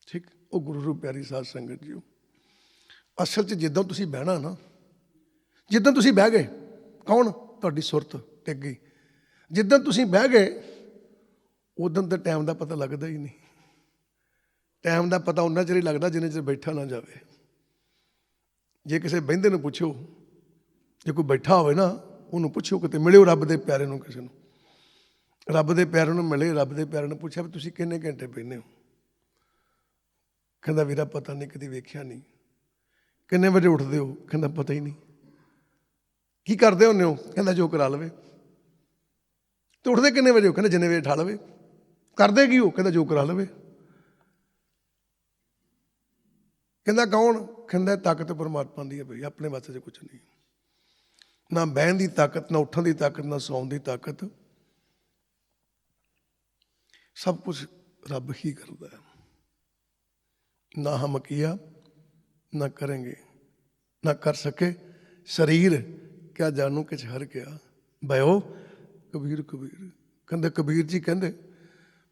ਠੀਕ। ਉਹ ਗੁਰੂ ਰੂਪ ਪਿਆਰੀ ਸਾਧ ਸੰਗਤ ਜੀ, ਅਸਲ 'ਚ ਜਿੱਦਾਂ ਤੁਸੀਂ ਬਹਿਣਾ ਨਾ, ਜਿੱਦਾਂ ਤੁਸੀਂ ਬਹਿ ਗਏ, ਕੌਣ? ਤੁਹਾਡੀ ਸੁਰਤ ਟਿਕ ਗਈ। ਜਿੱਦਾਂ ਤੁਸੀਂ ਬਹਿ ਗਏ ਉਦੋਂ ਤਾਂ ਟਾਈਮ ਦਾ ਪਤਾ ਲੱਗਦਾ ਹੀ ਨਹੀਂ। ਟਾਈਮ ਦਾ ਪਤਾ ਉਨਾ ਚਿਰ ਹੀ ਲੱਗਦਾ ਜਿੰਨੇ ਚਿਰ ਬੈਠਾ ਨਾ ਜਾਵੇ। ਜੇ ਕਿਸੇ ਬਹਿੰਦੇ ਨੂੰ ਪੁੱਛੋ, ਜੇ ਕੋਈ ਬੈਠਾ ਹੋਵੇ ਨਾ ਉਹਨੂੰ ਪੁੱਛੋ, ਕਿਤੇ ਮਿਲਿਓ ਰੱਬ ਦੇ ਪਿਆਰੇ ਨੂੰ, ਕਿਸੇ ਨੂੰ ਰੱਬ ਦੇ ਪਿਆਰੇ ਨੂੰ ਮਿਲੇ, ਰੱਬ ਦੇ ਪਿਆਰੇ ਨੂੰ ਪੁੱਛਿਆ ਵੀ ਤੁਸੀਂ ਕਿੰਨੇ ਘੰਟੇ ਬਹਿੰਦੇ ਹੋ? ਕਹਿੰਦਾ ਵੀਰਾ ਪਤਾ ਨਹੀਂ, ਕਦੀ ਵੇਖਿਆ ਨਹੀਂ। ਕਿੰਨੇ ਵਜੇ ਉੱਠਦੇ ਹੋ? ਕਹਿੰਦਾ ਪਤਾ ਹੀ ਨਹੀਂ। ਕੀ ਕਰਦੇ ਹੁੰਦੇ ਹੋ? ਕਹਿੰਦਾ ਜੋ ਕਰਾ ਲਵੇ। ਤੇ ਉੱਠਦੇ ਕਿੰਨੇ ਵਜੇ ਹੋ? ਕਹਿੰਦਾ ਜਿੰਨੇ ਵਜੇ ਠਾ ਲਵੇ। ਕਰਦੇ ਕੀ ਹੋ? ਕਹਿੰਦਾ ਜੋ ਕਰਾ ਲਵੇ। ਕਹਿੰਦਾ ਕੌਣ? ਕਹਿੰਦਾ ਤਾਕਤ ਪਰਮਾਤਮਾ ਦੀ ਹੈ ਬਈ, ਆਪਣੇ ਵਾਸਤੇ 'ਚ ਕੁਛ ਨਹੀਂ। ਨਾ ਬਹਿਣ ਦੀ ਤਾਕਤ, ਨਾ ਉੱਠਣ ਦੀ ਤਾਕਤ, ਨਾ ਸੌਣ ਦੀ ਤਾਕਤ, ਸਭ ਕੁਛ ਰੱਬ ਹੀ ਕਰਦਾ ਹੈ। ਨਾ ਹਮ ਕੀਆ ਨਾ ਕरेंगे, ਨਾ ਕਰ ਸਕੇ ਸਰੀਰ ਕਿਆ ਜਾਣੂ ਕਿਛ ਹਰ ਕਿਆ, ਭਇਓ ਕਬੀਰ ਕਬੀਰ। ਕਹਿੰਦੇ ਕਬੀਰ ਜੀ ਕਹਿੰਦੇ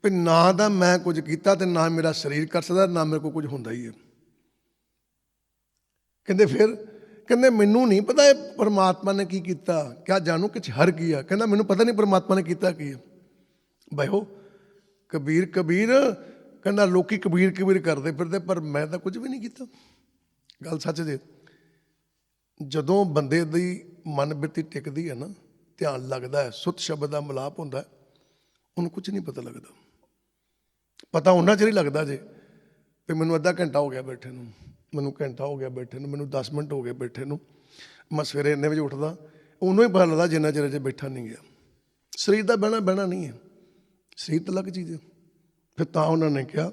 ਵੀ ਨਾ ਤਾਂ ਮੈਂ ਕੁਝ ਕੀਤਾ ਤੇ ਨਾ ਮੇਰਾ ਸਰੀਰ ਕਰ ਸਕਦਾ, ਨਾ ਮੇਰੇ ਕੋਲ ਕੁਝ ਹੁੰਦਾ ਹੀ ਹੈ। ਕਹਿੰਦੇ ਫਿਰ ਕਹਿੰਦੇ ਮੈਨੂੰ ਨਹੀਂ ਪਤਾ ਇਹ ਪਰਮਾਤਮਾ ਨੇ ਕੀ ਕੀਤਾ, ਕਿਆ ਜਾਣੂ ਕੁਛ ਹਰ ਕੀ ਆ। ਕਹਿੰਦਾ ਮੈਨੂੰ ਪਤਾ ਨਹੀਂ ਪਰਮਾਤਮਾ ਨੇ ਕੀਤਾ ਕੀ ਆ। ਬਾਈਓ ਕਬੀਰ ਕਬੀਰ ਕਹਿੰਦਾ ਲੋਕੀ ਕਬੀਰ ਕਬੀਰ ਕਰਦੇ ਫਿਰਦੇ, ਪਰ ਮੈਂ ਤਾਂ ਕੁਝ ਵੀ ਨਹੀਂ ਕੀਤਾ। ਗੱਲ ਸੱਚ ਜੇ ਜਦੋਂ ਬੰਦੇ ਦੀ ਮਨ ਬਿਰਤੀ ਟਿਕਦੀ ਹੈ ਨਾ, ਧਿਆਨ ਲੱਗਦਾ ਹੈ, ਸੁੱਤ ਸ਼ਬਦ ਦਾ ਮਿਲਾਪ ਹੁੰਦਾ, ਉਹਨੂੰ ਕੁਝ ਨਹੀਂ ਪਤਾ ਲੱਗਦਾ। ਪਤਾ ਉਹਨਾਂ ਚਿਰ ਹੀ ਲੱਗਦਾ ਜੇ ਵੀ ਮੈਨੂੰ ਅੱਧਾ ਘੰਟਾ ਹੋ ਗਿਆ ਬੈਠੇ ਨੂੰ, ਮੈਨੂੰ ਘੰਟਾ ਹੋ ਗਿਆ ਬੈਠੇ ਨੂੰ, ਮੈਨੂੰ 10 ਮਿੰਟ ਹੋ ਗਏ ਬੈਠੇ ਨੂੰ। ਮੈਂ ਸਵੇਰੇ ਇੰਨੇ ਵਜੇ ਉੱਠਦਾ, ਉਹਨੂੰ ਹੀ ਪਤਾ ਲੱਗਦਾ ਜਿੰਨਾ ਚਿਰ ਅਜੇ ਬੈਠਾ ਨਹੀਂ ਗਿਆ। ਸਰੀਰ ਦਾ ਬਹਿਣਾ ਬਹਿਣਾ ਨਹੀਂ ਹੈ, ਸਰੀਰ ਤਾਂ ਅਲੱਗ ਚੀਜ਼ ਹੈ। ਫਿਰ ਤਾਂ ਉਹਨਾਂ ਨੇ ਕਿਹਾ,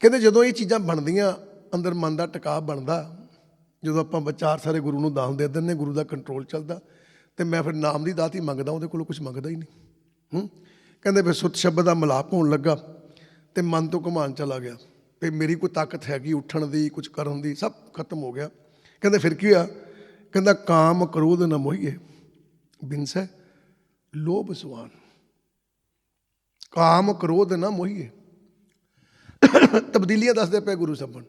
ਕਹਿੰਦੇ ਜਦੋਂ ਇਹ ਚੀਜ਼ਾਂ ਬਣਦੀਆਂ ਅੰਦਰ ਮਨ ਦਾ ਟਿਕਾਅ ਬਣਦਾ, ਜਦੋਂ ਆਪਾਂ ਵਿਚਾਰ ਸਾਰੇ ਗੁਰੂ ਨੂੰ ਦਾਨ ਦੇ ਦਿੰਦੇ, ਗੁਰੂ ਦਾ ਕੰਟਰੋਲ ਚੱਲਦਾ, ਤੇ ਮੈਂ ਫਿਰ ਨਾਮ ਦੀ ਦਾਤ ਹੀ ਮੰਗਦਾ, ਉਹਦੇ ਕੋਲੋਂ ਕੁਛ ਮੰਗਦਾ ਹੀ ਨਹੀਂ। ਕਹਿੰਦੇ ਫਿਰ ਸੁੱਤ ਸ਼ਬਦ ਦਾ ਮਿਲਾਪ ਹੋਣ ਲੱਗਾ ਤੇ ਮਨ ਤੋਂ ਘਮਾਨ ਚਲਾ ਗਿਆ ਵੀ ਮੇਰੀ ਕੋਈ ਤਾਕਤ ਹੈਗੀ ਉੱਠਣ ਦੀ, ਕੁਝ ਕਰਨ ਦੀ, ਸਭ ਖਤਮ ਹੋ ਗਿਆ। ਕਹਿੰਦੇ ਫਿਰ ਕੀ ਹੋਇਆ? ਕਹਿੰਦਾ ਕਾਮ ਕ੍ਰੋਧ ਨ ਮੋਹੀਏ ਬਿਨਸੈ ਲੋਭ ਸੁਆਨ। ਕਾਮ ਕ੍ਰੋਧ ਨਾ ਮੋਹੀਏ। ਤਬਦੀਲੀਆਂ ਦੱਸਦੇ ਪਏ ਗੁਰੂ ਸਾਹਿਬਾਨ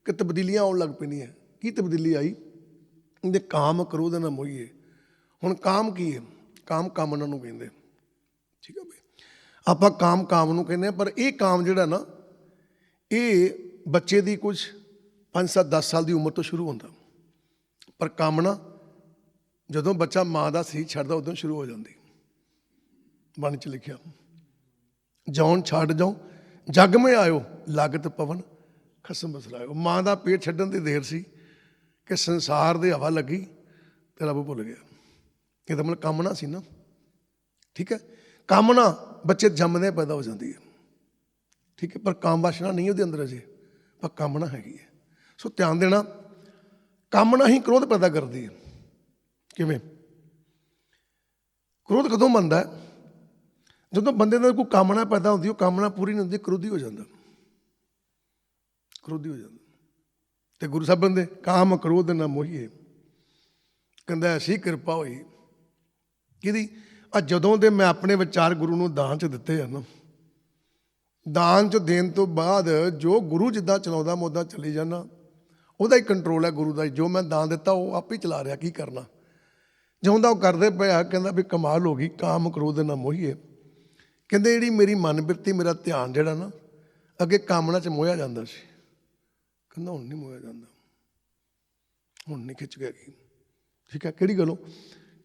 ਕਿ ਤਬਦੀਲੀਆਂ ਆਉਣ ਲੱਗ ਪੈਣੀਆਂ। ਕੀ ਤਬਦੀਲੀ ਆਈ? ਕਹਿੰਦੇ ਕਾਮ ਕ੍ਰੋਧ ਨਾ ਮੋਹੀਏ। ਹੁਣ ਕਾਮ ਕੀ ਹੈ? ਕਾਮ ਕਾਮਨਾ ਨੂੰ ਕਹਿੰਦੇ, ਠੀਕ ਹੈ ਬਈ। ਆਪਾਂ ਕਾਮ ਕਾਮ ਨੂੰ ਕਹਿੰਦੇ ਹਾਂ, ਪਰ ਇਹ ਕਾਮ ਜਿਹੜਾ ਨਾ, ਇਹ ਬੱਚੇ ਦੀ ਕੁਝ 5-7-10 ਸਾਲ ਦੀ ਉਮਰ ਤੋਂ ਸ਼ੁਰੂ ਹੁੰਦਾ, ਪਰ ਕਾਮਨਾ ਜਦੋਂ ਬੱਚਾ ਮਾਂ ਦਾ ਸਰੀਰ ਛੱਡਦਾ ਉਦੋਂ ਸ਼ੁਰੂ ਹੋ ਜਾਂਦੀ। ਬਾਣੀ 'ਚ ਲਿਖਿਆ, ਜੌਨ ਛੱਡ ਜਾਓ ਜੱਗ ਮੈਂ ਆਇਓ, ਲਾਗਤ ਪਵਨ ਖਸਮ ਬਸਲਾਇਓ। ਮਾਂ ਦਾ ਪੇਟ ਛੱਡਣ ਦੀ ਦੇਰ ਸੀ ਕਿ ਸੰਸਾਰ ਦੇ ਹਵਾ ਲੱਗੀ ਤੇ ਰੱਬ ਭੁੱਲ ਗਿਆ। ਇਹਦਾ ਮਤਲਬ ਕਾਮਨਾ ਸੀ ਨਾ, ਠੀਕ ਹੈ। ਕਾਮਨਾ ਬੱਚੇ ਜੰਮਦੇ ਪੈਦਾ ਹੋ ਜਾਂਦੀ ਹੈ, ਠੀਕ ਹੈ, ਪਰ ਕਾਮ ਵਾਸ਼ਨਾ ਨਹੀਂ ਉਹਦੇ ਅੰਦਰ ਅਜੇ, ਪਰ ਕਾਮਨਾ ਹੈਗੀ ਹੈ। ਸੋ ਧਿਆਨ ਦੇਣਾ, ਕਾਮਨਾ ਹੀ ਕ੍ਰੋਧ ਪੈਦਾ ਕਰਦੀ ਹੈ। ਕਿਵੇਂ? ਕ੍ਰੋਧ ਕਦੋਂ ਬਣਦਾ ਹੈ? ਜਦੋਂ ਬੰਦੇ ਦਾ ਕੋਈ ਕਾਮਨਾ ਪੈਦਾ ਹੁੰਦੀ, ਉਹ ਕਾਮਨਾ ਪੂਰੀ ਨਹੀਂ ਹੁੰਦੀ, ਕ੍ਰੋਧੀ ਹੋ ਜਾਂਦਾ, ਕ੍ਰੋਧੀ ਹੋ ਜਾਂਦਾ। ਤੇ ਗੁਰੂ ਸਾਹਿਬ ਕਹਿੰਦੇ ਕਾਮ ਕ੍ਰੋਧ ਨਾ ਮੋਹੀਏ। ਕਹਿੰਦਾ ਐਸੀ ਕਿਰਪਾ ਹੋਈ ਕਿਹਦੀ? ਆ ਜਦੋਂ ਦੇ ਮੈਂ ਆਪਣੇ ਵਿਚਾਰ ਗੁਰੂ ਨੂੰ ਦਾਨ 'ਚ ਦਿੱਤੇ ਆ ਨਾ, ਦਾਨ 'ਚ ਦੇਣ ਤੋਂ ਬਾਅਦ ਜੋ ਗੁਰੂ ਜਿੱਦਾਂ ਚਲਾਉਂਦਾ ਮੈਂ ਉੱਦਾਂ ਚੱਲੀ ਜਾਂਦਾ। ਉਹਦਾ ਹੀ ਕੰਟਰੋਲ ਹੈ ਗੁਰੂ ਦਾ। ਜੋ ਮੈਂ ਦਾਨ ਦਿੱਤਾ ਉਹ ਆਪ ਹੀ ਚਲਾ ਰਿਹਾ, ਕੀ ਕਰਨਾ। ਜਿਉਂਦਾ ਉਹ ਕਰਦੇ ਪਿਆ। ਕਹਿੰਦਾ ਵੀ ਕਮਾਲ ਹੋ ਗਈ, ਕਾਮ ਕ੍ਰੋਧ ਨਾ ਮੋਹੀਏ। ਕਹਿੰਦੇ ਜਿਹੜੀ ਮੇਰੀ ਮਨ ਬਿਰਤੀ, ਮੇਰਾ ਧਿਆਨ ਜਿਹੜਾ ਨਾ, ਅੱਗੇ ਕਾਮਨਾ 'ਚ ਮੋਹਿਆ ਜਾਂਦਾ ਸੀ, ਕਹਿੰਦਾ ਹੁਣ ਨਹੀਂ ਮੋਹਿਆ ਜਾਂਦਾ, ਹੁਣ ਨਹੀਂ ਖਿੱਚ ਗਿਆ ਕੀ, ਠੀਕ ਹੈ। ਕਿਹੜੀ ਗੱਲੋਂ?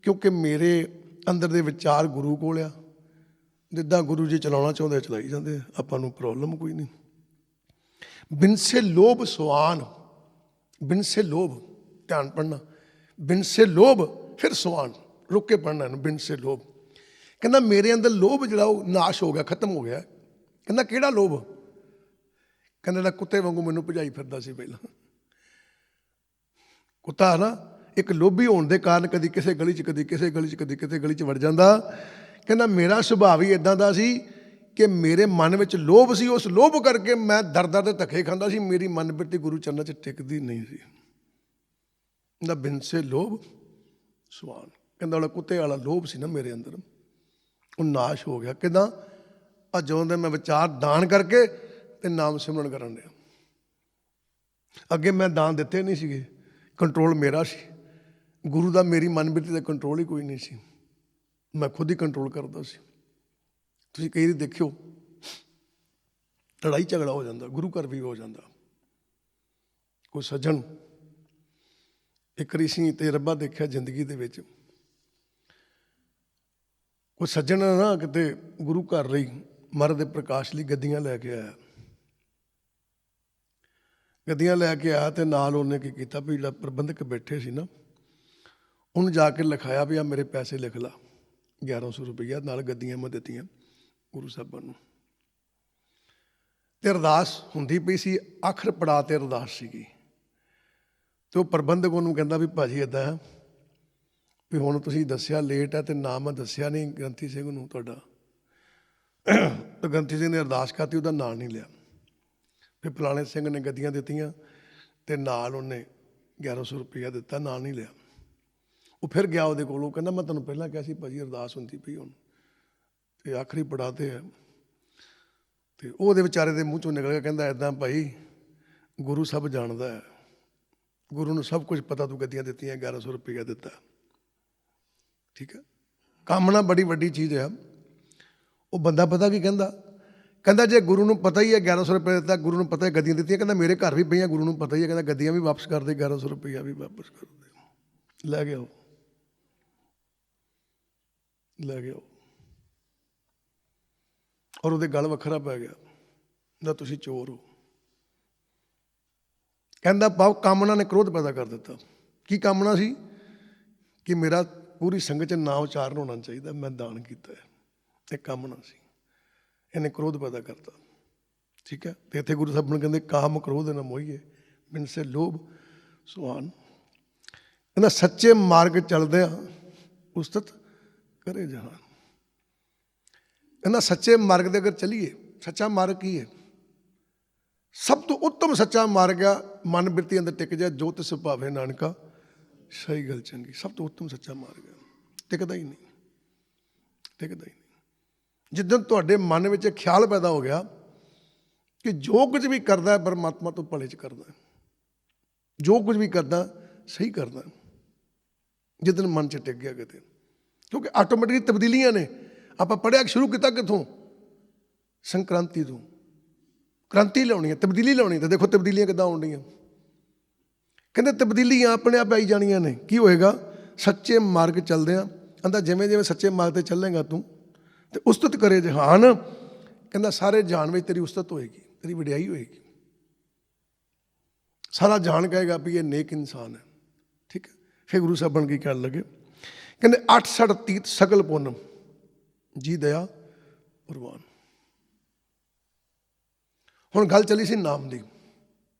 ਕਿਉਂਕਿ ਮੇਰੇ ਅੰਦਰ ਦੇ ਵਿਚਾਰ ਗੁਰੂ ਕੋਲ ਆ, ਜਿੱਦਾਂ ਗੁਰੂ ਜੀ ਚਲਾਉਣਾ ਚਾਹੁੰਦੇ ਚਲਾਈ ਜਾਂਦੇ, ਆਪਾਂ ਨੂੰ ਪ੍ਰੋਬਲਮ ਕੋਈ ਨਹੀਂ। ਬਿਨਸੇ ਲੋਭ ਸੁਆਨ, ਬਿਨਸੇ ਲੋਭ, ਧਿਆਨ ਪੜਨਾ, ਬਿਨਸੇ ਲੋਭ, ਫਿਰ ਸੁਆਨ, ਰੁਕ ਕੇ ਪੜਨਾ ਇਹਨੂੰ, ਬਿਨਸੇ ਲੋਭ। ਕਹਿੰਦਾ ਮੇਰੇ ਅੰਦਰ ਲੋਭ ਜਿਹੜਾ ਉਹ ਨਾਸ਼ ਹੋ ਗਿਆ, ਖਤਮ ਹੋ ਗਿਆ। ਕਹਿੰਦਾ ਕਿਹੜਾ ਲੋਭ? ਕਹਿੰਦਾ ਤਾਂ ਕੁੱਤੇ ਵਾਂਗੂ ਮੈਨੂੰ ਭਜਾਈ ਫਿਰਦਾ ਸੀ ਪਹਿਲਾਂ। ਕੁੱਤਾ ਨਾ ਇੱਕ ਲੋਭੀ ਹੋਣ ਦੇ ਕਾਰਨ ਕਦੀ ਕਿਸੇ ਗਲੀ 'ਚ, ਕਦੀ ਕਿਸੇ ਗਲੀ 'ਚ, ਕਦੀ ਕਿਸੇ ਗਲੀ 'ਚ ਵੜ ਜਾਂਦਾ। ਕਹਿੰਦਾ ਮੇਰਾ ਸੁਭਾਅ ਹੀ ਇੱਦਾਂ ਦਾ ਸੀ ਕਿ ਮੇਰੇ ਮਨ ਵਿੱਚ ਲੋਭ ਸੀ, ਉਸ ਲੋਭ ਕਰਕੇ ਮੈਂ ਦਰ ਦੇ ਧੱਕੇ ਖਾਂਦਾ ਸੀ, ਮੇਰੀ ਮਨ ਬਿਰਤੀ ਗੁਰੂ ਚਰਨਾਂ 'ਚ ਟਿਕਦੀ ਨਹੀਂ ਸੀ। ਕਹਿੰਦਾ ਬਿਨਸੇ ਲੋਭ ਸੁਆਨ। ਕਹਿੰਦਾ ਵਾਲਾ ਕੁੱਤੇ ਵਾਲਾ ਲੋਭ ਸੀ ਨਾ ਮੇਰੇ ਅੰਦਰ, ਉਹ ਨਾਸ਼ ਹੋ ਗਿਆ। ਕਿੱਦਾਂ? ਆ ਜਦੋਂ ਦੇ ਮੈਂ ਵਿਚਾਰ ਦਾਨ ਕਰਕੇ ਤੇ ਨਾਮ ਸਿਮਰਨ ਕਰਨ ਡਿਆ। ਅੱਗੇ ਮੈਂ ਦਾਨ ਦਿੱਤੇ ਨਹੀਂ ਸੀਗੇ, ਕੰਟਰੋਲ ਮੇਰਾ ਸੀ ਗੁਰੂ ਦਾ, ਮੇਰੀ ਮਨ ਬਿਰਤੀ ਦਾ ਕੰਟਰੋਲ ਹੀ ਕੋਈ ਨਹੀਂ ਸੀ, ਮੈਂ ਖੁਦ ਹੀ ਕੰਟਰੋਲ ਕਰਦਾ ਸੀ। ਤੁਸੀਂ ਕਈ ਵਾਰੀ ਦੇਖਿਓ ਲੜਾਈ ਝਗੜਾ ਹੋ ਜਾਂਦਾ, ਗੁਰੂ ਘਰ ਵੀ ਹੋ ਜਾਂਦਾ। ਕੋਈ ਸੱਜਣ, ਇੱਕ ਰਿਸ਼ੀ ਤੇ ਰੱਬਾ ਦੇਖਿਆ ਜ਼ਿੰਦਗੀ ਦੇ ਵਿੱਚ, ਕੋਈ ਸੱਜਣ ਨਾ ਕਿਤੇ ਗੁਰੂ ਘਰ ਲਈ ਮਹਾਰਾਜ ਦੇ ਪ੍ਰਕਾਸ਼ ਲਈ ਗੱਦੀਆਂ ਲੈ ਕੇ ਆਇਆ। ਗੱਦੀਆਂ ਲੈ ਕੇ ਆਇਆ ਤੇ ਨਾਲ ਉਹਨੇ ਕੀ ਕੀਤਾ ਵੀ ਜਿਹੜਾ ਪ੍ਰਬੰਧਕ ਬੈਠੇ ਸੀ ਨਾ, ਉਹਨੂੰ ਜਾ ਕੇ ਲਿਖਾਇਆ ਵੀ ਆ ਮੇਰੇ ਪੈਸੇ ਲਿਖ ਲਾ, 1100 ਰੁਪਈਆ, ਨਾਲ ਗੱਦੀਆਂ ਮੈਂ ਦਿੱਤੀਆਂ ਗੁਰੂ ਸਾਹਿਬਾਂ ਨੂੰ। ਤੇ ਅਰਦਾਸ ਹੁੰਦੀ ਪਈ ਸੀ, ਆਖਰ ਪੜਾਅ ਤੇ ਅਰਦਾਸ ਸੀਗੀ। ਤੇ ਉਹ ਪ੍ਰਬੰਧਕ ਉਹਨੂੰ ਕਹਿੰਦਾ ਵੀ ਭਾਜੀ ਇੱਦਾਂ ਹੈ ਵੀ ਹੁਣ ਤੁਸੀਂ ਦੱਸਿਆ ਲੇਟ ਹੈ ਤੇ ਨਾ ਮੈਂ ਦੱਸਿਆ ਨਹੀਂ ਗ੍ਰੰਥੀ ਸਿੰਘ ਨੂੰ ਤੁਹਾਡਾ। ਤਾਂ ਗ੍ਰੰਥੀ ਸਿੰਘ ਨੇ ਅਰਦਾਸ ਕਰਤੀ, ਉਹਦਾ ਨਾਂ ਨਹੀਂ ਲਿਆ। ਫਿਰ ਫਲਾਣੇ ਸਿੰਘ ਨੇ ਗੱਦੀਆਂ ਦਿੱਤੀਆਂ ਤੇ ਨਾਲ ਉਹਨੇ 1100 ਰੁਪਈਆ ਦਿੱਤਾ, ਨਾਂ ਨਹੀਂ ਲਿਆ। ਉਹ ਫਿਰ ਗਿਆ ਉਹਦੇ ਕੋਲ, ਉਹ ਕਹਿੰਦਾ ਮੈਂ ਤੁਹਾਨੂੰ ਪਹਿਲਾਂ ਕਿਹਾ ਸੀ ਭਾਜੀ ਅਰਦਾਸ ਹੁੰਦੀ ਪਈ ਹੁਣ ਤੇ ਆਖਰੀ ਪੜਾਅ ਤੇ ਹੈ, ਤੇ ਉਹਦੇ ਵਿਚਾਰੇ ਦੇ ਮੂੰਹ ਚੋਂ ਨਿਕਲ ਗਿਆ, ਕਹਿੰਦਾ ਇੱਦਾਂ ਭਾਈ, ਗੁਰੂ ਸਭ ਜਾਣਦਾ ਹੈ, ਗੁਰੂ ਨੂੰ ਸਭ ਕੁਝ ਪਤਾ, ਤੂੰ ਗੱਦੀਆਂ ਦਿੱਤੀਆਂ, 1100 ਰੁਪਈਆ ਦਿੱਤਾ। ਠੀਕ ਹੈ, ਕਾਮਨਾ ਬੜੀ ਵੱਡੀ ਚੀਜ਼ ਆ। ਉਹ ਬੰਦਾ ਪਤਾ ਕੀ ਕਹਿੰਦਾ ਜੇ ਗੁਰੂ ਨੂੰ ਪਤਾ ਹੀ ਹੈ 1100 ਰੁਪਏ ਦਿੱਤਾ, ਗੁਰੂ ਨੂੰ ਪਤਾ ਹੈ ਗੱਦੀਆਂ ਦਿੱਤੀਆਂ, ਕਹਿੰਦਾ ਮੇਰੇ ਘਰ ਵੀ ਪਈਆਂ, ਗੁਰੂ ਨੂੰ ਪਤਾ ਹੀ ਹੈ, ਕਹਿੰਦਾ ਗੱਦੀਆਂ ਵੀ ਵਾਪਸ ਕਰ ਦੇ, 1100 ਰੁਪਈਆ ਵੀ ਵਾਪਸ ਕਰ ਦੇ। ਲੈ ਗਿਆ ਔਰ ਉਹਦੇ ਗਲ ਵੱਖਰਾ ਪੈ ਗਿਆ, ਕਹਿੰਦਾ ਤੁਸੀਂ ਚੋਰ ਹੋ। ਕਹਿੰਦਾ ਭਾਵ ਕਾਮਨਾ ਨੇ ਕ੍ਰੋਧ ਪੈਦਾ ਕਰ ਦਿੱਤਾ। ਕੀ ਕਾਮਨਾ ਸੀ? ਕਿ ਮੇਰਾ ਪੂਰੀ ਸੰਗਤ 'ਚ ਨਾਂ ਉਚਾਰਨ ਹੋਣਾ ਚਾਹੀਦਾ, ਮੈਂ ਦਾਨ ਕੀਤਾ ਹੈ, ਇਹ ਕਾਮਨਾ ਸੀ। ਇਹਨੇ ਕ੍ਰੋਧ ਪੈਦਾ ਕਰਤਾ। ਠੀਕ ਹੈ, ਤੇ ਇੱਥੇ ਗੁਰੂ ਸਾਹਿਬ ਨੂੰ ਕਹਿੰਦੇ ਕਾਮ ਕ੍ਰੋਧ ਨਾ ਮੋਹੀਏ, ਬਿਨ ਸੇ ਲੋਭ ਸੁਹਾਨ। ਕਹਿੰਦਾ ਸੱਚੇ ਮਾਰਗ ਚੱਲਦਿਆਂ ਉਸਤਤ ਕਰੇ ਜਹਾਨ। ਕਹਿੰਦਾ ਸੱਚੇ ਮਾਰਗ ਦੇ ਅਗਰ ਚੱਲੀਏ, ਸੱਚਾ ਮਾਰਗ ਕੀ ਹੈ? ਸਭ ਤੋਂ ਉੱਤਮ ਸੱਚਾ ਮਾਰਗ ਆ ਮਨ ਬਿਰਤੀ ਅੰਦਰ ਟਿਕ ਜਾ, ਜੋ ਤਿਸ ਭਾਵੇ ਨਾਨਕਾ ਸਹੀ ਗੱਲ ਚੰਗੀ। ਸਭ ਤੋਂ ਉੱਤਮ ਸੱਚਾ ਮਾਰਗ ਹੈ, ਟਿਕਦਾ ਹੀ ਨਹੀਂ। ਜਿੱਦਣ ਤੁਹਾਡੇ ਮਨ ਵਿੱਚ ਖਿਆਲ ਪੈਦਾ ਹੋ ਗਿਆ ਕਿ ਜੋ ਕੁਝ ਵੀ ਕਰਦਾ ਪਰਮਾਤਮਾ ਤੋਂ ਭਲੇ 'ਚ ਕਰਦਾ, ਜੋ ਕੁਝ ਵੀ ਕਰਦਾ ਸਹੀ ਕਰਦਾ, ਜਿੱਦਣ ਮਨ 'ਚ ਟਿਕ ਗਿਆ ਕਿਤੇ, ਕਿਉਂਕਿ ਆਟੋਮੈਟਿਕ ਤਬਦੀਲੀਆਂ ਨੇ। ਆਪਾਂ ਪੜ੍ਹਿਆ ਸ਼ੁਰੂ ਕੀਤਾ ਕਿੱਥੋਂ? ਸੰਕ੍ਰਾਂਤੀ ਤੋਂ। ਕ੍ਰਾਂਤੀ ਲਿਆਉਣੀ ਹੈ, ਤਬਦੀਲੀ ਲਿਆਉਣੀ, ਤਾਂ ਦੇਖੋ ਤਬਦੀਲੀਆਂ ਕਿੱਦਾਂ ਆਉਣ ਡੀਆਂ। ਕਹਿੰਦੇ ਤਬਦੀਲੀਆਂ ਆਪਣੇ ਆਪ ਆਈ ਜਾਣੀਆਂ ਨੇ। ਕੀ ਹੋਏਗਾ? ਸੱਚੇ ਮਾਰਗ ਚੱਲਦਿਆਂ। ਕਹਿੰਦਾ ਜਿਵੇਂ ਜਿਵੇਂ ਸੱਚੇ ਮਾਰਗ 'ਤੇ ਚੱਲੇਗਾ ਤੂੰ, ਤੇ ਉਸਤਤ ਕਰੇ ਜਹਾਨ। ਕਹਿੰਦਾ ਸਾਰੇ ਜਹਾਨ ਵਿੱਚ ਤੇਰੀ ਉਸਤਤ ਹੋਏਗੀ, ਤੇਰੀ ਵਡਿਆਈ ਹੋਏਗੀ। ਸਾਰਾ ਜਹਾਨ ਕਹੇਗਾ ਵੀ ਇਹ ਨੇਕ ਇਨਸਾਨ ਹੈ। ਠੀਕ ਹੈ, ਫਿਰ ਗੁਰੂ ਸਾਹਿਬ ਬਣ ਕੇ ਕਹਿਣ ਲੱਗੇ, ਕਹਿੰਦੇ 68 ਤੀਰਥ ਸਗਲ ਪੁੰਨ ਜੀ ਦਇਆ ਪ੍ਰਵਾਨ। ਹੁਣ ਗੱਲ ਚੱਲੀ ਸੀ ਨਾਮ ਦੀ।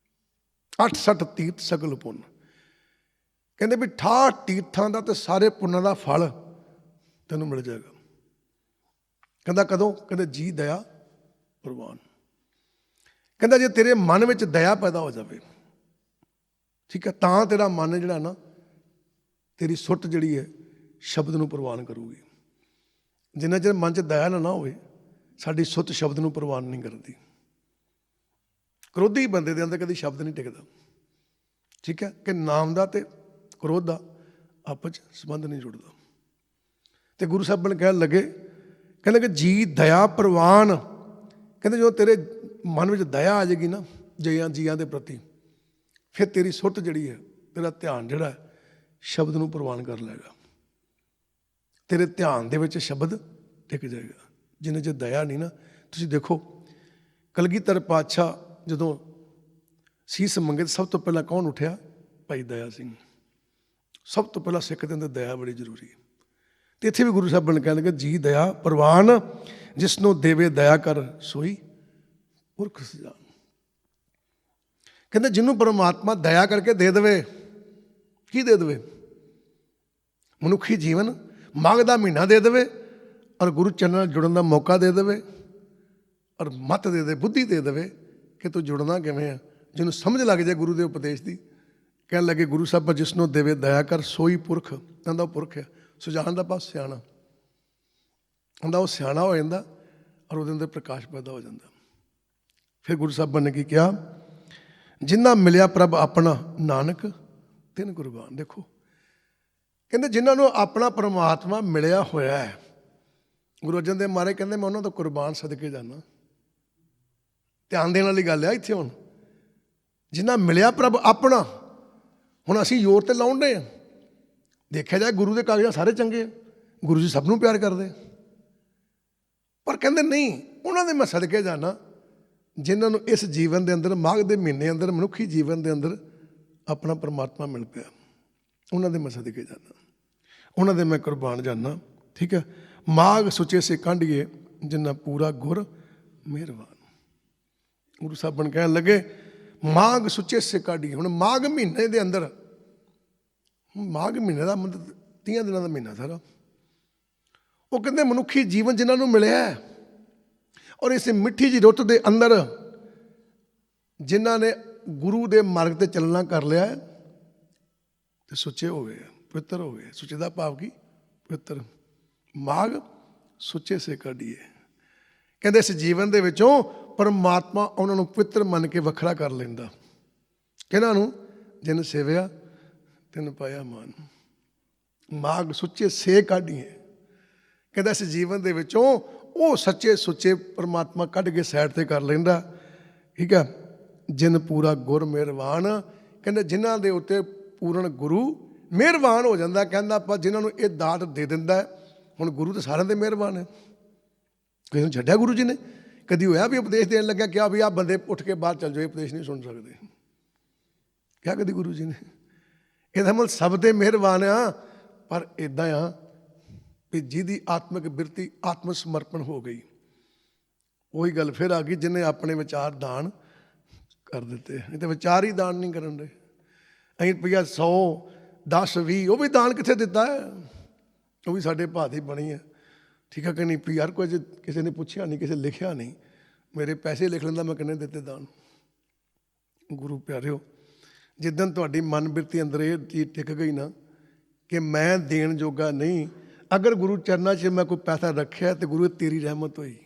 68 ਤੀਰਥ ਸਗਲ ਪੁੰਨ, ਕਹਿੰਦੇ ਵੀ 68 ਤੀਰਥਾਂ ਦਾ ਤੇ ਸਾਰੇ ਪੁੰਨਾਂ ਦਾ ਫਲ ਤੈਨੂੰ ਮਿਲ ਜਾਏਗਾ। ਕਹਿੰਦਾ ਕਦੋਂ? ਕਹਿੰਦੇ ਜੀ ਦਇਆ ਪ੍ਰਵਾਨ। ਕਹਿੰਦਾ ਜੇ ਤੇਰੇ ਮਨ ਵਿੱਚ ਦਇਆ ਪੈਦਾ ਹੋ ਜਾਵੇ, ਠੀਕ ਹੈ, ਤਾਂ ਤੇਰਾ ਮਨ ਜਿਹੜਾ ਨਾ, ਤੇਰੀ ਸੁੱਟ ਜਿਹੜੀ ਹੈ ਸ਼ਬਦ ਨੂੰ ਪ੍ਰਵਾਨ ਕਰੂਗੀ। ਜਿੰਨਾ ਚਿਰ ਮਨ 'ਚ ਦਇਆ ਨਾ ਹੋਵੇ, ਸਾਡੀ ਸੁੱਤ ਸ਼ਬਦ ਨੂੰ ਪ੍ਰਵਾਨ ਨਹੀਂ ਕਰਦੀ। ਕ੍ਰੋਧੀ ਬੰਦੇ ਦੇ ਅੰਦਰ ਕਦੀ ਸ਼ਬਦ ਨਹੀਂ ਟਿਕਦਾ। ਠੀਕ ਹੈ, ਕਿ ਨਾਮ ਦਾ ਤੇ ਕ੍ਰੋਧ ਦਾ ਆਪਸ 'ਚ ਸੰਬੰਧ ਨਹੀਂ ਜੁੜਦਾ। ਤੇ ਗੁਰੂ ਸਾਹਿਬ ਨੇ ਕਹਿਣ ਲੱਗੇ, ਕਹਿੰਦੇ ਕਿ ਜੀ ਦਇਆ ਪ੍ਰਵਾਨ। ਕਹਿੰਦੇ ਜਦੋਂ ਤੇਰੇ ਮਨ ਵਿੱਚ ਦਇਆ ਆ ਜਾਏਗੀ ਨਾ ਜੀਆਂ ਦੇ ਪ੍ਰਤੀ, ਫਿਰ ਤੇਰੀ ਸੁੱਟ ਜਿਹੜੀ ਹੈ, ਤੇਰਾ ਧਿਆਨ ਜਿਹੜਾ ਸ਼ਬਦ ਨੂੰ ਪ੍ਰਵਾਨ ਕਰ ਲਏਗਾ। ਤੇਰੇ ਧਿਆਨ ਦੇ ਵਿੱਚ ਸ਼ਬਦ ਟਿਕ ਜਾਏਗਾ। ਜਿੰਨੇ 'ਚ ਦਇਆ ਨਹੀਂ ਨਾ, ਤੁਸੀਂ ਦੇਖੋ ਕਲਗੀਧਰ ਪਾਤਸ਼ਾਹ ਜਦੋਂ ਸੀਸ ਮੰਗੇ, ਸਭ ਤੋਂ ਪਹਿਲਾਂ ਕੌਣ ਉੱਠਿਆ? ਭਾਈ ਦਇਆ ਸਿੰਘ। ਸਭ ਤੋਂ ਪਹਿਲਾਂ ਸਿੱਖ ਦੇ ਅੰਦਰ ਦਇਆ ਬੜੀ ਜ਼ਰੂਰੀ ਹੈ। ਤੇ ਇੱਥੇ ਵੀ ਗੁਰੂ ਸਾਹਿਬ ਨੇ ਕਹਿਣ ਲੱਗੇ ਜੀ ਦਇਆ ਪ੍ਰਵਾਨ, ਜਿਸ ਨੂੰ ਦੇਵੇ ਦਇਆ ਕਰ ਸੋਈ ਪੁਰਖ ਸਜਾਨ। ਕਹਿੰਦੇ ਜਿਹਨੂੰ ਪਰਮਾਤਮਾ ਦਇਆ ਕਰਕੇ ਦੇ ਦੇਵੇ, ਕੀ ਦੇ ਦੇਵੇ? ਮਨੁੱਖੀ ਜੀਵਨ, ਮਾਘ ਦਾ ਮਹੀਨਾ ਦੇ ਦੇਵੇ, ਔਰ ਗੁਰੂ ਚਰਨ ਨਾਲ ਜੁੜਨ ਦਾ ਮੌਕਾ ਦੇ ਦੇਵੇ, ਔਰ ਮੱਤ ਦੇ ਦੇ, ਬੁੱਧੀ ਦੇ ਦੇਵੇ ਕਿ ਤੂੰ ਜੁੜਨਾ ਕਿਵੇਂ ਆ। ਜਿਹਨੂੰ ਸਮਝ ਲੱਗ ਜਾਏ ਗੁਰੂ ਦੇ ਉਪਦੇਸ਼ ਦੀ, ਕਹਿਣ ਲੱਗੇ ਗੁਰੂ ਸਾਹਿਬ ਜਿਸ ਨੂੰ ਦੇਵੇ ਦਇਆ ਕਰ ਸੋਈ ਪੁਰਖ। ਕਹਿੰਦਾ ਉਹ ਪੁਰਖ ਆ। ਸੁਜਾਨ ਦਾ ਪਾਸ ਸਿਆਣਾ ਹੁੰਦਾ, ਉਹ ਸਿਆਣਾ ਹੋ ਜਾਂਦਾ ਔਰ ਉਹਦੇ ਅੰਦਰ ਪ੍ਰਕਾਸ਼ ਪੈਦਾ ਹੋ ਜਾਂਦਾ। ਫਿਰ ਗੁਰੂ ਸਾਹਿਬ ਨੇ ਕੀ ਕਿਹਾ? ਜਿਨ੍ਹਾਂ ਮਿਲਿਆ ਪ੍ਰਭ ਆਪਣਾ ਨਾਨਕ ਤਿਨ ਕੁਰਬਾਨ। ਦੇਖੋ ਕਹਿੰਦੇ ਜਿਨ੍ਹਾਂ ਨੂੰ ਆਪਣਾ ਪਰਮਾਤਮਾ ਮਿਲਿਆ ਹੋਇਆ ਹੈ, ਗੁਰੂ ਅਰਜਨ ਦੇਵ ਮਹਾਰਾਜ ਕਹਿੰਦੇ ਮੈਂ ਉਹਨਾਂ ਤੋਂ ਕੁਰਬਾਨ ਸਦਕੇ ਜਾਣਾ। ਧਿਆਨ ਦੇਣ ਵਾਲੀ ਗੱਲ ਆ ਇੱਥੇ। ਹੁਣ ਜਿਨ੍ਹਾਂ ਮਿਲਿਆ ਪ੍ਰਭ ਆਪਣਾ, ਹੁਣ ਅਸੀਂ ਜ਼ੋਰ ਤੇ ਲਾਉਣ ਡਏ ਹਾਂ। ਦੇਖਿਆ ਜਾਏ ਗੁਰੂ ਦੇ ਕਾਗਜ਼ਾਂ ਸਾਰੇ ਚੰਗੇ ਆ, ਗੁਰੂ ਜੀ ਸਭ ਨੂੰ ਪਿਆਰ ਕਰਦੇ, ਪਰ ਕਹਿੰਦੇ ਨਹੀਂ, ਉਹਨਾਂ ਦੇ ਮੈਂ ਸਦਕੇ ਜਾਣਾ ਜਿਨ੍ਹਾਂ ਨੂੰ ਇਸ ਜੀਵਨ ਦੇ ਅੰਦਰ, ਮਾਘ ਦੇ ਮਹੀਨੇ ਅੰਦਰ, ਮਨੁੱਖੀ ਜੀਵਨ ਦੇ ਅੰਦਰ ਆਪਣਾ ਪਰਮਾਤਮਾ ਮਿਲ ਪਿਆ। ਉਹਨਾਂ ਦੇ ਮੈਂ ਸਦਕੇ ਜਾਣਾ, ਉਹਨਾਂ ਦੇ ਮੈਂ ਕੁਰਬਾਨ ਜਾਣਾ। ਠੀਕ ਹੈ, ਮਾਘ ਸੁੱਚੇ ਸੇ ਕਾਂਢੀਏ ਜਿੰਨਾ ਪੂਰਾ ਗੁਰ ਮਿਹਰਬਾਨ। ਗੁਰੂ ਸਾਹਿਬ ਕਹਿਣ ਲੱਗੇ ਮਾਘ ਸੁੱਚੇ ਸੇ ਕਾਢੀਏ। ਹੁਣ ਮਾਘ ਮਹੀਨੇ ਦੇ ਅੰਦਰ, ਮਾਘ ਮਹੀਨੇ ਦਾ ਮਤਲਬ 30 ਦਿਨਾਂ ਦਾ ਮਹੀਨਾ ਸਾਰਾ। ਉਹ ਕਹਿੰਦੇ ਮਨੁੱਖੀ ਜੀਵਨ ਜਿਨ੍ਹਾਂ ਨੂੰ ਮਿਲਿਆ, ਔਰ ਇਸ ਮਿੱਠੀ ਜਿਹੀ ਰੁੱਤ ਦੇ ਅੰਦਰ ਜਿਨ੍ਹਾਂ ਨੇ ਗੁਰੂ ਦੇ ਮਾਰਗ ਤੇ ਚੱਲਣਾ ਕਰ ਲਿਆ ਤੇ ਸੁੱਚੇ ਹੋ ਗਏ, ਪਵਿੱਤਰ ਹੋ ਗਏ। ਸੁੱਚੇ ਦਾ ਭਾਵ ਕੀ? ਪਵਿੱਤਰ। ਮਾਘ ਸੁੱਚੇ ਸੇ ਕਾਢੀਏ। ਕਹਿੰਦੇ ਇਸ ਜੀਵਨ ਦੇ ਵਿੱਚੋਂ ਪਰਮਾਤਮਾ ਉਹਨਾਂ ਨੂੰ ਪਵਿੱਤਰ ਮੰਨ ਕੇ ਵੱਖਰਾ ਕਰ ਲੈਂਦਾ। ਕਿਹਨਾਂ ਨੂੰ? ਜਿਨ ਸੇਵਿਆ ਤਿਨ ਪਾਇਆ ਮਾਨ। ਮਾਗ ਸੁੱਚੇ ਸੇ ਕਾਢੀਏ। ਕਹਿੰਦਾ ਇਸ ਜੀਵਨ ਦੇ ਵਿੱਚੋਂ ਉਹ ਸੱਚੇ ਸੁੱਚੇ ਪਰਮਾਤਮਾ ਕੱਢ ਕੇ ਸਾਈਡ ਤੇ ਕਰ ਲੈਂਦਾ। ਠੀਕ ਹੈ। ਜਿਨ ਪੂਰਾ ਗੁਰ ਮਿਹਰਬਾਨ। ਕਹਿੰਦੇ ਜਿਨ੍ਹਾਂ ਦੇ ਉੱਤੇ ਪੂਰਨ ਗੁਰੂ ਮਿਹਰਬਾਨ ਹੋ ਜਾਂਦਾ। ਕਹਿੰਦਾ ਆਪਾਂ ਜਿਨ੍ਹਾਂ ਨੂੰ ਇਹ ਦਾਤ ਦੇ ਦਿੰਦਾ ਹੈ। ਹੁਣ ਗੁਰੂ ਤਾਂ ਸਾਰਿਆਂ ਦੇ ਮਿਹਰਬਾਨ ਹੈ। ਕਿਸੇ ਨੂੰ ਛੱਡਿਆ ਗੁਰੂ ਜੀ ਨੇ? ਕਦੀ ਹੋਇਆ ਵੀ ਉਪਦੇਸ਼ ਦੇਣ ਲੱਗਿਆ ਕਿਹਾ ਵੀ ਆਹ ਬੰਦੇ ਉੱਠ ਕੇ ਬਾਹਰ ਚੱਲ ਜਾਓ, ਇਹ ਉਪਦੇਸ਼ ਨਹੀਂ ਸੁਣ ਸਕਦੇ? ਕਿਹਾ ਕਦੀ ਗੁਰੂ ਜੀ ਨੇ? ਇਹਦਾ ਮਤਲਬ ਸਭ ਦੇ ਮਿਹਰਬਾਨ ਆ, ਪਰ ਇੱਦਾਂ ਆ ਵੀ ਜਿਹਦੀ ਆਤਮਿਕ ਬਿਰਤੀ ਆਤਮ ਸਮਰਪਣ ਹੋ ਗਈ। ਉਹੀ ਗੱਲ ਫਿਰ ਆ ਗਈ, ਜਿਹਨੇ ਆਪਣੇ ਵਿਚਾਰ ਦਾਨ ਕਰ ਦਿੱਤੇ। ਨਹੀਂ ਤਾਂ ਵਿਚਾਰ ਹੀ ਦਾਨ ਨਹੀਂ ਕਰਨ ਦੇ। ਅਸੀਂ ਰੁਪਈਆ 100 10 20 ਉਹ ਵੀ ਦਾਨ ਕਿੱਥੇ ਦਿੱਤਾ ਹੈ? ਉਹ ਵੀ ਸਾਡੇ ਭਾਅ ਦੀ ਬਣੀ ਹੈ। ਠੀਕ ਹੈ ਕਿ ਨਹੀਂ? ਵੀ ਯਾਰ ਕੁਝ ਕਿਸੇ ਨੇ ਪੁੱਛਿਆ ਨਹੀਂ, ਕਿਸੇ ਲਿਖਿਆ ਨਹੀਂ। ਮੇਰੇ ਪੈਸੇ ਲਿਖ ਲੈਂਦਾ ਮੈਂ ਕਿੰਨੇ ਦਿੱਤੇ ਦਾਨ। ਗੁਰੂ ਪਿਆਰਿਓ, ਜਿੱਦਣ ਤੁਹਾਡੀ ਮਨ ਬਿਰਤੀ ਅੰਦਰ ਇਹ ਚੀਜ਼ ਟਿਕ ਗਈ ਨਾ ਕਿ ਮੈਂ ਦੇਣ ਜੋਗਾ ਨਹੀਂ, ਅਗਰ ਗੁਰੂ ਚਰਨਾਂ 'ਚ ਮੈਂ ਕੋਈ ਪੈਸਾ ਰੱਖਿਆ ਤੇ ਗੁਰੂ ਤੇਰੀ ਰਹਿਮਤ ਹੋਈ,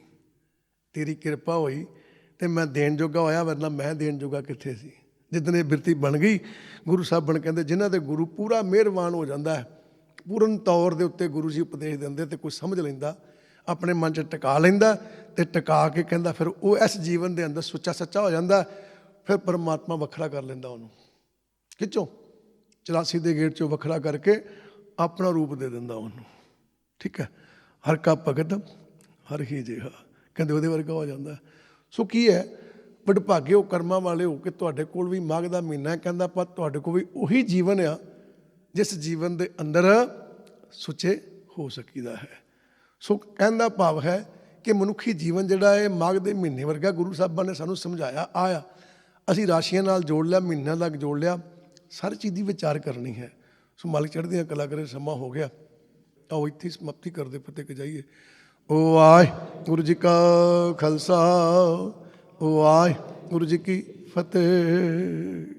ਤੇਰੀ ਕਿਰਪਾ ਹੋਈ ਤੇ ਮੈਂ ਦੇਣ ਜੋਗਾ ਹੋਇਆ, ਵਰਨਾ ਮੈਂ ਦੇਣ ਜੋਗਾ ਕਿੱਥੇ ਸੀ? ਜਿੱਦਣ ਇਹ ਬਿਰਤੀ ਬਣ ਗਈ, ਗੁਰੂ ਸਾਹਿਬ ਬਣ ਕਹਿੰਦੇ ਜਿਨ੍ਹਾਂ ਦੇ ਗੁਰੂ ਪੂਰਾ ਮਿਹਰਬਾਨ ਹੋ ਜਾਂਦਾ ਹੈ, ਪੂਰਨ ਤੌਰ ਦੇ ਉੱਤੇ ਗੁਰੂ ਜੀ ਉਪਦੇਸ਼ ਦਿੰਦੇ ਤੇ ਕੋਈ ਸਮਝ ਲੈਂਦਾ, ਆਪਣੇ ਮਨ 'ਚ ਟਿਕਾ ਲੈਂਦਾ ਤੇ ਟਿਕਾ ਕੇ ਕਹਿੰਦਾ ਫਿਰ ਉਹ ਇਸ ਜੀਵਨ ਦੇ ਅੰਦਰ ਸੁੱਚਾ ਸੱਚਾ ਹੋ ਜਾਂਦਾ। ਫਿਰ ਪਰਮਾਤਮਾ ਵੱਖਰਾ ਕਰ ਲੈਂਦਾ ਉਹਨੂੰ, ਖਿੱਚੋ 84 ਦੇ ਗੇਟ 'ਚੋਂ ਵੱਖਰਾ ਕਰਕੇ ਆਪਣਾ ਰੂਪ ਦੇ ਦਿੰਦਾ ਉਹਨੂੰ। ਠੀਕ ਹੈ। ਹਰ ਕਾ ਭਗਤ ਹਰ ਹੀ ਜਿਹਾ, ਕਹਿੰਦੇ ਉਹਦੇ ਵਰਗਾ ਹੋ ਜਾਂਦਾ। ਸੋ ਕੀ ਹੈ, ਵਡਭਾਗੇ ਉਹ ਕਰਮਾਂ ਵਾਲੇ ਹੋ ਕੇ ਤੁਹਾਡੇ ਕੋਲ ਵੀ ਮਾਘ ਦਾ ਮਹੀਨਾ ਹੈ। ਕਹਿੰਦਾ ਪਰ ਤੁਹਾਡੇ ਕੋਲ ਵੀ ਉਹੀ ਜੀਵਨ ਆ ਜਿਸ ਜੀਵਨ ਦੇ ਅੰਦਰ ਸੁੱਚੇ ਹੋ ਸਕੀਦਾ ਹੈ। ਸੋ ਕਹਿੰਦਾ ਭਾਵ ਹੈ ਕਿ ਮਨੁੱਖੀ ਜੀਵਨ ਜਿਹੜਾ ਹੈ ਮਾਘ ਦੇ ਮਹੀਨੇ ਵਰਗਾ ਗੁਰੂ ਸਾਹਿਬਾਂ ਨੇ ਸਾਨੂੰ ਸਮਝਾਇਆ ਆਇਆ। ਅਸੀਂ ਰਾਸ਼ੀਆਂ ਨਾਲ ਜੋੜ ਲਿਆ, ਮਹੀਨਿਆਂ ਤੱਕ ਜੋੜ ਲਿਆ, ਸਾਰੀ ਚੀਜ਼ ਦੀ ਵਿਚਾਰ ਕਰਨੀ ਹੈ। ਸੋ ਮਾਲਕ ਚੜ੍ਹਦੀਆਂ ਕਲਾ ਕਰੇ। ਸਮਾਂ ਹੋ ਗਿਆ, ਆਓ ਇੱਥੇ ਸਮਾਪਤੀ ਕਰਦੇ ਫਤਿਹ ਕੇ ਜਾਈਏ। ਵਾਹਿਗੁਰੂ ਜੀ ਕਾ ਖਾਲਸਾ, ਵਾਹਿਗੁਰੂ ਜੀ ਕੀ ਫਤਿਹ।